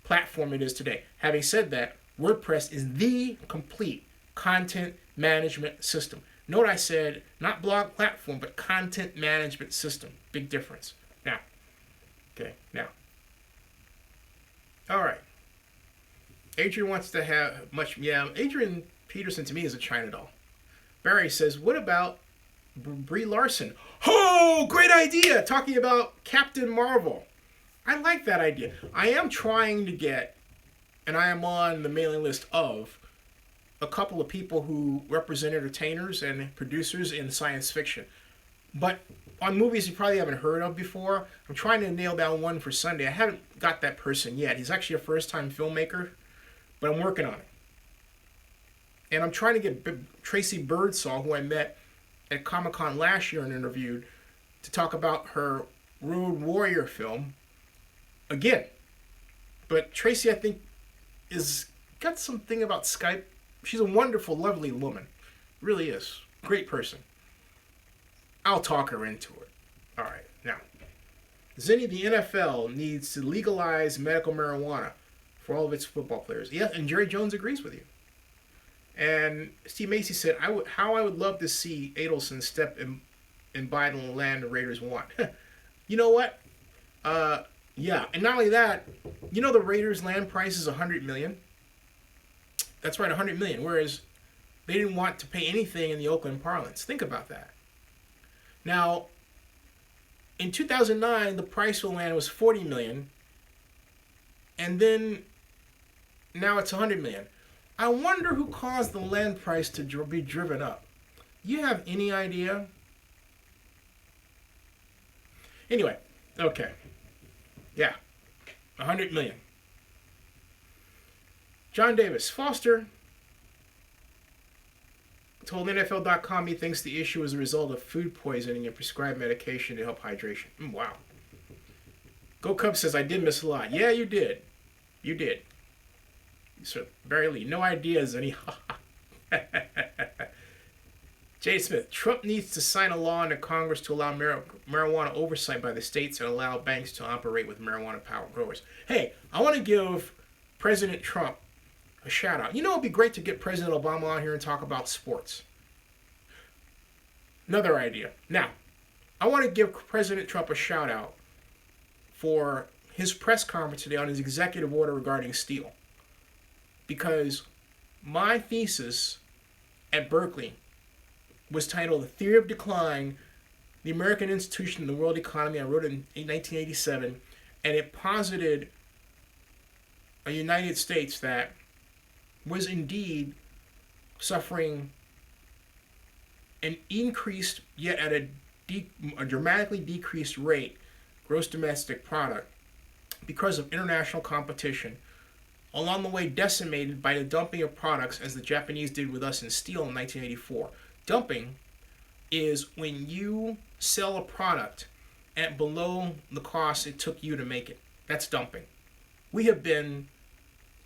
[SPEAKER 1] platform it is today. Having said that, WordPress is the complete content management system. Note I said not blog platform, but content management system. Big difference. Now. All right. Adrian wants to have much. Yeah, Adrian Peterson to me is a China doll. Barry says, what about Brie Larson? Oh, great idea! Talking about Captain Marvel. I like that idea. I am trying to get, and I am on the mailing list of, a couple of people who represent entertainers and producers in science fiction. But on movies you probably haven't heard of before. I'm trying to nail down one for Sunday. I haven't got that person yet. He's actually a first-time filmmaker, but I'm working on it. And I'm trying to get Tracy Birdsall, who I met at Comic-Con last year and interviewed, to talk about her Road Warrior film again. But Tracy, I think, is got something about Skype. She's a wonderful, lovely woman. Really is. Great person. I'll talk her into it. All right, now. Zennie, the NFL needs to legalize medical marijuana for all of its football players. Yeah, and Jerry Jones agrees with you. And Steve Macy said, how I would love to see Adelson step and buy the land the Raiders want. You know what? Yeah, and not only that, you know the Raiders' land price is $100 million? That's right, $100 million, whereas they didn't want to pay anything in the Oakland parlance. Think about that. Now, in 2009, the price for land was $40 million, and then now it's $100 million. I wonder who caused the land price to be driven up. You have any idea? Anyway, okay. Yeah, $100 million. John Davis. Foster told NFL.com he thinks the issue is a result of food poisoning and prescribed medication to help hydration. Wow. Go Cubs says, I did miss a lot. Yeah, you did. You did. So, Barry Lee, no ideas any. Jay Smith, Trump needs to sign a law into Congress to allow marijuana oversight by the states and allow banks to operate with marijuana power growers. Hey, I want to give President Trump a shout out. You know, it'd be great to get President Obama on here and talk about sports. Another idea. Now, I want to give President Trump a shout out for his press conference today on his executive order regarding steel. Because my thesis at Berkeley was titled The Theory of Decline, the American Institution in the World Economy. I wrote it in 1987, and it posited a United States that was indeed suffering an increased, yet at a dramatically decreased rate, gross domestic product because of international competition, along the way decimated by the dumping of products as the Japanese did with us in steel in 1984. Dumping is when you sell a product at below the cost it took you to make it. That's dumping. We have been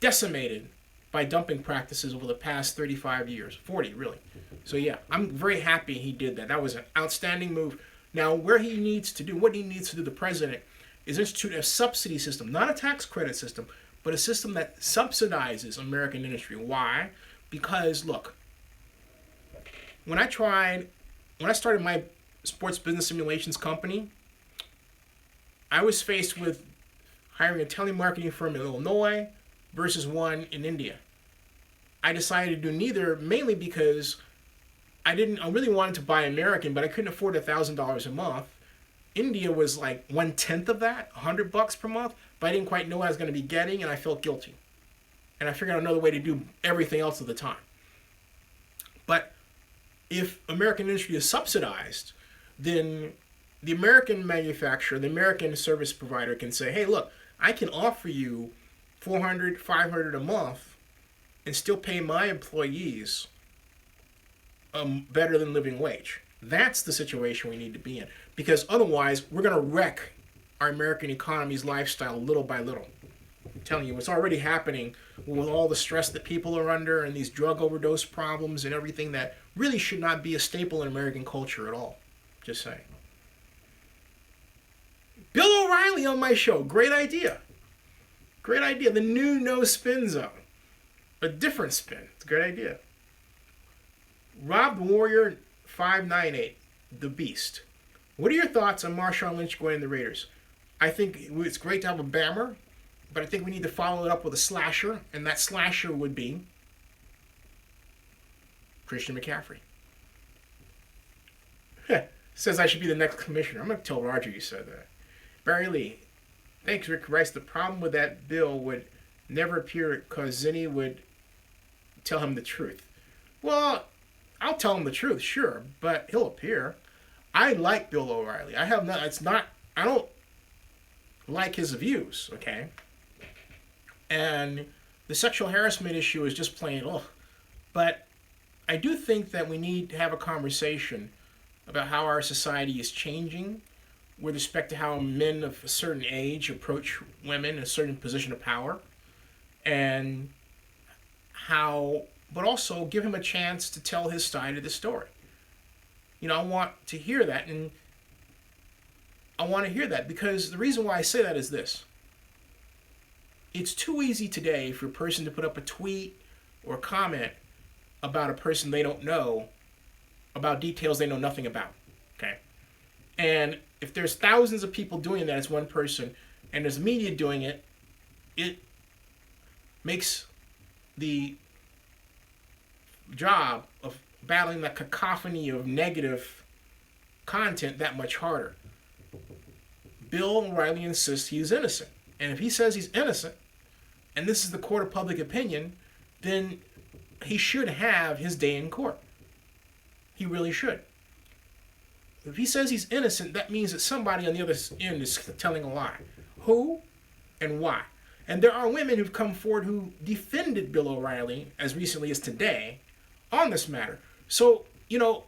[SPEAKER 1] decimated by dumping practices over the past 35 years, 40 really. So yeah, I'm very happy he did that. That was an outstanding move. Now, what he needs to do, the president, is institute a subsidy system, not a tax credit system, but a system that subsidizes American industry. Why? Because, look, when I started my sports business simulations company, I was faced with hiring a telemarketing firm in Illinois versus one in India. I decided to do neither, mainly because I really wanted to buy American, but I couldn't afford $1,000 a month. India was like 1/10 of that, $100 per month, but I didn't quite know what I was going to be getting, and I felt guilty. And I figured out another way to do everything else at the time. But if American industry is subsidized, then the American manufacturer, the American service provider can say, hey, look, I can offer you $400, $500 a month and still pay my employees better than living wage. That's the situation we need to be in. Because otherwise, we're going to wreck our American economy's lifestyle little by little. I'm telling you, it's already happening with all the stress that people are under and these drug overdose problems and everything that really should not be a staple in American culture at all. Just saying. Bill O'Reilly on my show. Great idea. Great idea. The new no spin zone. A different spin. It's a great idea. Rob Warrior 598, The Beast. What are your thoughts on Marshawn Lynch going to the Raiders? I think it's great to have a bammer, but I think we need to follow it up with a slasher, and that slasher would be Christian McCaffrey. Says I should be the next commissioner. I'm going to tell Roger you said that. Barry Lee. Thanks, Rick Rice. The problem with that bill would never appear because Zennie would tell him the truth. Well, I'll tell him the truth, sure, but he'll appear. I like Bill O'Reilly. I don't like his views, okay? And the sexual harassment issue is just plain, ugh. But I do think that we need to have a conversation about how our society is changing with respect to how men of a certain age approach women in a certain position of power, and how, but also give him a chance to tell his side of the story. You know, I want to hear that, and I want to hear that because the reason why I say that is this. It's too easy today for a person to put up a tweet or a comment about a person they don't know, about details they know nothing about, okay? And if there's thousands of people doing that as one person, and there's media doing it, it makes the job of battling that cacophony of negative content that much harder. Bill O'Reilly insists he is innocent. And if he says he's innocent, and this is the court of public opinion, then he should have his day in court. He really should. If he says he's innocent, that means that somebody on the other end is telling a lie. Who and why? And there are women who've come forward who defended Bill O'Reilly as recently as today on this matter. So, you know,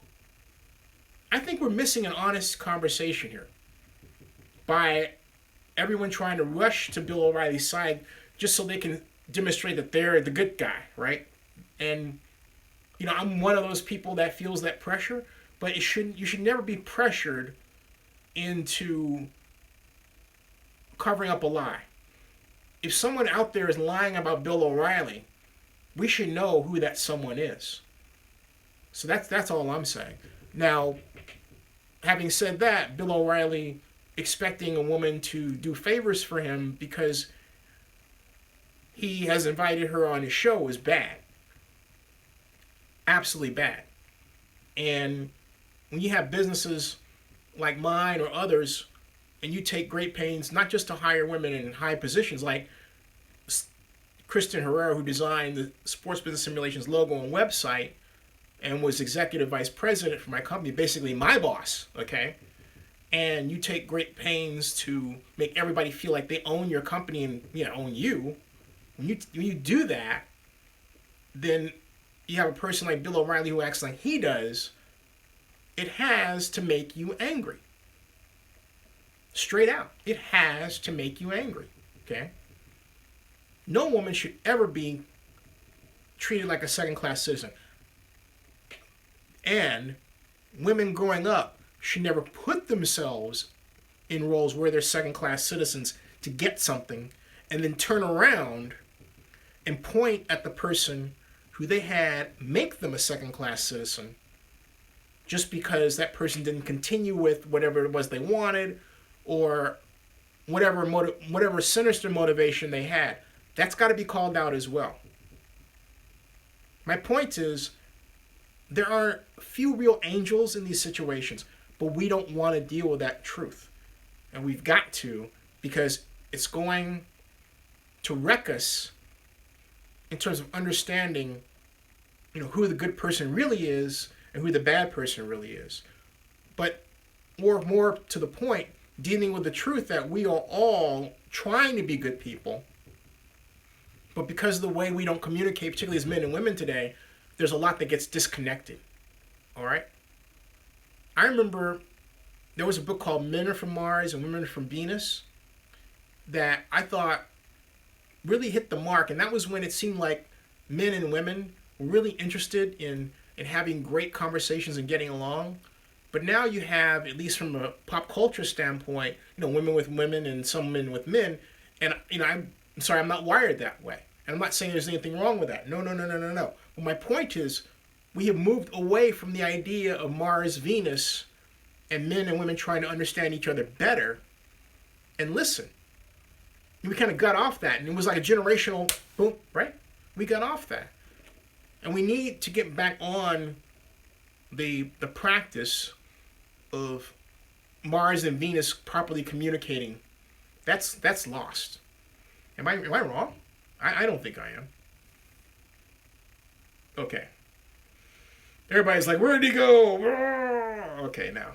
[SPEAKER 1] I think we're missing an honest conversation here by everyone trying to rush to Bill O'Reilly's side just so they can demonstrate that they're the good guy, right? And, you know, I'm one of those people that feels that pressure, but you should never be pressured into covering up a lie. If someone out there is lying about Bill O'Reilly, we should know who that someone is. So that's all I'm saying. Now, having said that, Bill O'Reilly expecting a woman to do favors for him because he has invited her on his show is bad. Absolutely bad. And when you have businesses like mine or others, and you take great pains not just to hire women in high positions like Kristen Herrera, who designed the Sports Business Simulations logo and website and was executive vice president for my company, basically my boss, okay? And you take great pains to make everybody feel like they own your company and, you know, own you. When you do that, then you have a person like Bill O'Reilly who acts like he does. It has to make you angry. Straight out. It has to make you angry, okay? No woman should ever be treated like a second-class citizen. And women growing up should never put themselves in roles where they're second-class citizens to get something and then turn around and point at the person who they had make them a second-class citizen just because that person didn't continue with whatever it was they wanted, or whatever sinister motivation they had. That's got to be called out as well. My point is, there are few real angels in these situations, but we don't want to deal with that truth. And we've got to, because it's going to wreck us in terms of understanding, who the good person really is and who the bad person really is. But more to the point, dealing with the truth that we are all trying to be good people, but because of the way we don't communicate, particularly as men and women today, there's a lot that gets disconnected. All right? I remember there was a book called Men Are From Mars and Women Are From Venus that I thought really hit the mark. And that was when it seemed like men and women were really interested in having great conversations and getting along. But now you have, at least from a pop culture standpoint, women with women and some men with men. And, I'm sorry, I'm not wired that way. And I'm not saying there's anything wrong with that. No. But my point is, we have moved away from the idea of Mars, Venus, and men and women trying to understand each other better and listen. And we kind of got off that. And it was like a generational boom, right? We got off that. And we need to get back on the practice of Mars and Venus properly communicating. That's lost. Am I wrong? I don't think I am. Okay. Everybody's like, where'd he go? Okay, now.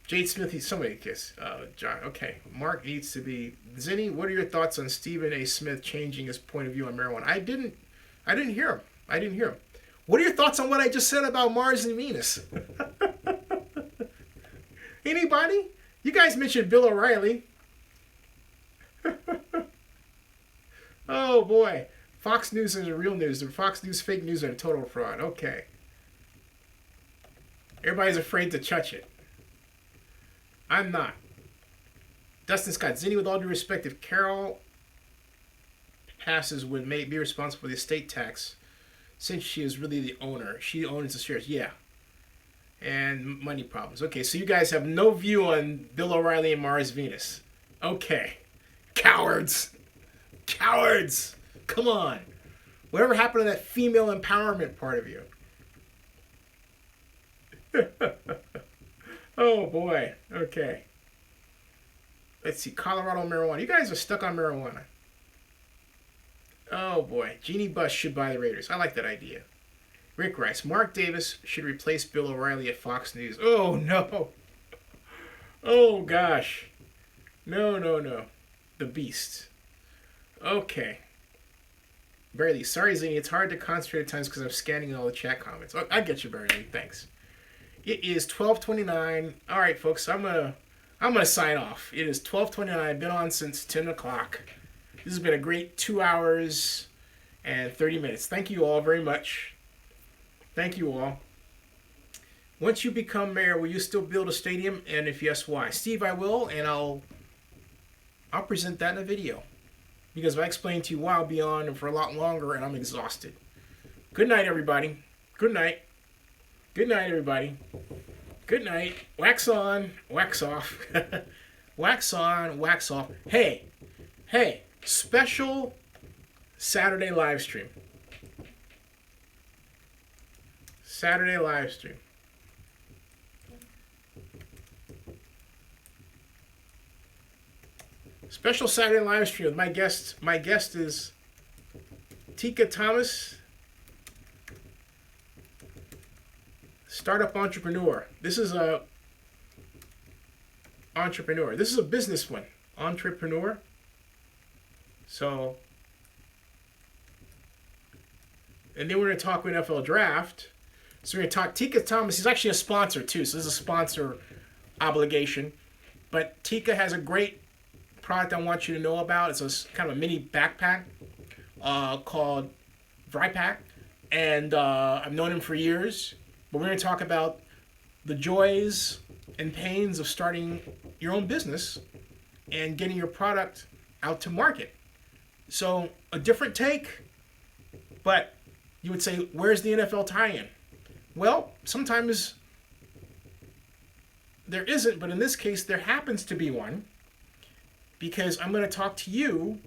[SPEAKER 1] Jade Smith, somebody kiss. John. Okay. Mark needs to be. Zennie, what are your thoughts on Stephen A. Smith changing his point of view on marijuana? I didn't hear him. What are your thoughts on what I just said about Mars and Venus? Anybody? You guys mentioned Bill O'Reilly. Oh boy. Fox News is real news. The Fox News fake news are a total fraud. Okay. Everybody's afraid to touch it. I'm not. Dustin Scott. Zennie, with all due respect, if Carol passes, would be responsible for the estate tax since she is really the owner. She owns the shares. Yeah. And money problems. Okay, so you guys have no view on Bill O'Reilly and Mars Venus. Okay. Cowards. Cowards. Come on. Whatever happened to that female empowerment part of you? Oh, boy. Okay. Let's see. Colorado marijuana. You guys are stuck on marijuana. Oh, boy. Jeannie Buss should buy the Raiders. I like that idea. Rick Rice. Mark Davis should replace Bill O'Reilly at Fox News. Oh, no. Oh, gosh. No. The Beast. Okay. Barely. Sorry, Zennie. It's hard to concentrate at times because I'm scanning all the chat comments. Oh, I get you, Barely. Thanks. It is 12:29. All right, folks. I'm gonna sign off. It is 12:29. I've been on since 10 o'clock. This has been a great 2 hours and 30 minutes. Thank you all very much. Thank you all. Once you become mayor, will you still build a stadium? And if yes, why? Steve, I will, and I'll present that in a video. Because if I explain to you why, I'll be on for a lot longer, and I'm exhausted. Good night, everybody. Good night. Good night, everybody. Good night. Wax on, wax off. Wax on, wax off. Hey, special Saturday live stream. Saturday live stream. Special Saturday live stream with my guest. My guest is Tika Thomas, startup entrepreneur. This is a entrepreneur. This is a business one. Entrepreneur. So, and then we're going to talk NFL draft. So we're going to talk Tika Thomas. He's actually a sponsor too. So this is a sponsor obligation. But Tika has a great product I want you to know about. It's a kind of a mini backpack called Vrypack. And I've known him for years. But we're going to talk about the joys and pains of starting your own business and getting your product out to market. So a different take, but you would say, where's the NFL tie-in? Well, sometimes there isn't, but in this case, there happens to be one, because I'm going to talk to you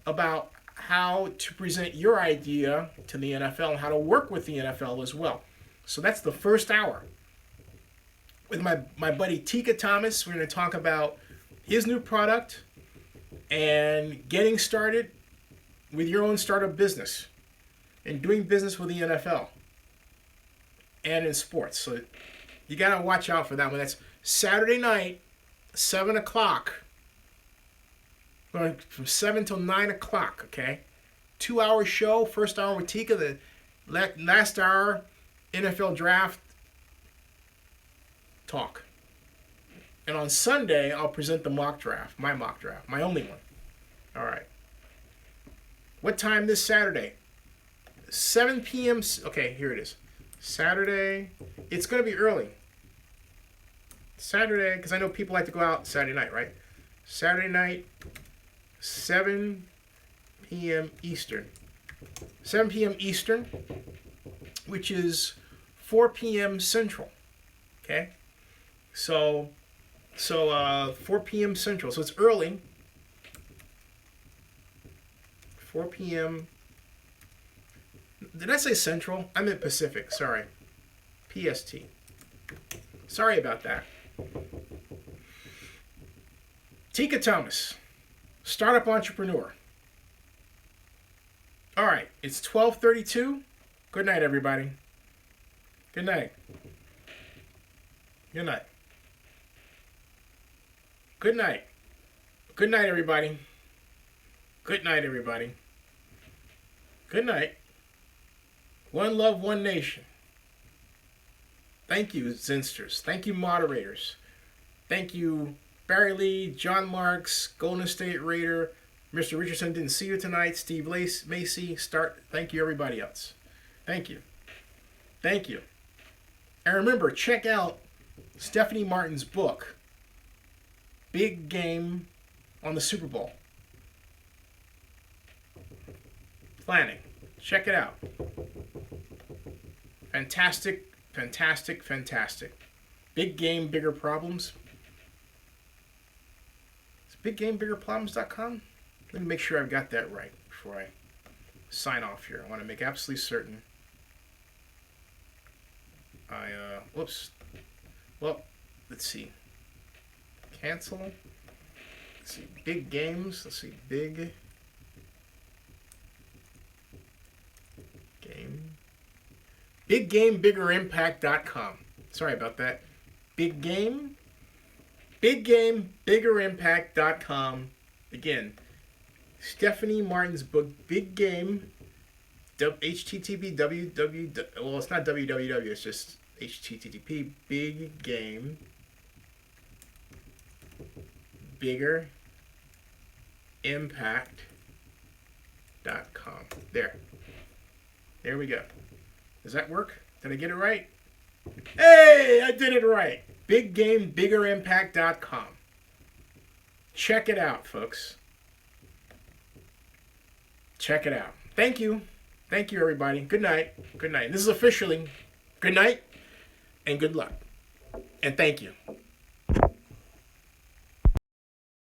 [SPEAKER 1] about how to present your idea to the NFL and how to work with the NFL as well. So that's the first hour. With my buddy Tika Thomas, we're going to talk about his new product and getting started with your own startup business and doing business with the NFL and in sports. So you got to watch out for that one. That's Saturday night, 7 o'clock. Going from 7 till 9 o'clock, okay? 2-hour show. First hour with Tika. The last hour, NFL draft talk. And on Sunday, I'll present the mock draft. My mock draft. My only one. All right. What time this Saturday? 7 p.m. Okay, here it is. Saturday. It's going to be early. Saturday, because I know people like to go out Saturday night, right? Saturday night, 7 p.m. Eastern. 7 p.m. Eastern, which is 4 p.m. Central. Okay? So 4 p.m. Central. So it's early. 4 p.m. Did I say Central? I meant Pacific. Sorry. PST. Sorry about that. Tika Thomas, startup entrepreneur. All right, it's 12:32. Good night, everybody. Good night. Good night. Good night. Good night, everybody. Good night, everybody. Good night. One love, one nation. Thank you, Zinsters. Thank you, moderators. Thank you, Barry Lee, John Marks, Golden State Raider, Mr. Richardson didn't see you tonight, Steve Macy, thank you, everybody else. Thank you. Thank you. And remember, check out Stephanie Martin's book, Big Game on the Super Bowl. Planning. Check it out. Fantastic, fantastic, fantastic. Big Game, Bigger Problems. It's biggamebiggerproblems.com. Let me make sure I've got that right before I sign off here. I want to make absolutely certain. Whoops. Well, let's see. Cancel. Let's see. Big games. Let's see. Big game. BigGameBiggerImpact.com. Sorry about that. Big Game. BigGameBiggerImpact.com. Again, Stephanie Martin's book, Big Game. HTTP www. Well, it's not www. It's just HTTP. Big Game. Bigger Impact.com. There we go. Does that work? Did I get it right? Hey, I did it right. BigGameBiggerImpact.com. Check it out, folks. Check it out. Thank you. Thank you, everybody. Good night. Good night. This is officially good night and good luck. And thank you.